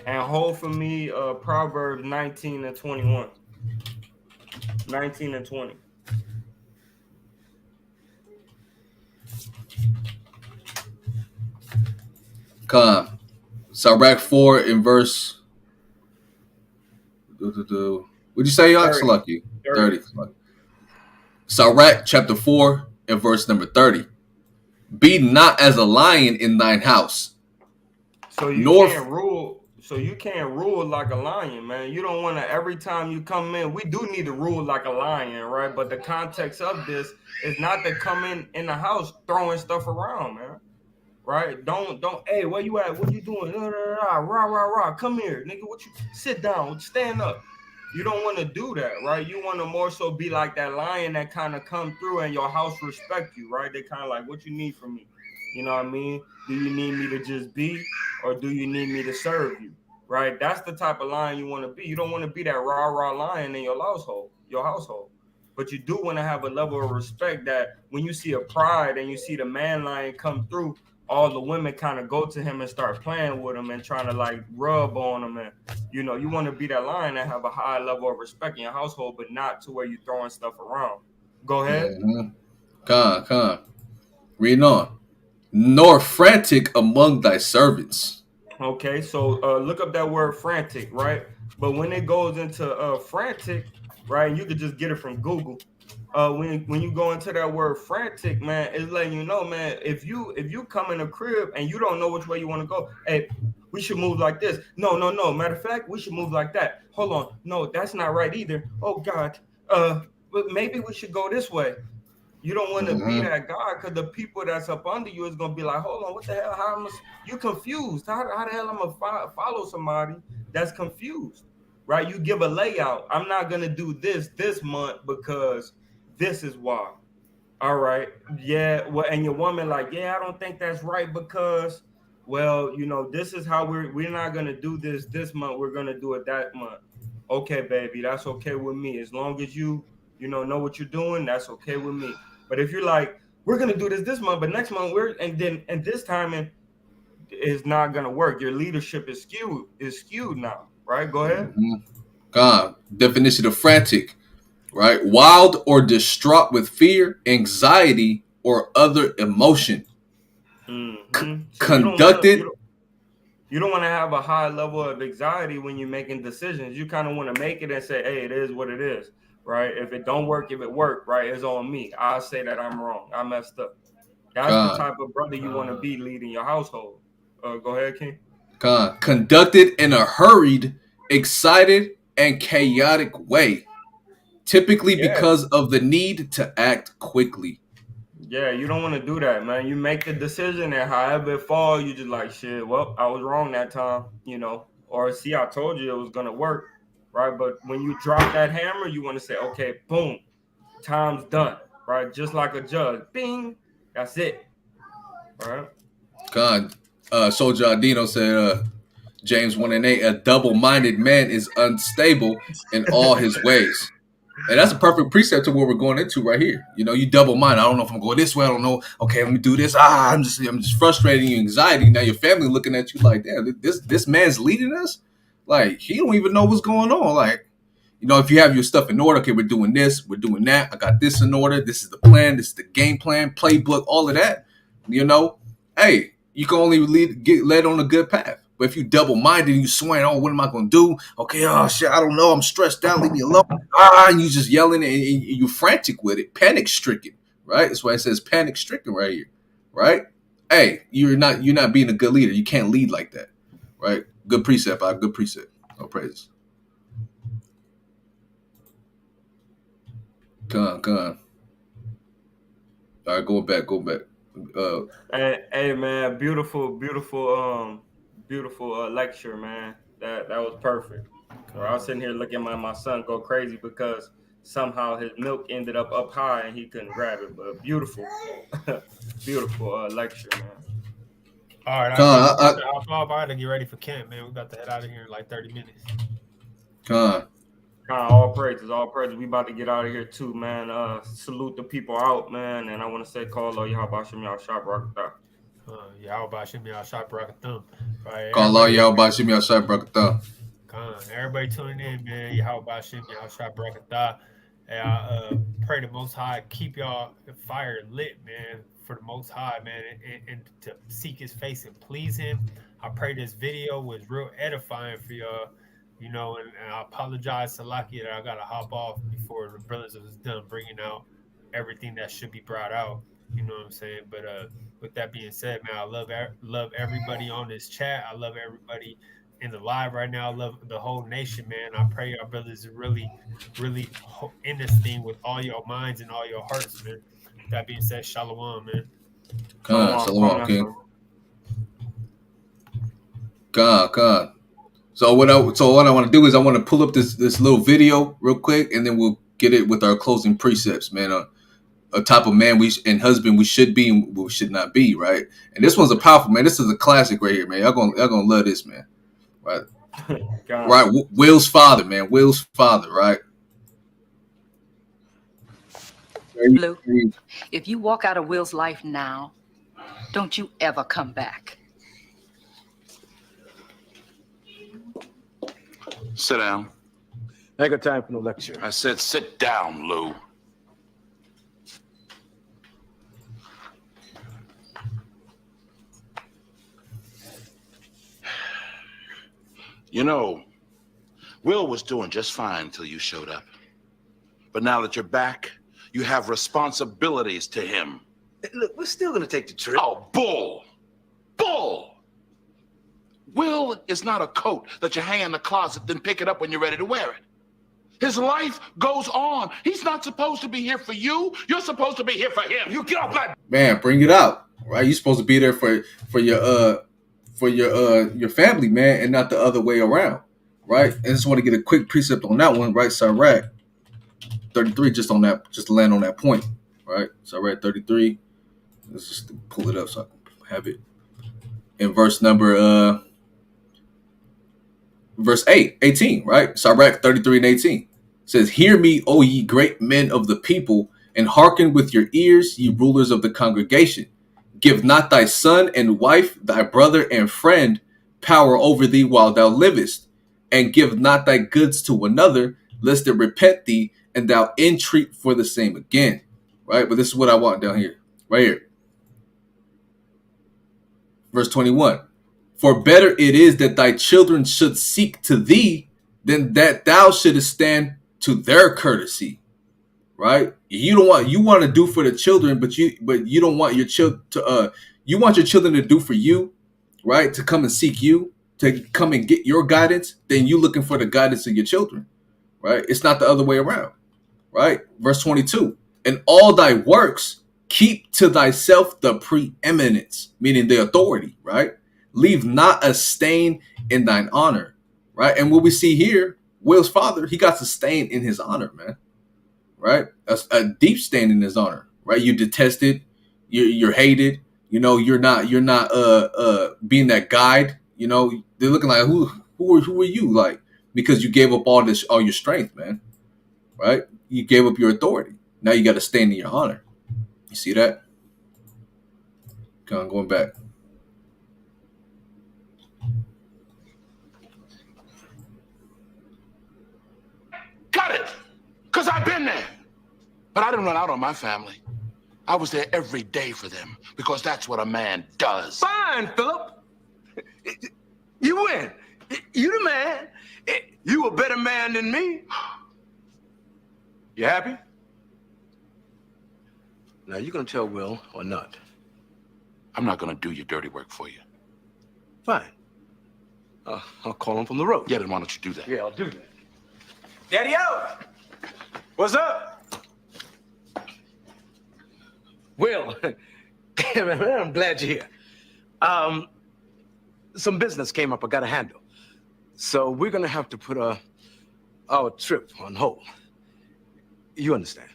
S2: And hold for me Proverbs 19 and 21. 19 and 20.
S1: Sirach 4 in verse. What'd you say, Salaki? 30. Sirach chapter 4 and verse number 30. Be not as a lion in thine house.
S2: So you can't rule like a lion, man. You don't want to, every time you come in, we do need to rule like a lion, right? But the context of this is not to come in the house throwing stuff around, man. Right? Don't, hey, where you at? What you doing? Rah, rah, rah. Come here, nigga. What you sit down, stand up. You don't want to do that, right? You want to more so be like that lion that kind of come through and your house respect you, right? They kind of like, what you need from me? You know what I mean? Do you need me to just be, or do you need me to serve you? Right? That's the type of lion you want to be. You don't want to be that rah lion in your household. But you do want to have a level of respect that when you see a pride and you see the man lion come through, all the women kind of go to him and start playing with him and trying to like rub on him. And, you know, you want to be that lion and have a high level of respect in your household, but not to where you're throwing stuff around. Go ahead.
S1: Reading on. Nor frantic among thy servants.
S2: Okay, so look up that word frantic, right? But when it goes into frantic, right, you could just get it from Google. When you go into that word frantic, man, it's letting you know, man, if you come in a crib and you don't know which way you want to go, hey, we should move like this. No. Matter of fact, we should move like that. Hold on. No, that's not right either. Oh God. But maybe we should go this way. You don't want to be that guy, because the people that's up under you is gonna be like, hold on, what the hell? How am you confused? How the hell am I gonna follow somebody that's confused? Right? You give a layout. I'm not gonna do this month because this is why. All right. Yeah. Well, and your woman like, yeah, I don't think that's right because, well, you know, this is how we're not gonna do this month. We're gonna do it that month. Okay, baby, that's okay with me. As long as you know what you're doing, that's okay with me. But if you're like, we're gonna do this month, but next month and this timing is not gonna work. Your leadership is skewed now, right? Go ahead.
S1: Definition of frantic, right? Wild or distraught with fear, anxiety, or other emotion.
S2: So
S1: Conducted.
S2: You don't want to have a high level of anxiety when you're making decisions. You kind of want to make it and say, hey, it is what it is, right? If it don't work, if it worked, right, it's on me. I'll say that I'm wrong. I messed up. That's the type of brother you want to be leading your household. Go ahead, King.
S1: Conducted in a hurried, excited, and chaotic way, typically because of the need to act quickly.
S2: Yeah, you don't want to do that, man. You make the decision, and however it falls, you just like, shit, well, I was wrong that time, you know, or see, I told you it was going to work, right? But when you drop that hammer, you want to say, okay, boom, time's done, right? Just like a judge, bing, that's it, right?
S1: Soldier Adino said, James 1:8, a double-minded man is unstable in all his ways. And that's a perfect precept to what we're going into right here. You know, you double-minded. I don't know if I'm going this way. I don't know. Okay, let me do this. I'm just frustrating you, anxiety. Now your family looking at you like, damn, this man's leading us. Like, he don't even know what's going on. Like, you know, if you have your stuff in order, okay, we're doing this, we're doing that. I got this in order. This is the plan. This is the game plan, playbook, all of that. You know, hey, you can only get led on a good path. But if you double-minded and you swearing, oh, what am I going to do? Okay, oh, shit, I don't know. I'm stressed out. Leave me alone. And you just yelling and you're frantic with it, panic-stricken, right? That's why it says panic-stricken right here, right? Hey, you're not being a good leader. You can't lead like that, right? Good precept, good precept. No praises. Come on. All right, go back.
S2: Hey, man, beautiful lecture, man. That was perfect. I was sitting here looking at my son go crazy because somehow his milk ended up high and he couldn't grab it. But beautiful lecture, man.
S3: All right, I got to get ready for camp, man. We about to head out of here in like 30 minutes.
S2: All praises. We about to get out of here too, man. Salute the people out, man. And I want to say, call Yahweh Shem Yahshua Barakatah.
S3: Y'all about Shimmy y'all shot Brakathum. Right,
S1: Call all y'all by Shimmy outside Brakatha.
S3: Everybody tuning in, man. Y'all about Shimmy y'all shot Brakathum. And I pray the Most High keep y'all fire lit, man, for the Most High, man, and to seek His face and please Him. I pray this video was real edifying for y'all, you know, and I apologize to Salaki that I gotta hop off before the brothers was done bringing out everything that should be brought out. You know what I'm saying? But with that being said, man, I love everybody on this chat. I love everybody in the live right now. I love the whole nation, man. I pray our brothers really in this thing with all your minds and all your hearts, man. That being said, Shalawam, man.
S1: Shalawam, King. God. So what I want to do is I want to pull up this little video real quick, and then we'll get it with our closing precepts, man. A type of man and husband we should be and we should not be, right? And this one's a powerful, man. This is a classic right here, man. Y'all gonna love this, man. Right? Right. Will's father, man. Will's father, right?
S10: Blue, if you walk out of Will's life now, don't you ever come back.
S11: Sit down.
S12: I ain't got time for no lecture.
S11: I said sit down, Lou. You know, Will was doing just fine until you showed up. But now that you're back, you have responsibilities to him.
S12: Look, we're still gonna take the trip.
S11: Oh, bull! Bull! Will is not a coat that you hang in the closet, then pick it up when you're ready to wear it. His life goes on. He's not supposed to be here for you. You're supposed to be here for him. You get off my...
S1: Man, bring it out, right? You're supposed to be there for your family, man, and not the other way around, right? And I just want to get a quick precept on that one, right? Sirach 33, just to land on that point, right? Sirach 33. Let's just pull it up so I can have it. In verse 18, right? Sirach 33 and 18 says, "Hear me, O ye great men of the people, and hearken with your ears, ye rulers of the congregation. Give not thy son and wife, thy brother and friend, power over thee while thou livest, and give not thy goods to another, lest it repent thee, and thou entreat for the same again." Right? But this is what I want down here, right here. Verse 21. "For better it is that thy children should seek to thee, than that thou shouldest stand to their courtesy." Right? You want to do for the children, but you don't want your children to you want your children to do for you, right? To come and seek you, to come and get your guidance, then you looking for the guidance of your children, right? It's not the other way around, right? Verse 22, "And all thy works keep to thyself the preeminence," meaning the authority, right? "Leave not a stain in thine honor," right? And what we see here, Will's father, he got a stain in his honor, man. Right, a deep stain in his honor. Right, you're detested, you're hated. You know, you're not being that guide. You know, they're looking like who are you, like, because you gave up all your strength, man. Right, you gave up your authority. Now you got a stain in your honor. You see that? Going back.
S11: Got it! Because I've been there. But I didn't run out on my family. I was there every day for them, because that's what a man does.
S12: Fine, Philip. You win. You the man. You a better man than me. You happy? Now, you gonna tell Will or not?
S11: I'm not gonna do your dirty work for you.
S12: Fine. I'll call him from the road.
S11: Yeah, then why don't you do that?
S12: Yeah, I'll do that. Daddy-o! What's up? Will, man, I'm glad you're here. Some business came up I gotta handle. So we're gonna have to put our trip on hold. You understand?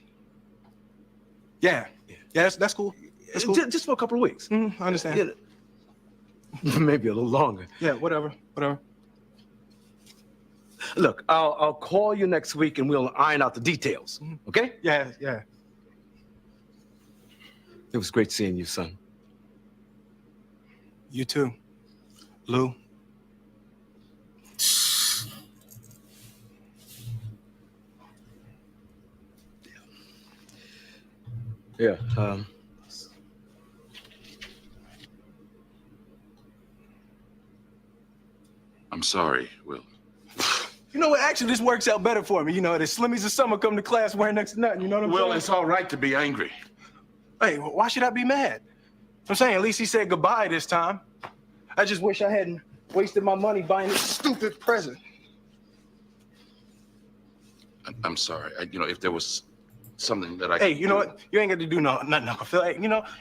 S13: Yeah, that's cool. That's cool.
S12: Just for a couple of weeks.
S13: I understand.
S12: Yeah. Maybe a little longer.
S13: Yeah, whatever.
S12: Look, I'll call you next week and we'll iron out the details. Okay?
S13: Yeah.
S12: It was great seeing you, son.
S13: You too. Lou.
S12: Yeah.
S11: I'm sorry, Will.
S13: You know what? Actually, this works out better for me. You know, the Slimmies of summer come to class wearing next to nothing. You know what I'm saying?
S11: Will, it's all right to be angry.
S13: Hey, why should I be mad? I'm saying at least he said goodbye this time. I just wish I hadn't wasted my money buying this stupid present.
S11: I'm sorry. If there was something that I
S13: Hey,
S11: could
S13: you know
S11: do.
S13: what? You ain't got to do nothing, Uncle Phil. Hey,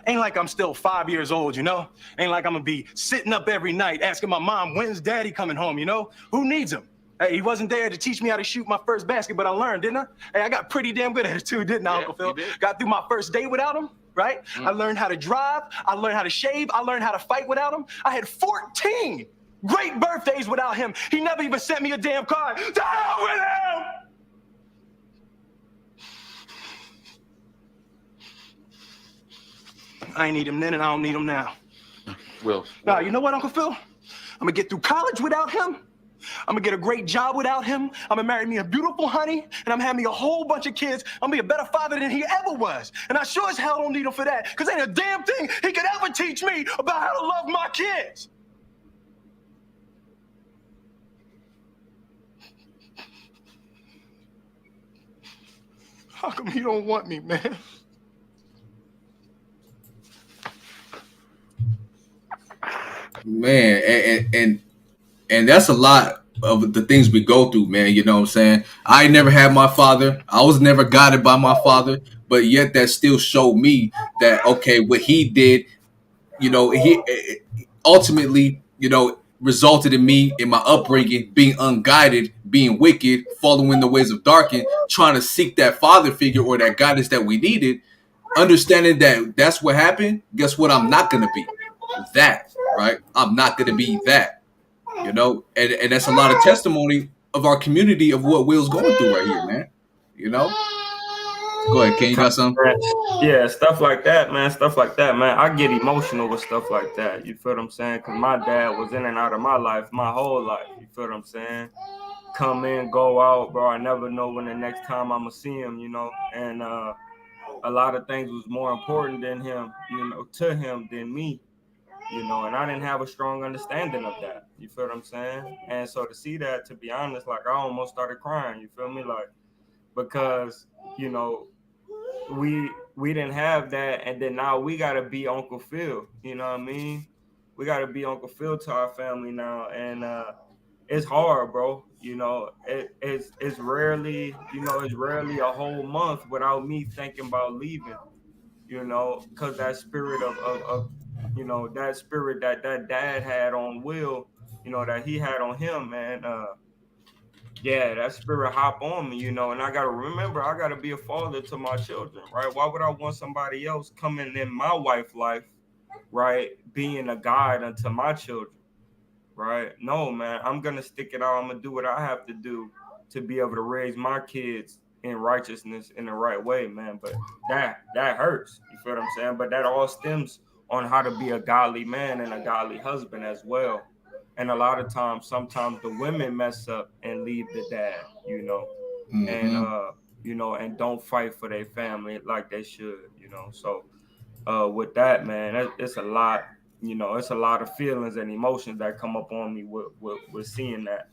S13: ain't like I'm still 5 years old, you know? Ain't like I'm gonna be sitting up every night asking my mom, when's daddy coming home, you know? Who needs him? Hey, he wasn't there to teach me how to shoot my first basket, but I learned, didn't I? Hey, I got pretty damn good at it too, didn't I, Uncle Phil? Got through my first day without him, right? I learned how to drive, I learned how to shave, I learned how to fight without him. I had 14 great birthdays without him. He never even sent me a damn card. To hell with him! I ain't need him then and I don't need him now.
S11: Will.
S13: Now, you know what, Uncle Phil? I'm gonna get through college without him. I'm gonna get a great job without him. I'm gonna marry me a beautiful honey, and I'm having me a whole bunch of kids. I'm gonna be a better father than he ever was. And I sure as hell don't need him for that, because ain't a damn thing he could ever teach me about how to love my kids. How come he don't want me, man?
S1: Man, and that's a lot of the things we go through, man. You know what I'm saying? I never had my father. I was never guided by my father, but yet that still showed me that, okay, what he did, he ultimately, resulted in me in my upbringing being unguided, being wicked, following the ways of darkness, trying to seek that father figure or that guidance that we needed, understanding that that's what happened. Guess what? I'm not gonna be that, right? I'm not gonna be that, and that's a lot of testimony of our community of what Will's going through right here, man. Go ahead, Ken. You got something?
S2: Yeah, stuff like that, man. Stuff like that, man. I get emotional with stuff like that. You feel what I'm saying? Because my dad was in and out of my life my whole life. You feel what I'm saying? Come in, go out, bro. I never know when the next time I'm going to see him, And a lot of things was more important than him, to him than me, and I didn't have a strong understanding of that. You feel what I'm saying? And so to see that, to be honest, like I almost started crying. You feel me? Like, because, we didn't have that, and then now we gotta be Uncle Phil. You know what I mean? We gotta be Uncle Phil to our family now, and it's hard, bro. It's rarely, it's rarely a whole month without me thinking about leaving. Because that spirit of that spirit that dad had on Will, that he had on him, man. Yeah, that spirit hop on me, and I gotta remember I gotta be a father to my children, right? Why would I want somebody else coming in my wife's life, right, being a guide unto my children, right? No, man, I'm gonna stick it out. I'm gonna do what I have to do to be able to raise my kids in righteousness in the right way, man. But that hurts. You feel what I'm saying? But that all stems on how to be a godly man and a godly husband as well. And a lot of times, sometimes the women mess up and leave the dad, and don't fight for their family like they should, So with that, man, it's a lot, it's a lot of feelings and emotions that come up on me with seeing that.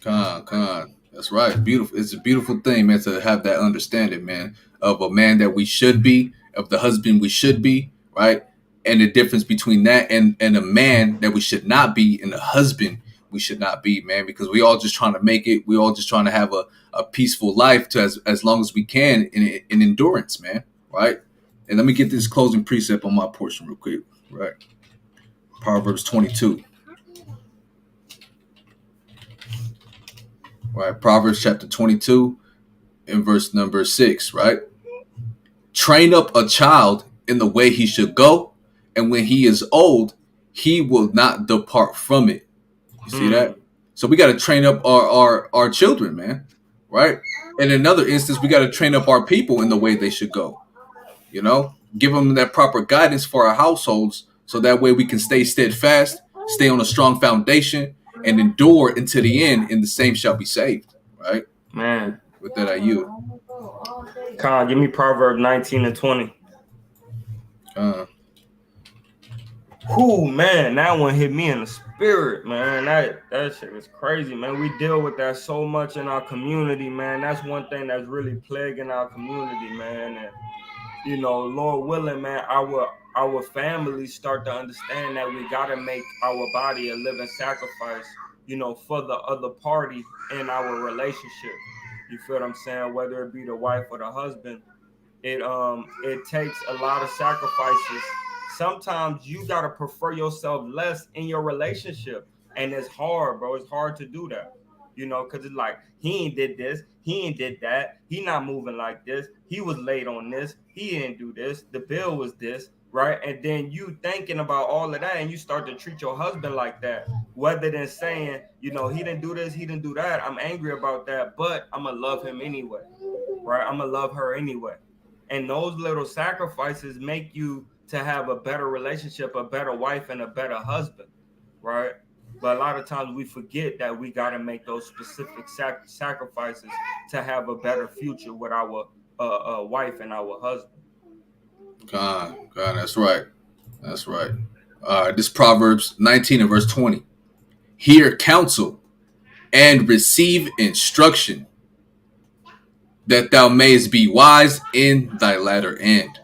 S1: Con. That's right. Beautiful. It's a beautiful thing, man, to have that understanding, man, of a man that we should be, of the husband we should be, right? And the difference between that and a man that we should not be and a husband we should not be, man, because we all just trying to make it. We all just trying to have a peaceful life to as long as we can in endurance, man, right? And let me get this closing precept on my portion real quick, right? Proverbs 22. Right, Proverbs chapter 22 and verse number 6, right? Train up a child in the way he should go, and when he is old, he will not depart from it. You see that? So we got to train up our children, man, right? In another instance, we got to train up our people in the way they should go. Give them that proper guidance for our households So that way we can stay steadfast, stay on a strong foundation, and endure until the end, and the same shall be saved. Right?
S2: Man.
S1: With that, I yield.
S2: Khan, give me Proverbs 19 and 20. Whoo, man, that one hit me in the spirit, man. That shit is crazy, man. We deal with that so much in our community, man. That's one thing that's really plaguing our community, man. And you know, Lord willing, man, our families start to understand that we gotta make our body a living sacrifice, you know, for the other party in our relationship. You feel what I'm saying? Whether it be the wife or the husband, it takes a lot of sacrifices. Sometimes you gotta prefer yourself less in your relationship, and it's hard, bro. It's hard to do that, you know, because it's like he ain't did this, he ain't did that, he not moving like this, he was late on this, he didn't do this, the bill was this, right? And then you thinking about all of that, and you start to treat your husband like that, rather than saying, you know, he didn't do this, he didn't do that, I'm angry about that, but I'm gonna love him anyway, right? I'm gonna love her anyway. And those little sacrifices make you to have a better relationship, a better wife, and a better husband, right? But a lot of times we forget that we got to make those specific sacrifices to have a better future with our wife and our husband.
S1: God, that's right. That's right. This Proverbs 19 and verse 20. Hear counsel and receive instruction, that thou mayest be wise in thy latter end.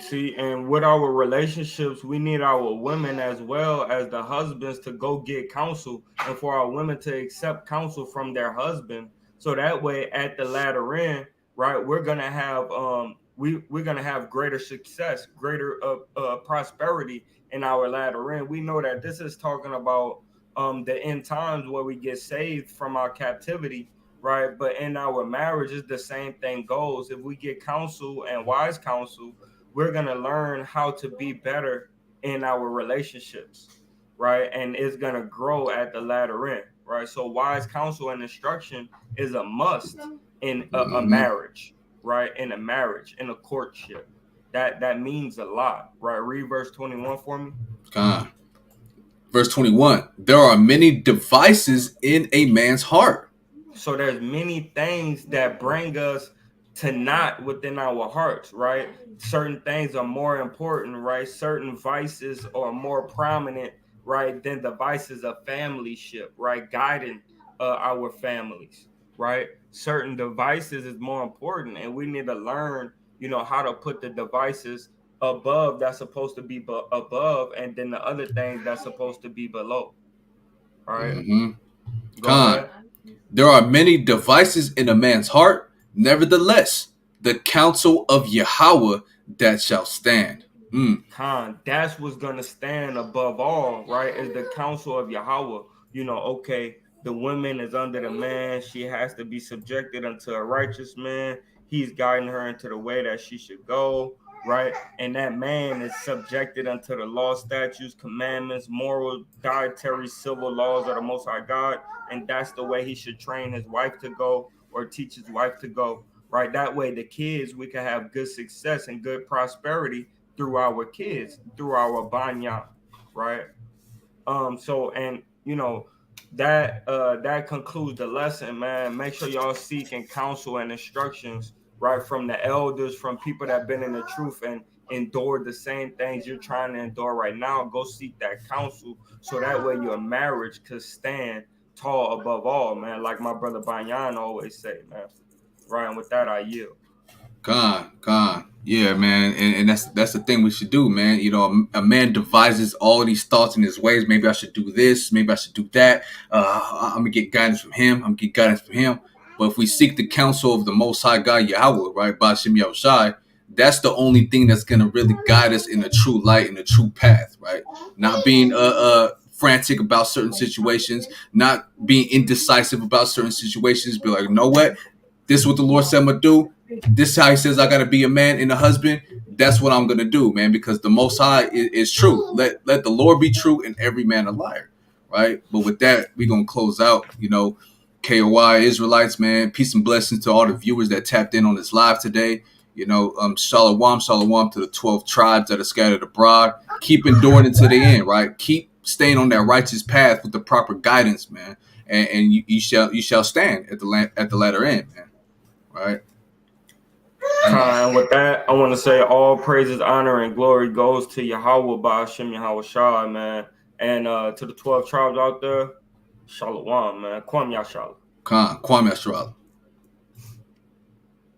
S2: See, and with our relationships, we need our women as well as the husbands to go get counsel, and for our women to accept counsel from their husband. So that way, at the latter end, right, we're gonna have we're gonna have greater success, greater prosperity in our latter end. We know that this is talking about the end times where we get saved from our captivity. Right, but in our marriages, the same thing goes. If we get counsel and wise counsel, we're going to learn how to be better in our relationships, right? And it's going to grow at the latter end, right? So wise counsel and instruction is a must in a marriage, right? In a marriage, in a courtship. That means a lot, right? Read verse 21 for me.
S1: Verse 21, there are many devices in a man's heart.
S2: So there's many things that bring us to not within our hearts, right? Certain things are more important, right? Certain vices are more prominent, right, than the vices of familyship, right? Guiding our families, right? Certain devices is more important, and we need to learn, you know, how to put the devices above that's supposed to be above, and then the other things that's supposed to be below. All right.
S1: Go ahead. There are many devices in a man's heart, nevertheless, the counsel of Yahweh that shall stand.
S2: That's what's gonna stand above all, right? Is the counsel of Yahweh. You know, okay, the woman is under the man, she has to be subjected unto a righteous man. He's guiding her into the way that she should go, right? And that man is subjected unto the law, statutes, commandments, moral, dietary, civil laws of the Most High God. And that's the way he should train his wife to go, or teach his wife to go, right? That way the kids, we can have good success and good prosperity through our kids, through our banya, right? So, and you know, that concludes the lesson, man. Make sure y'all seek and counsel and instructions, right, from the elders, from people that have been in the truth and endured the same things you're trying to endure right now. Go seek that counsel, so that way your marriage could stand tall above all, man. Like my brother Banyan always say, man. Right, and with that, I yield.
S1: God. Yeah, man. And that's the thing we should do, man. You know, a man devises all these thoughts in his ways. Maybe I should do this. Maybe I should do that. I'm going to get guidance from him. But if we seek the counsel of the Most High God, Yahweh, right, Bashim Yahushai, that's the only thing that's going to really guide us in the true light, in the true path, right? Not being frantic about certain situations, not being indecisive about certain situations. Be like, you know what? This is what the Lord said I'm going to do. This is how he says I got to be a man and a husband. That's what I'm going to do, man, because the Most High is true. Let the Lord be true and every man a liar, right? But with that, we're going to close out, you know, K.O.Y. Israelites, man. Peace and blessings to all the viewers that tapped in on this live today. You know, Shalawam to the 12 tribes that are scattered abroad. keep enduring until the end, right? Keep staying on that righteous path with the proper guidance, man, and you shall stand at the latter end, man. Right.
S2: And with that, I want to say all praises, honor, and glory goes to Yahweh Ba'ashem Yahweh Shah, man, and to the 12 tribes out there, Shalawam, man. Kwam Yasharahla.
S1: Kwam Yasharahla.